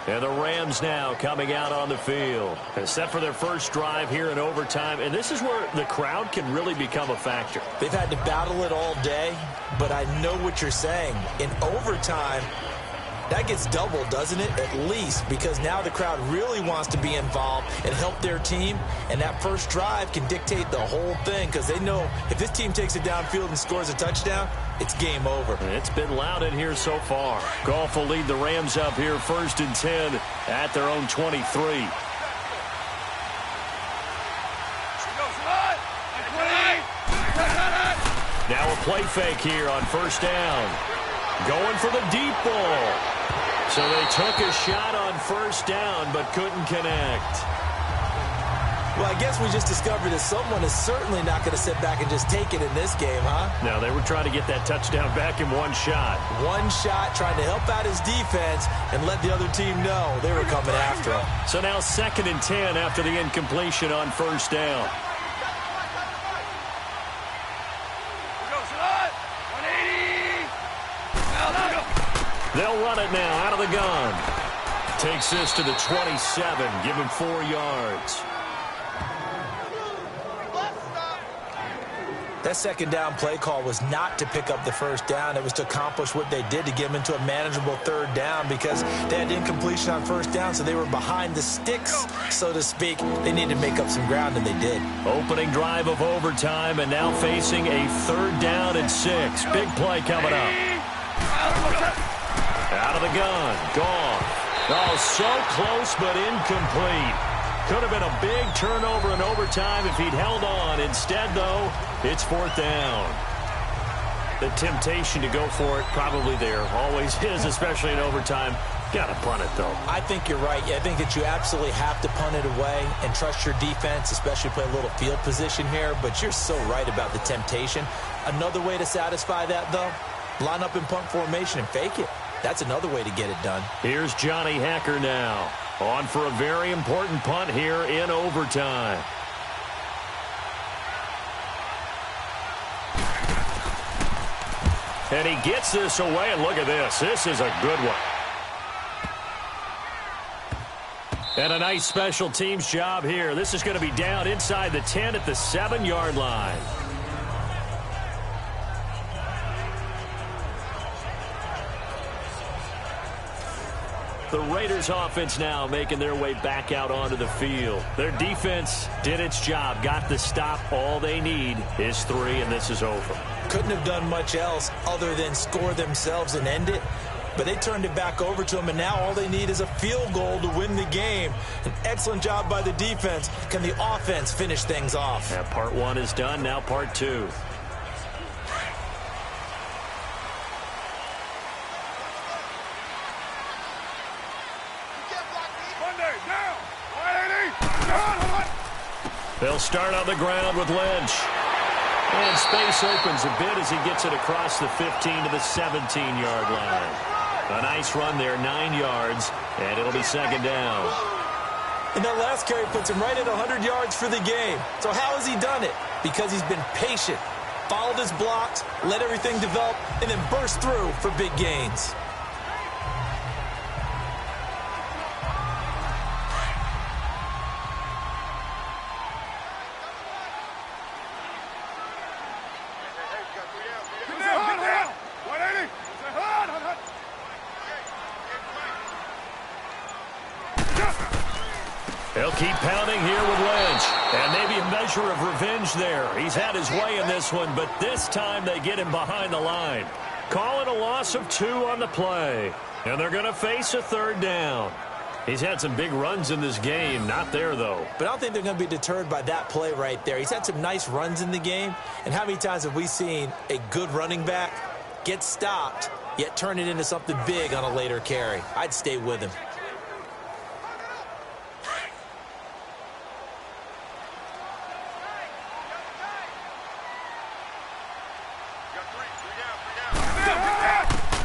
And the Rams now coming out on the field. Set for their first drive here in overtime. And this is where the crowd can really become a factor. They've had to battle it all day, but I know what you're saying. In overtime, that gets doubled, doesn't it? At least, because now the crowd really wants to be involved and help their team. And that first drive can dictate the whole thing because they know if this team takes it downfield and scores a touchdown, it's game over. It's been loud in here so far. Goff will lead the Rams up here 1st and 10 at their own 23. Now a play fake here on 1st down. Going for the deep ball. So they took a shot on 1st down but couldn't connect. Well, I guess we just discovered that someone is certainly not going to sit back and just take it in this game, huh? No, they were trying to get that touchdown back in one shot. One shot, trying to help out his defense and let the other team know they were coming after him. So now 2nd and 10 after the incompletion on 1st down. They'll run it now out of the gun. Takes this to the 27, give him 4 yards. That 2nd down play call was not to pick up the 1st down. It was to accomplish what they did to get them into a manageable 3rd down because they had incompletion on 1st down, so they were behind the sticks, so to speak. They needed to make up some ground, and they did. Opening drive of overtime, and now facing a 3rd down and 6. Big play coming up. Out of the gun, Goff. Oh, so close but incomplete. Could have been a big turnover in overtime if he'd held on. Instead, though, it's 4th down. The temptation to go for it probably there. Always is, especially in overtime. Got to punt it, though. I think you're right. I think that you absolutely have to punt it away and trust your defense, especially play a little field position here. But you're so right about the temptation. Another way to satisfy that, though, line up in punt formation and fake it. That's another way to get it done. Here's Johnny Hacker now. On for a very important punt here in overtime. And he gets this away, and look at this. This is a good one. And a nice special teams job here. This is going to be down inside the 10 at the 7-yard line. The Raiders offense now making their way back out onto the field. Their defense did its job, got the stop. All they need is 3, and this is over. Couldn't have done much else other than score themselves and end it. But they turned it back over to them, and now all they need is a field goal to win the game. An excellent job by the defense. Can the offense finish things off? Yeah, part 1 is done, now part 2. They'll start on the ground with Lynch. And space opens a bit as he gets it across the 15 to the 17-yard line. A nice run there, 9 yards, and it'll be 2nd down. And that last carry puts him right at 100 yards for the game. So how has he done it? Because he's been patient, followed his blocks, let everything develop, and then burst through for big gains. They'll keep pounding here with Lynch. And maybe a measure of revenge there. He's had his way in this one, but this time they get him behind the line. Calling a loss of 2 on the play. And they're going to face a 3rd down. He's had some big runs in this game. Not there, though. But I don't think they're going to be deterred by that play right there. He's had some nice runs in the game. And how many times have we seen a good running back get stopped, yet turn it into something big on a later carry? I'd stay with him.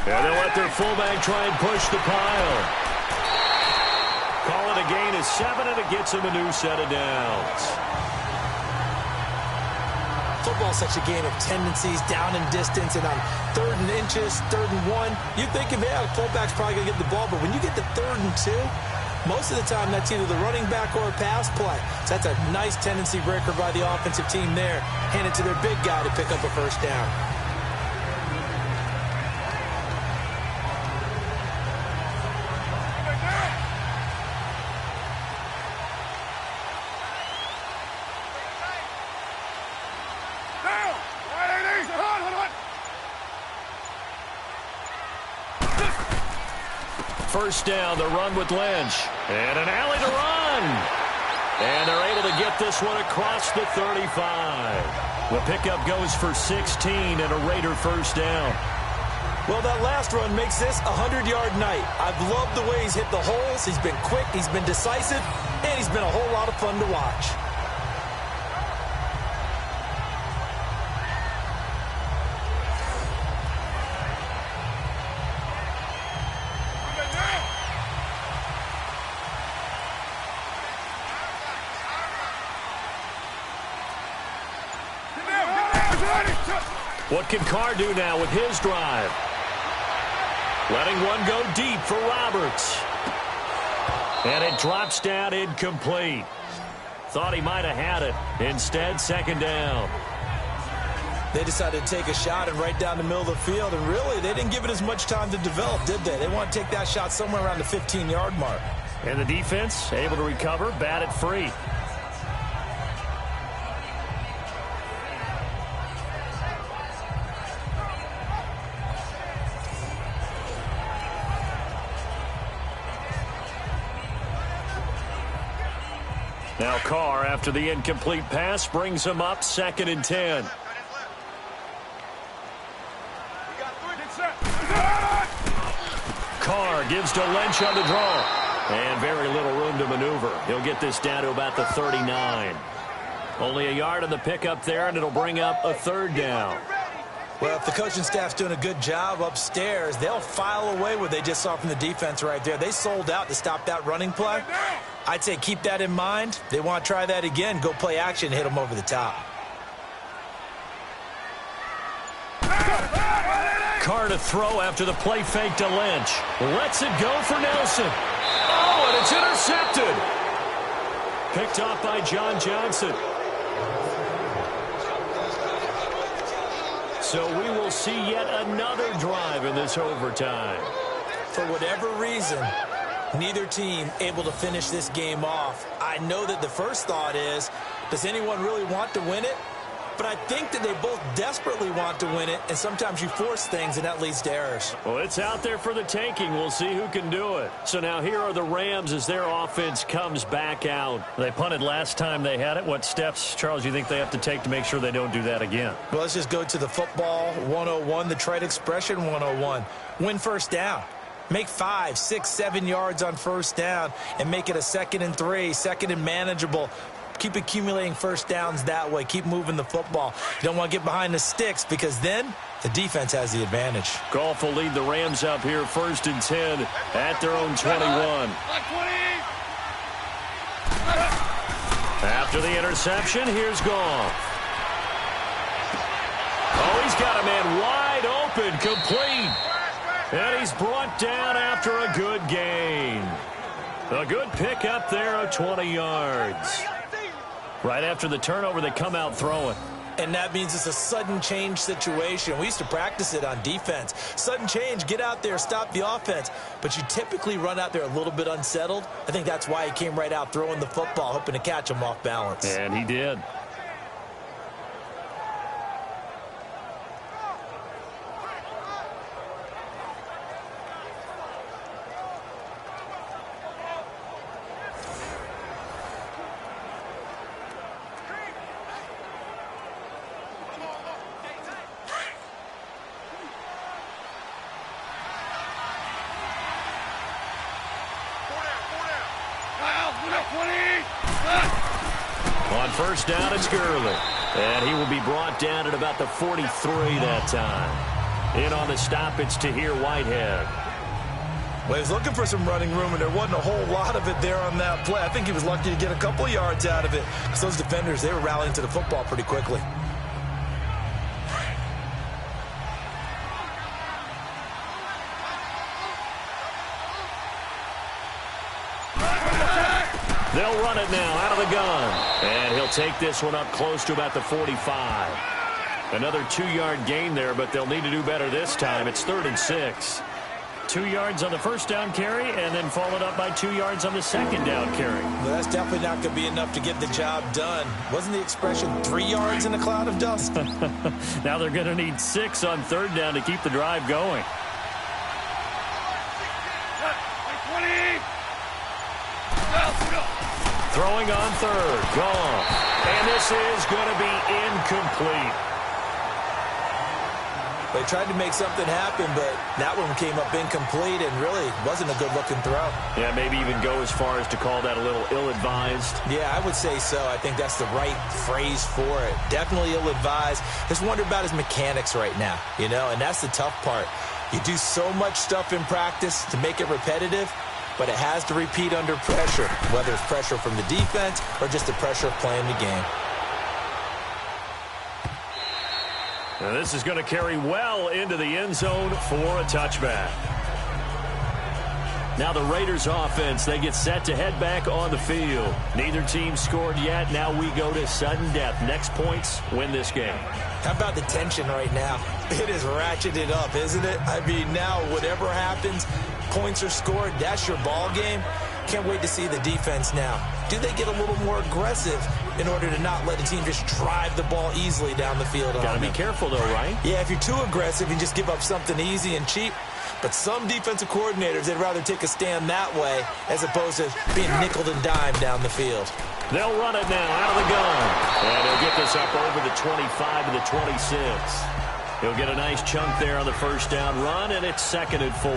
Yeah, they'll let their fullback try and push the pile. Call it a gain of 7, and it gets him a new set of downs. Football is such a game of tendencies, down and distance, and on 3rd and inches, 3rd and 1, you think, yeah, the fullback's probably going to get the ball, but when you get to 3rd and 2, most of the time that's either the running back or a pass play. So that's a nice tendency breaker by the offensive team there. Hand it to their big guy to pick up a first down. First down, the run with Lynch. And an alley to run. And they're able to get this one across the 35. The pickup goes for 16 and a Raider first down. Well, that last run makes this a 100-yard night. I've loved the way he's hit the holes. He's been quick, he's been decisive, and he's been a whole lot of fun to watch. What can Carr do now with his drive? Letting one go deep for Roberts. And it drops down incomplete. Thought he might have had it. Instead, second down. They decided to take a shot and right down the middle of the field, and really, they didn't give it as much time to develop, did they? They want to take that shot somewhere around the 15-yard mark. And the defense able to recover, bat it free. Now Carr, after the incomplete pass, brings him up 2nd and 10. Carr gives to Lynch on the draw. And very little room to maneuver. He'll get this down to about the 39. Only a yard on the pickup there, and it'll bring up a 3rd down. Well, if the coaching staff's doing a good job upstairs, they'll file away what they just saw from the defense right there. They sold out to stop that running play. I'd say keep that in mind. They want to try that again. Go play action, hit them over the top. Carr to throw after the play fake to Lynch. Lets it go for Nelson. Oh, and it's intercepted. Picked off by John Johnson. So we will see yet another drive in this overtime. For whatever reason, neither team able to finish this game off. I know that the first thought is, does anyone really want to win it? But I think that they both desperately want to win it, and sometimes you force things, and that leads to errors. Well, it's out there for the taking. We'll see who can do it. So now here are the Rams as their offense comes back out. They punted last time they had it. What steps, Charles, you think they have to take to make sure they don't do that again? Well, let's just go to the football 101, the trade expression 101. Win first down. Make 5, 6, 7 yards on first down and make it a 2nd and 3, 2nd and manageable. Keep accumulating first downs that way. Keep moving the football. You don't want to get behind the sticks because then the defense has the advantage. Goff will lead the Rams up here 1st and 10 at their own 21. After the interception, here's Goff. Oh, he's got a man wide open, complete. And he's brought down after a good gain. A good pick up there of 20 yards. Right after the turnover, they come out throwing. And that means it's a sudden change situation. We used to practice it on defense. Sudden change, get out there, stop the offense. But you typically run out there a little bit unsettled. I think that's why he came right out throwing the football, hoping to catch him off balance. And he did. On first down, it's Gurley. And he will be brought down at about the 43 that time. In on the stop, it's Tahir Whitehead. Well, he was looking for some running room, and there wasn't a whole lot of it there on that play. I think he was lucky to get a couple of yards out of it because those defenders, they were rallying to the football pretty quickly. They'll run it now out of the gun. And he'll take this one up close to about the 45. Another 2-yard gain there, but they'll need to do better this time. It's 3rd and 6. 2 yards on the first down carry, and then followed up by 2 yards on the second down carry. Well, that's definitely not going to be enough to get the job done. Wasn't the expression 3 yards in a cloud of dust? Now they're going to need 6 on 3rd down to keep the drive going. Throwing on 3rd. Goff. And this is going to be incomplete. They tried to make something happen, but that one came up incomplete and really wasn't a good-looking throw. Yeah, maybe even go as far as to call that a little ill-advised. Yeah, I would say so. I think that's the right phrase for it. Definitely ill-advised. Just wonder about his mechanics right now, you know, and that's the tough part. You do so much stuff in practice to make it repetitive, but it has to repeat under pressure, whether it's pressure from the defense or just the pressure of playing the game. Now this is going to carry well into the end zone for a touchback. Now the Raiders offense, they get set to head back on the field. Neither team scored yet. Now we go to sudden death. Next points win this game. How about the tension right now? It is ratcheted up, isn't it? I mean, now whatever happens, points are scored, that's your ball game. Can't wait to see the defense now. Do they get a little more aggressive in order to not let the team just drive the ball easily down the field? Got to be careful, though, right? Yeah, if you're too aggressive, you just give up something easy and cheap. But some defensive coordinators, they'd rather take a stand that way as opposed to being nickeled and dimed down the field. They'll run it now out of the gun. And he'll get this up over the 25 to the 26. He'll get a nice chunk there on the first down run, and it's 2nd and 4.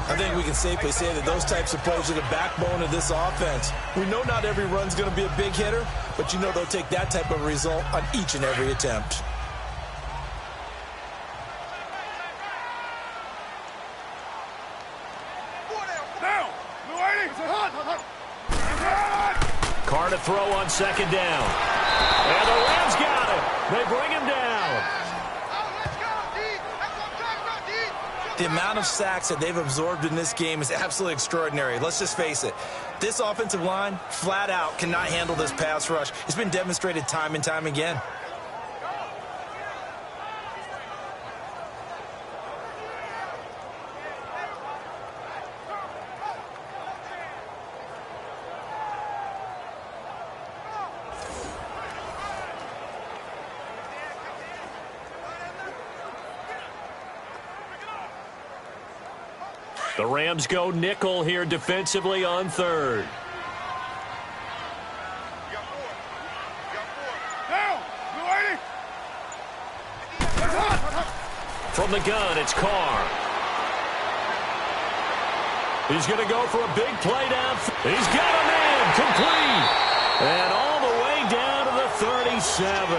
I think we can safely say that those types of plays are the backbone of this offense. We know not every run's going to be a big hitter, but you know they'll take that type of result on each and every attempt. Carr to throw on 2nd down. And the Rams got it. They bring him down. The amount of sacks that they've absorbed in this game is absolutely extraordinary. Let's just face it. This offensive line, flat out, cannot handle this pass rush. It's been demonstrated time and time again. The Rams go nickel here defensively on 3rd. From the gun, it's Carr. He's going to go for a big play down. He's got a man complete. And all the way down to the 37.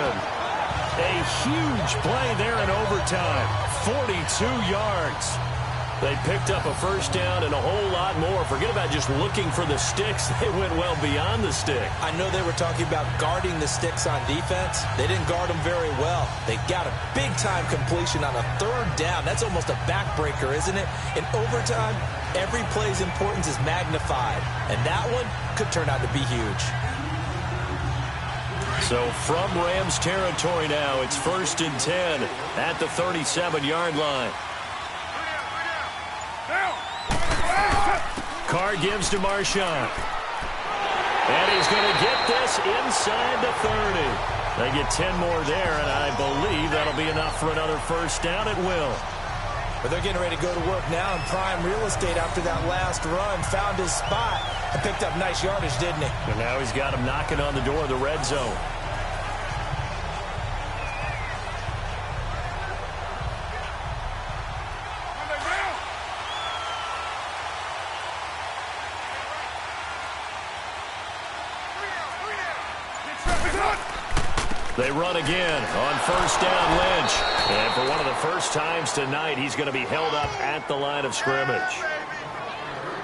A huge play there in overtime. 42 yards. They picked up a first down and a whole lot more. Forget about just looking for the sticks. They went well beyond the stick. I know they were talking about guarding the sticks on defense. They didn't guard them very well. They got a big-time completion on a 3rd down. That's almost a backbreaker, isn't it? In overtime, every play's importance is magnified. And that one could turn out to be huge. So from Rams territory now, it's 1st and 10 at the 37-yard line. Carr gives to Marshawn. And he's going to get this inside the 30. They get 10 more there, and I believe that'll be enough for another first down. It will. But they're getting ready to go to work now in prime real estate after that last run. Found his spot and picked up nice yardage, didn't he? And now he's got him knocking on the door of the red zone. They run again on first down, Lynch. And for one of the first times tonight, he's going to be held up at the line of scrimmage.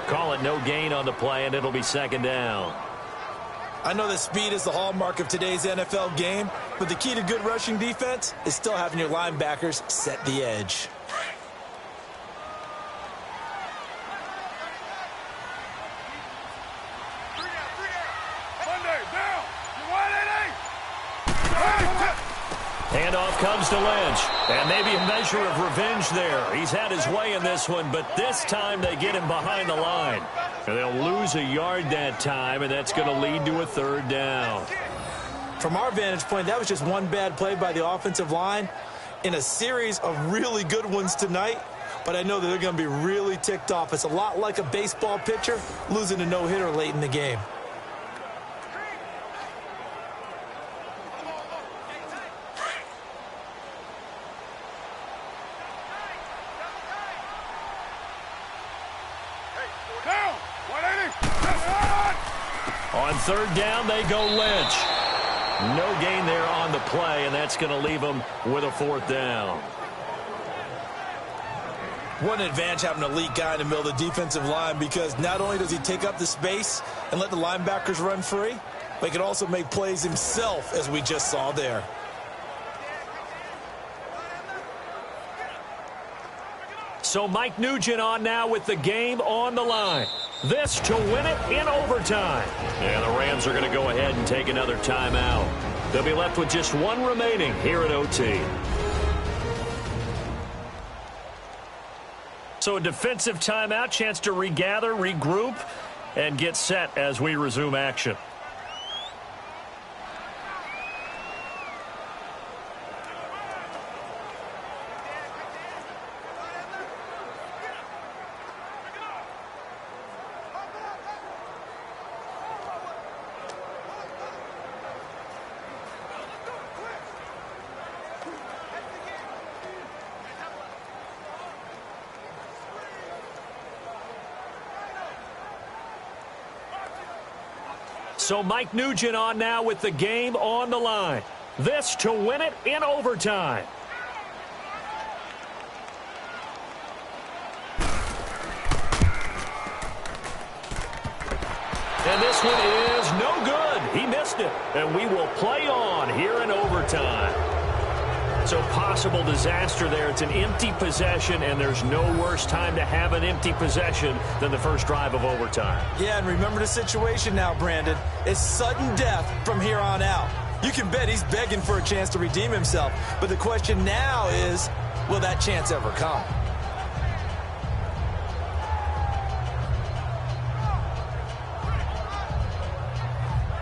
Call it no gain on the play, and it'll be second down. I know that speed is the hallmark of today's NFL game, but the key to good rushing defense is still having your linebackers set the edge. Handoff comes to Lynch, and maybe a measure of revenge there. He's had his way in this one, but this time they get him behind the line. And they'll lose a yard that time, and that's going to lead to a third down. From our vantage point, that was just one bad play by the offensive line in a series of really good ones tonight, but I know that they're going to be really ticked off. It's a lot like a baseball pitcher losing a no-hitter late in the game. On third down, they go Lynch. No gain there on the play, and that's going to leave them with a fourth down. What an advantage having an elite guy in the middle of the defensive line, because not only does he take up the space and let the linebackers run free, but he can also make plays himself, as we just saw there. So Mike Nugent on now with the game on the line. This to win it in overtime. And the Rams are going to go ahead and take another timeout. They'll be left with just one remaining here at OT. So a defensive timeout, chance to regather, regroup, and get set as we resume action. So Mike Nugent on now with the game on the line. This to win it in overtime. And this one is no good. He missed it. And we will play on here in overtime. So possible disaster there. It's an empty possession, and there's no worse time to have an empty possession than the first drive of overtime. Yeah, and remember the situation now, Brandon. It's sudden death from here on out. You can bet he's begging for a chance to redeem himself. But the question now is, will that chance ever come?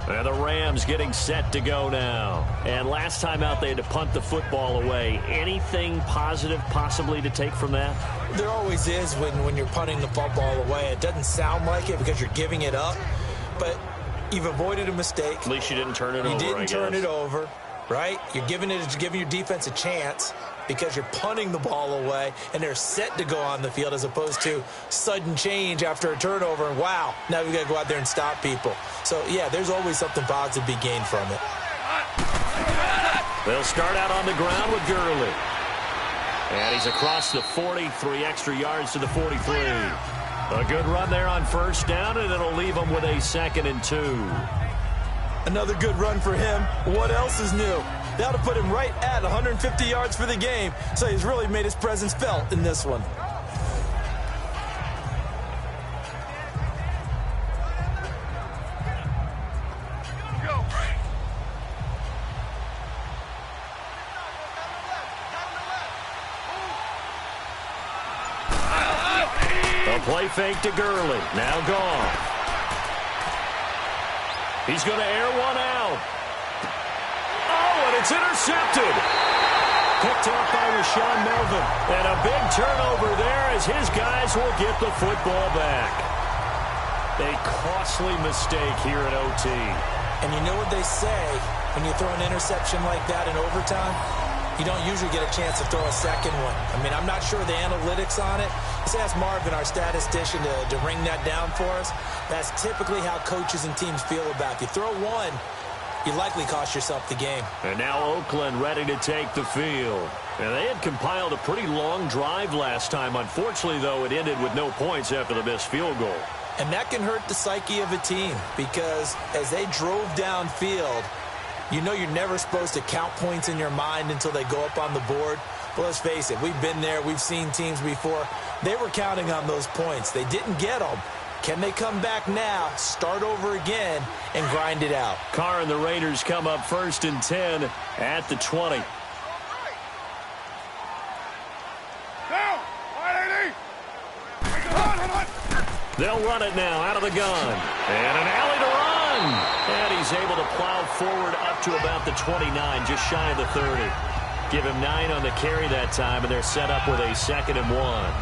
And the Rams getting set to go now. And last time out, they had to punt the football away. Anything positive possibly to take from that? There always is when you're punting the football away. It doesn't sound like it because you're giving it up, but you've avoided a mistake. At least you didn't turn it over, You didn't turn it over, right? You're giving your defense a chance because you're punting the ball away, and they're set to go on the field as opposed to sudden change after a turnover, and wow, now we've got to go out there and stop people. So, yeah, there's always something positive to be gained from it. They'll start out on the ground with Gurley. And he's across the 40, 3 extra yards to the 43. A good run there on first down, and it'll leave him with a 2nd and 2. Another good run for him. What else is new? They ought to put him right at 150 yards for the game, so he's really made his presence felt in this one. A play fake to Gurley. Now Goff. He's going to air one out. Oh, and it's intercepted. Picked off by Rashawn Melvin. And a big turnover there as his guys will get the football back. A costly mistake here at OT. And you know what they say, when you throw an interception like that in overtime, you don't usually get a chance to throw a second one. I mean, I'm not sure the analytics on it. Let's ask Marvin, our statistician, to ring that down for us. That's typically how coaches and teams feel about it. You throw one, you likely cost yourself the game. And now Oakland ready to take the field. And they had compiled a pretty long drive last time. Unfortunately, though, it ended with no points after the missed field goal. And that can hurt the psyche of a team because as they drove downfield, you know you're never supposed to count points in your mind until they go up on the board. But let's face it, we've been there. We've seen teams before. They were counting on those points. They didn't get them. Can they come back now, start over again, and grind it out? Carr and the Raiders come up 1st and 10 at the 20. Down! 180! They'll run it now out of the gun. And an alley to run. And he's able to plow forward up to about the 29, just shy of the 30. Give him 9 on the carry that time, and they're set up with a 2nd and 1.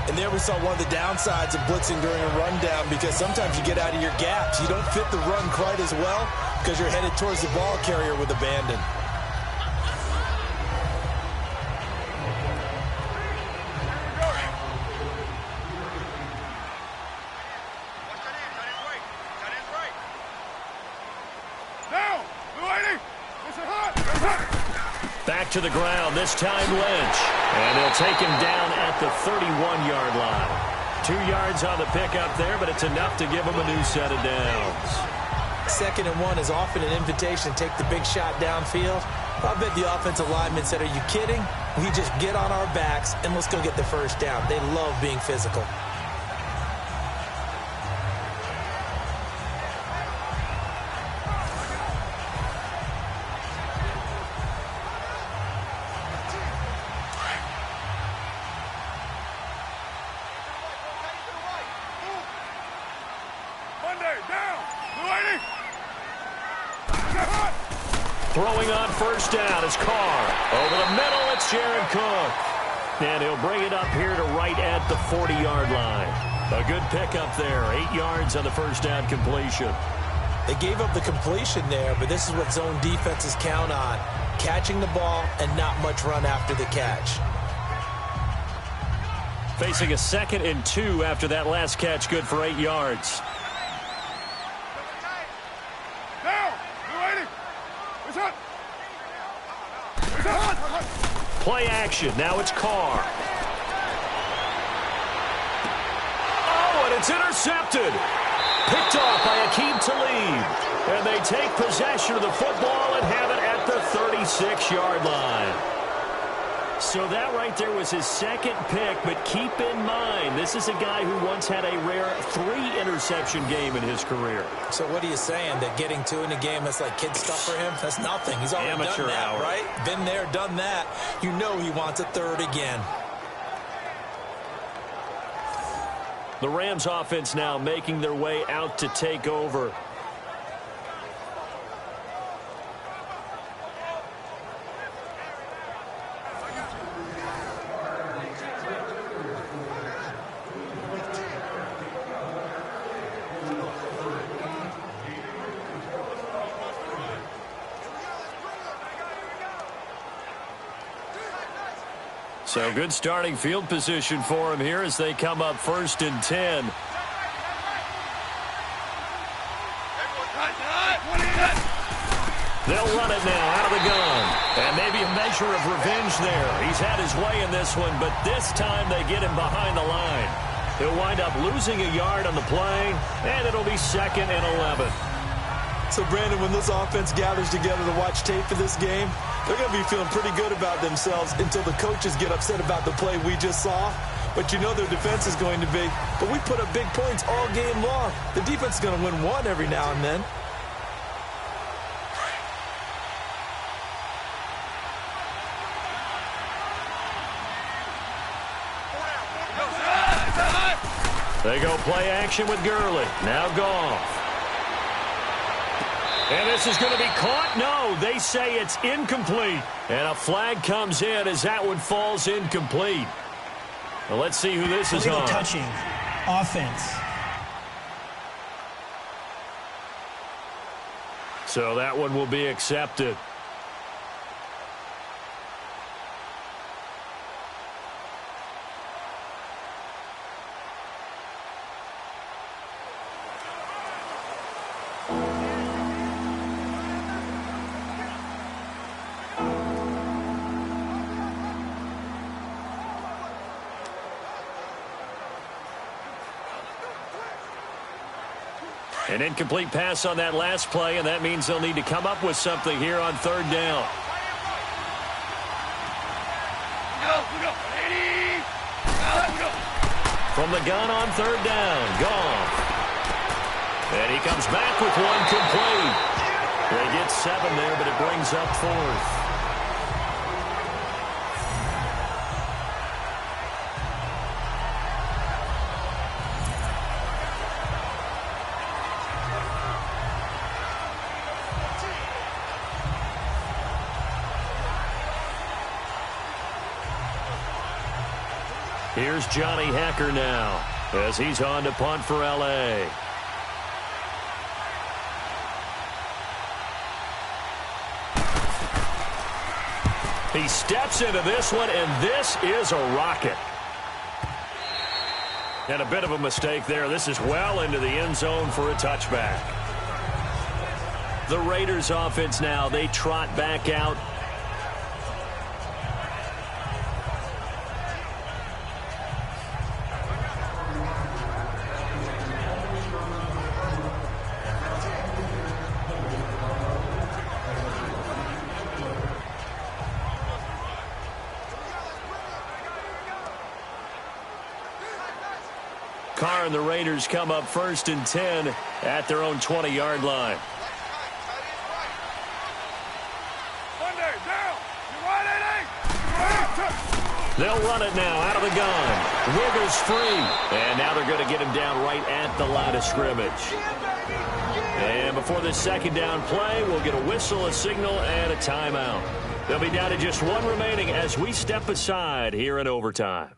And there we saw one of the downsides of blitzing during a rundown because sometimes you get out of your gaps. You don't fit the run quite as well because you're headed towards the ball carrier with abandon. Back to the ground, this time Lynch. And they'll take him down at the 31-yard line. 2 yards on the pickup there, but it's enough to give him a new set of downs. 2nd and 1 is often an invitation to take the big shot downfield. I bet the offensive lineman said, are you kidding? We just get on our backs and let's go get the first down. They love being physical. Throwing on 1st down is Carr. Over the middle, it's Jared Cook. And he'll bring it up here to right at the 40-yard line. A good pickup there. 8 yards on the 1st down completion. They gave up the completion there, but this is what zone defenses count on. Catching the ball and not much run after the catch. Facing a 2nd and 2 after that last catch, good for 8 yards. Play action. Now it's Carr. Oh, and it's intercepted. Picked off by Akeem Talib. And they take possession of the football and have it at the 36-yard line. So that right there was his 2nd pick, but keep in mind, this is a guy who once had a rare 3-interception game in his career. So what are you saying, that getting 2 in a game, that's like kid stuff for him? That's nothing. He's already Amateur done that, hour. right? Been there, done that. You know he wants a 3rd again. The Rams offense now making their way out to take over. So good starting field position for him here as they come up 1st and 10. They'll run it now out of the gun. And maybe a measure of revenge there. He's had his way in this one, but this time they get him behind the line. He'll wind up losing a yard on the play, and it'll be 2nd and 11. So, Brandon, when this offense gathers together to watch tape for this game, they're going to be feeling pretty good about themselves until the coaches get upset about the play we just saw. But you know their defense is going to be. But we put up big points all game long. The defense is going to win one every now and then. They go play action with Gurley. Now Goff. And this is going to be caught. No, they say it's incomplete. And a flag comes in as that one falls incomplete. Well, let's see who this is on. Touching offense. So that one will be accepted. An incomplete pass on that last play, and that means they'll need to come up with something here on third down. From the gun on third down, Goff. And he comes back with one complete. They get 7 there, but it brings up 4th. Here's Johnny Hacker now as he's on to punt for L.A. He steps into this one, and this is a rocket. And a bit of a mistake there. This is well into the end zone for a touchback. The Raiders offense now, they trot back out. Carr and the Raiders come up 1st and 10 at their own 20-yard line. They'll run it now out of the gun. Wiggles free. And now they're going to get him down right at the line of scrimmage. And before this second down play, we'll get a whistle, a signal, and a timeout. They'll be down to just 1 remaining as we step aside here in overtime.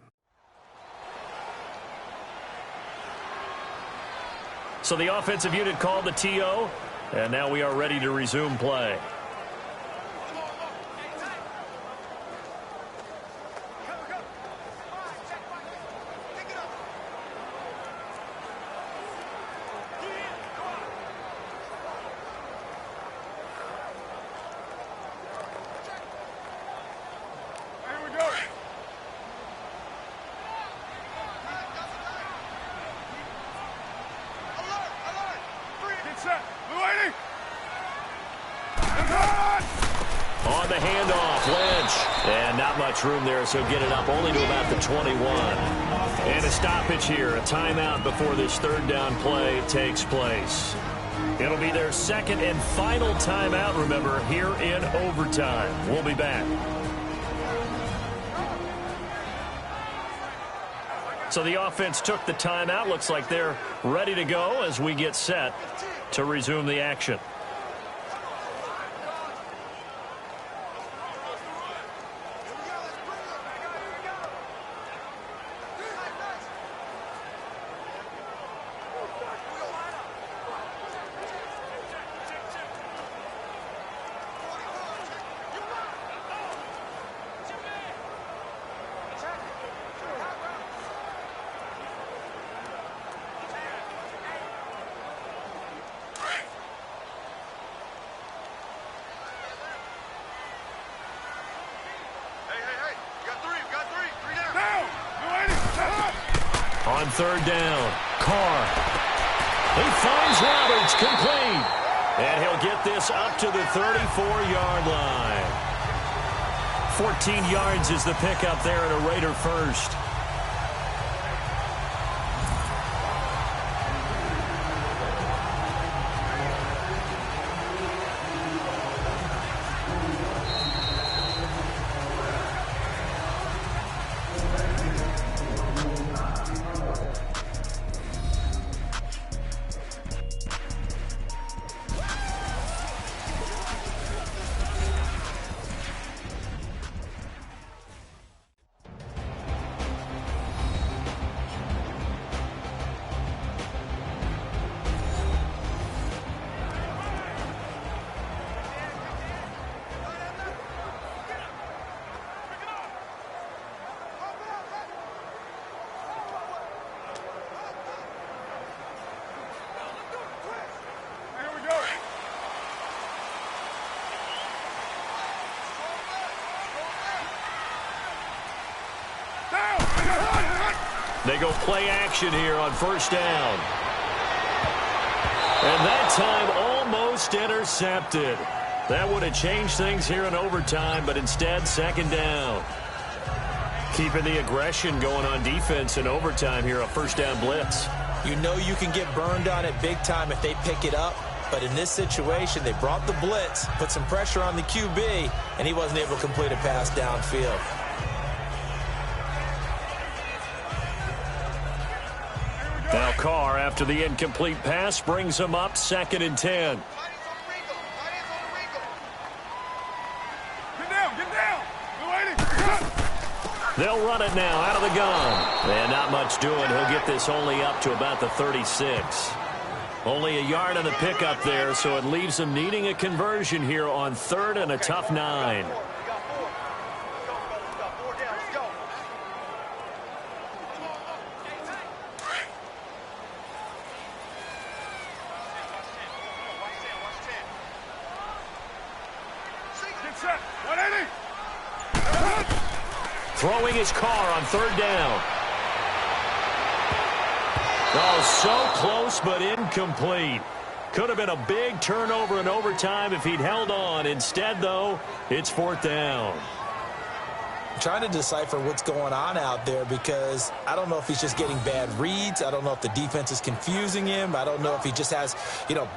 So the offensive unit called the TO, and now we are ready to resume play. On the handoff, Lynch. And not much room there, so get it up only to about the 21. And a stoppage here, a timeout before this third down play takes place. It'll be their second and final timeout, remember, here in overtime. We'll be back. So the offense took the timeout. Looks like they're ready to go as we get set to resume the action. On third down, Carr. He finds Roberts, complete. And he'll get this up to the 34-yard line. 14 yards is the pickup there and a Raider first. They go play action here on first down. And that time almost intercepted. That would have changed things here in overtime, but instead, second down. Keeping the aggression going on defense in overtime here, a first down blitz. You know you can get burned on it big time if they pick it up. But in this situation, they brought the blitz, put some pressure on the QB, and he wasn't able to complete a pass downfield. Now Carr, after the incomplete pass, brings him up 2nd and 10. They'll run it now out of the gun. And not much doing. He'll get this only up to about the 36. Only a yard on the pickup there, so it leaves them needing a conversion here on 3rd and a tough 9. Throwing his Carr on 3rd down. Oh, so close but incomplete. Could have been a big turnover in overtime if he'd held on. Instead, though, it's 4th down. I'm trying to decipher what's going on out there because I don't know if he's just getting bad reads. I don't know if the defense is confusing him. I don't know if he just has,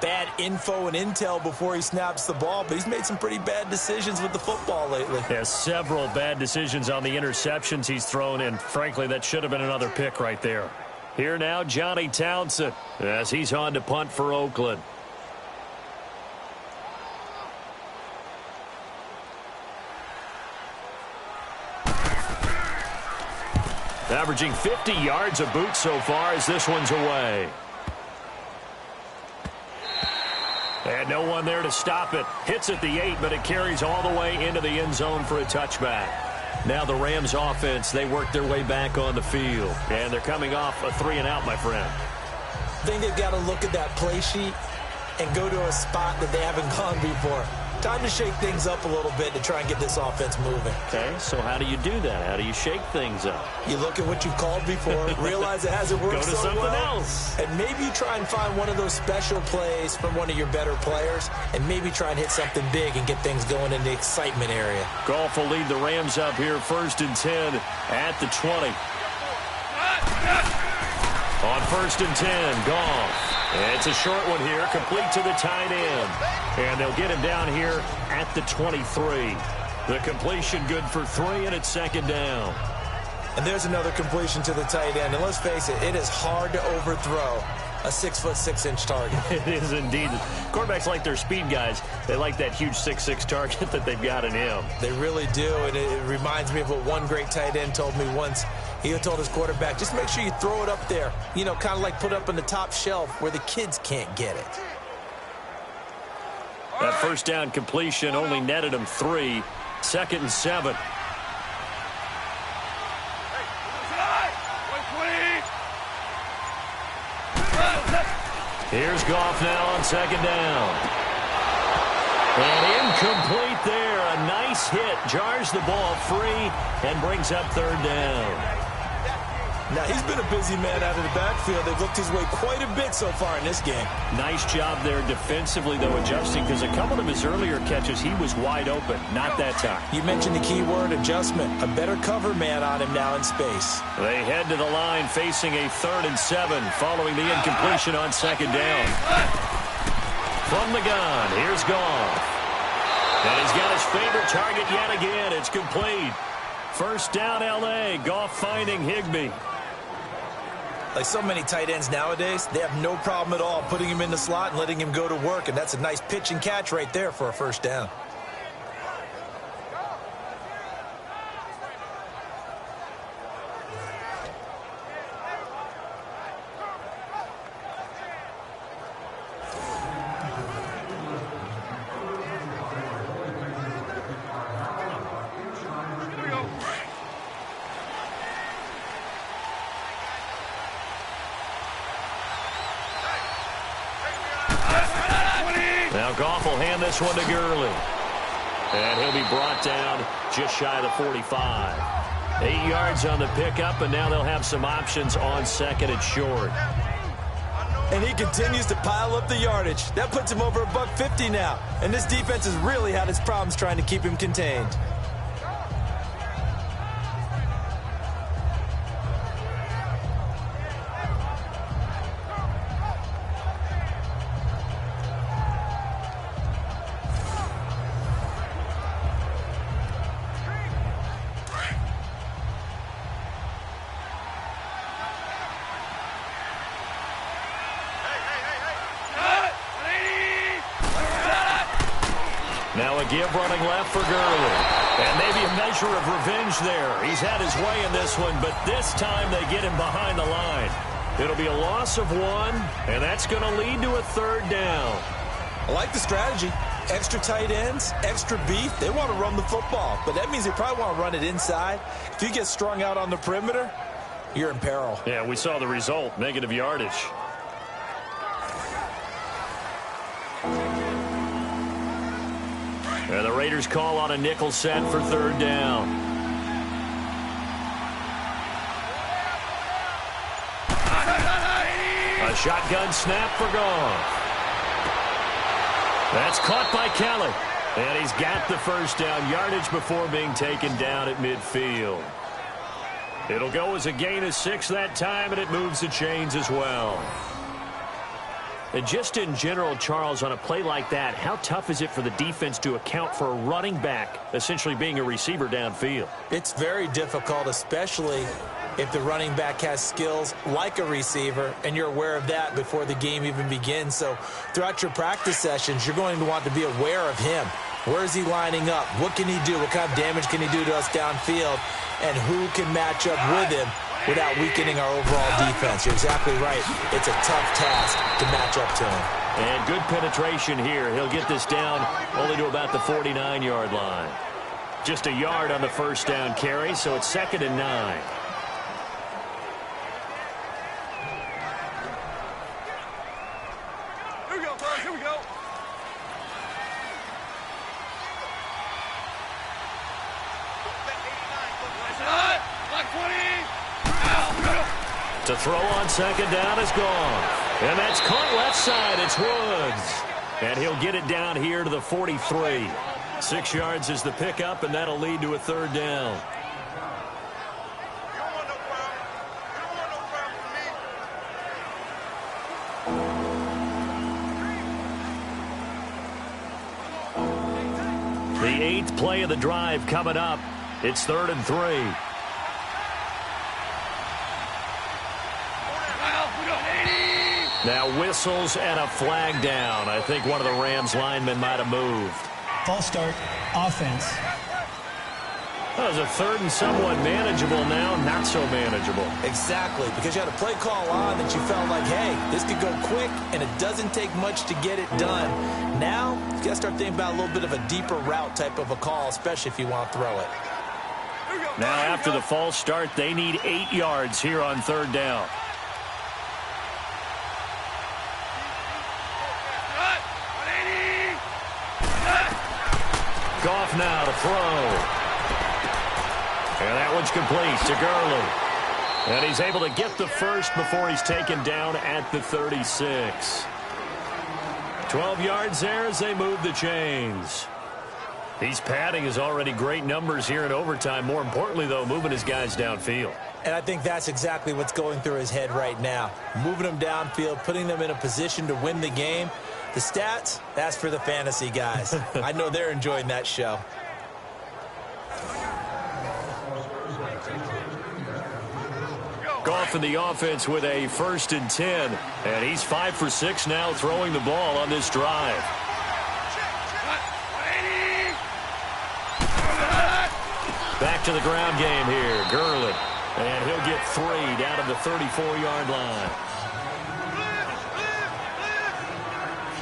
bad info and intel before he snaps the ball. But he's made some pretty bad decisions with the football lately. Yeah, several bad decisions on the interceptions he's thrown, and frankly, that should have been another pick right there. Here now, Johnny Townsend, as he's on to punt for Oakland. Averaging 50 yards a boot so far as this one's away. And no one there to stop it. Hits at the 8, but it carries all the way into the end zone for a touchback. Now the Rams offense, they work their way back on the field. And they're coming off a 3-and-out, my friend. I think they've got to look at that play sheet and go to a spot that they haven't gone before. Time to shake things up a little bit to try and get this offense moving. Okay, so how do you do that? How do you shake things up? You look at what you've called before, realize it hasn't worked so well. Go to something else. And maybe you try and find one of those special plays from one of your better players, and maybe try and hit something big and get things going in the excitement area. Goff will lead the Rams up here 1st and 10 at the 20. On 1st and 10, Goff. It's a short one here, complete to the tight end. And they'll get him down here at the 23. The completion good for 3, and it's 2nd down. And there's another completion to the tight end. And let's face it, it is hard to overthrow a 6'6" target. It is indeed. Quarterbacks like their speed guys. They like that huge 6'6" target that they've got in him. They really do, and it reminds me of what one great tight end told me once. He told his quarterback, just make sure you throw it up there. Kind of like put up on the top shelf where the kids can't get it. That first down completion only netted him 3. 2nd and 7. Here's Goff now on 2nd down. And incomplete there. A nice hit. Jars the ball free and brings up 3rd down. Now, he's been a busy man out of the backfield. They've looked his way quite a bit so far in this game. Nice job there defensively, though, adjusting, because a couple of his earlier catches, he was wide open. Not that time. You mentioned the key word, adjustment. A better cover man on him now in space. They head to the line facing a 3rd and 7 following the incompletion on 2nd down. From the gun, here's Goff. And he's got his favorite target yet again. It's complete. 1st down, L.A. Goff finding Higbee. Like so many tight ends nowadays, they have no problem at all putting him in the slot and letting him go to work, and that's a nice pitch and catch right there for a 1st down. Now Goff will hand this one to Gurley. And he'll be brought down just shy of the 45. 8 yards on the pickup, and now they'll have some options on 2nd and short. And he continues to pile up the yardage. That puts him over $150 now. And this defense has really had its problems trying to keep him contained. Now a give running left for Gurley. And maybe a measure of revenge there. He's had his way in this one, but this time they get him behind the line. It'll be a loss of 1, and that's going to lead to a 3rd down. I like the strategy. Extra tight ends, extra beef. They want to run the football, but that means they probably want to run it inside. If you get strung out on the perimeter, you're in peril. Yeah, we saw the result, negative yardage. And the Raiders call on a nickel set for 3rd down. A shotgun snap for Goff. That's caught by Kelly. And he's got the 1st down, yardage before being taken down at midfield. It'll go as a gain of 6 that time, and it moves the chains as well. And just in general, Charles, on a play like that, how tough is it for the defense to account for a running back essentially being a receiver downfield? It's very difficult, especially if the running back has skills like a receiver, and you're aware of that before the game even begins. So throughout your practice sessions, you're going to want to be aware of him. Where is he lining up? What can he do? What kind of damage can he do to us downfield? And who can match up with him without weakening our overall defense? You're exactly right. It's a tough task to match up to him. And good penetration here. He'll get this down only to about the 49-yard line. Just a yard on the 1st down carry, so it's 2nd and 9. Here we go, fellas. Here we go. To throw on 2nd down is Goff. And that's caught left side. It's Woods. And he'll get it down here to the 43. 6 yards is the pickup, and that'll lead to a 3rd down. You don't want no problem. You don't want no problem for me. The 8th play of the drive coming up. It's 3rd and 3. Now whistles and a flag down. I think one of the Rams linemen might have moved. False start, offense. That was a 3rd and somewhat manageable now, not so manageable. Exactly, because you had a play call on that you felt like, hey, this could go quick, and it doesn't take much to get it done. Now, you got to start thinking about a little bit of a deeper route type of a call, especially if you want to throw it. Now after the false start, they need 8 yards here on 3rd down. Goff now to throw. And that one's complete to Gurley. And he's able to get the 1st before he's taken down at the 36. 12 yards there as they move the chains. He's padding his already great numbers here in overtime. More importantly, though, moving his guys downfield. And I think that's exactly what's going through his head right now. Moving them downfield, putting them in a position to win the game. The stats, that's for the fantasy guys. I know they're enjoying that show. Goff in the offense with a 1st and 10. And he's 5 for 6 now throwing the ball on this drive. Back to the ground game here. Gurley. And he'll get 3 down to the 34-yard line.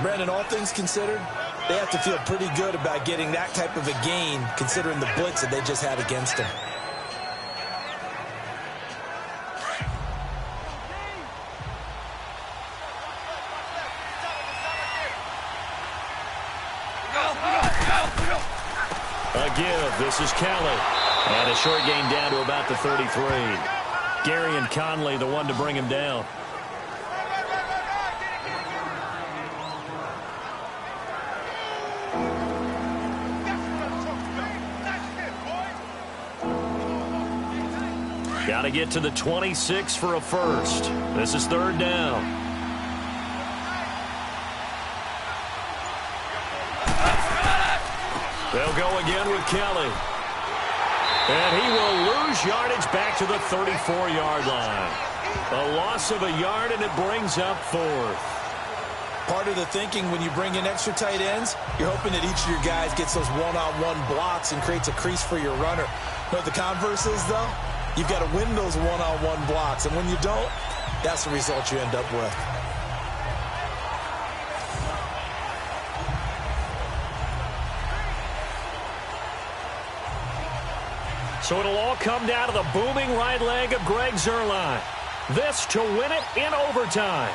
Brandon, all things considered, they have to feel pretty good about getting that type of a gain considering the blitz that they just had against them. A give. This is Kelly. And a short gain down to about the 33. Gary and Conley, the one to bring him down. Got to get to the 26 for a first. This is third down. They'll go again with Kelly. And he will lose yardage back to the 34-yard line. A loss of a yard, and it brings up fourth. Part of the thinking when you bring in extra tight ends, you're hoping that each of your guys gets those one-on-one blocks and creates a crease for your runner. You know what the converse is, though? You've got to win those one-on-one blocks, and when you don't, that's the result you end up with. So it'll all come down to the booming right leg of Greg Zuerlein. This to win it in overtime.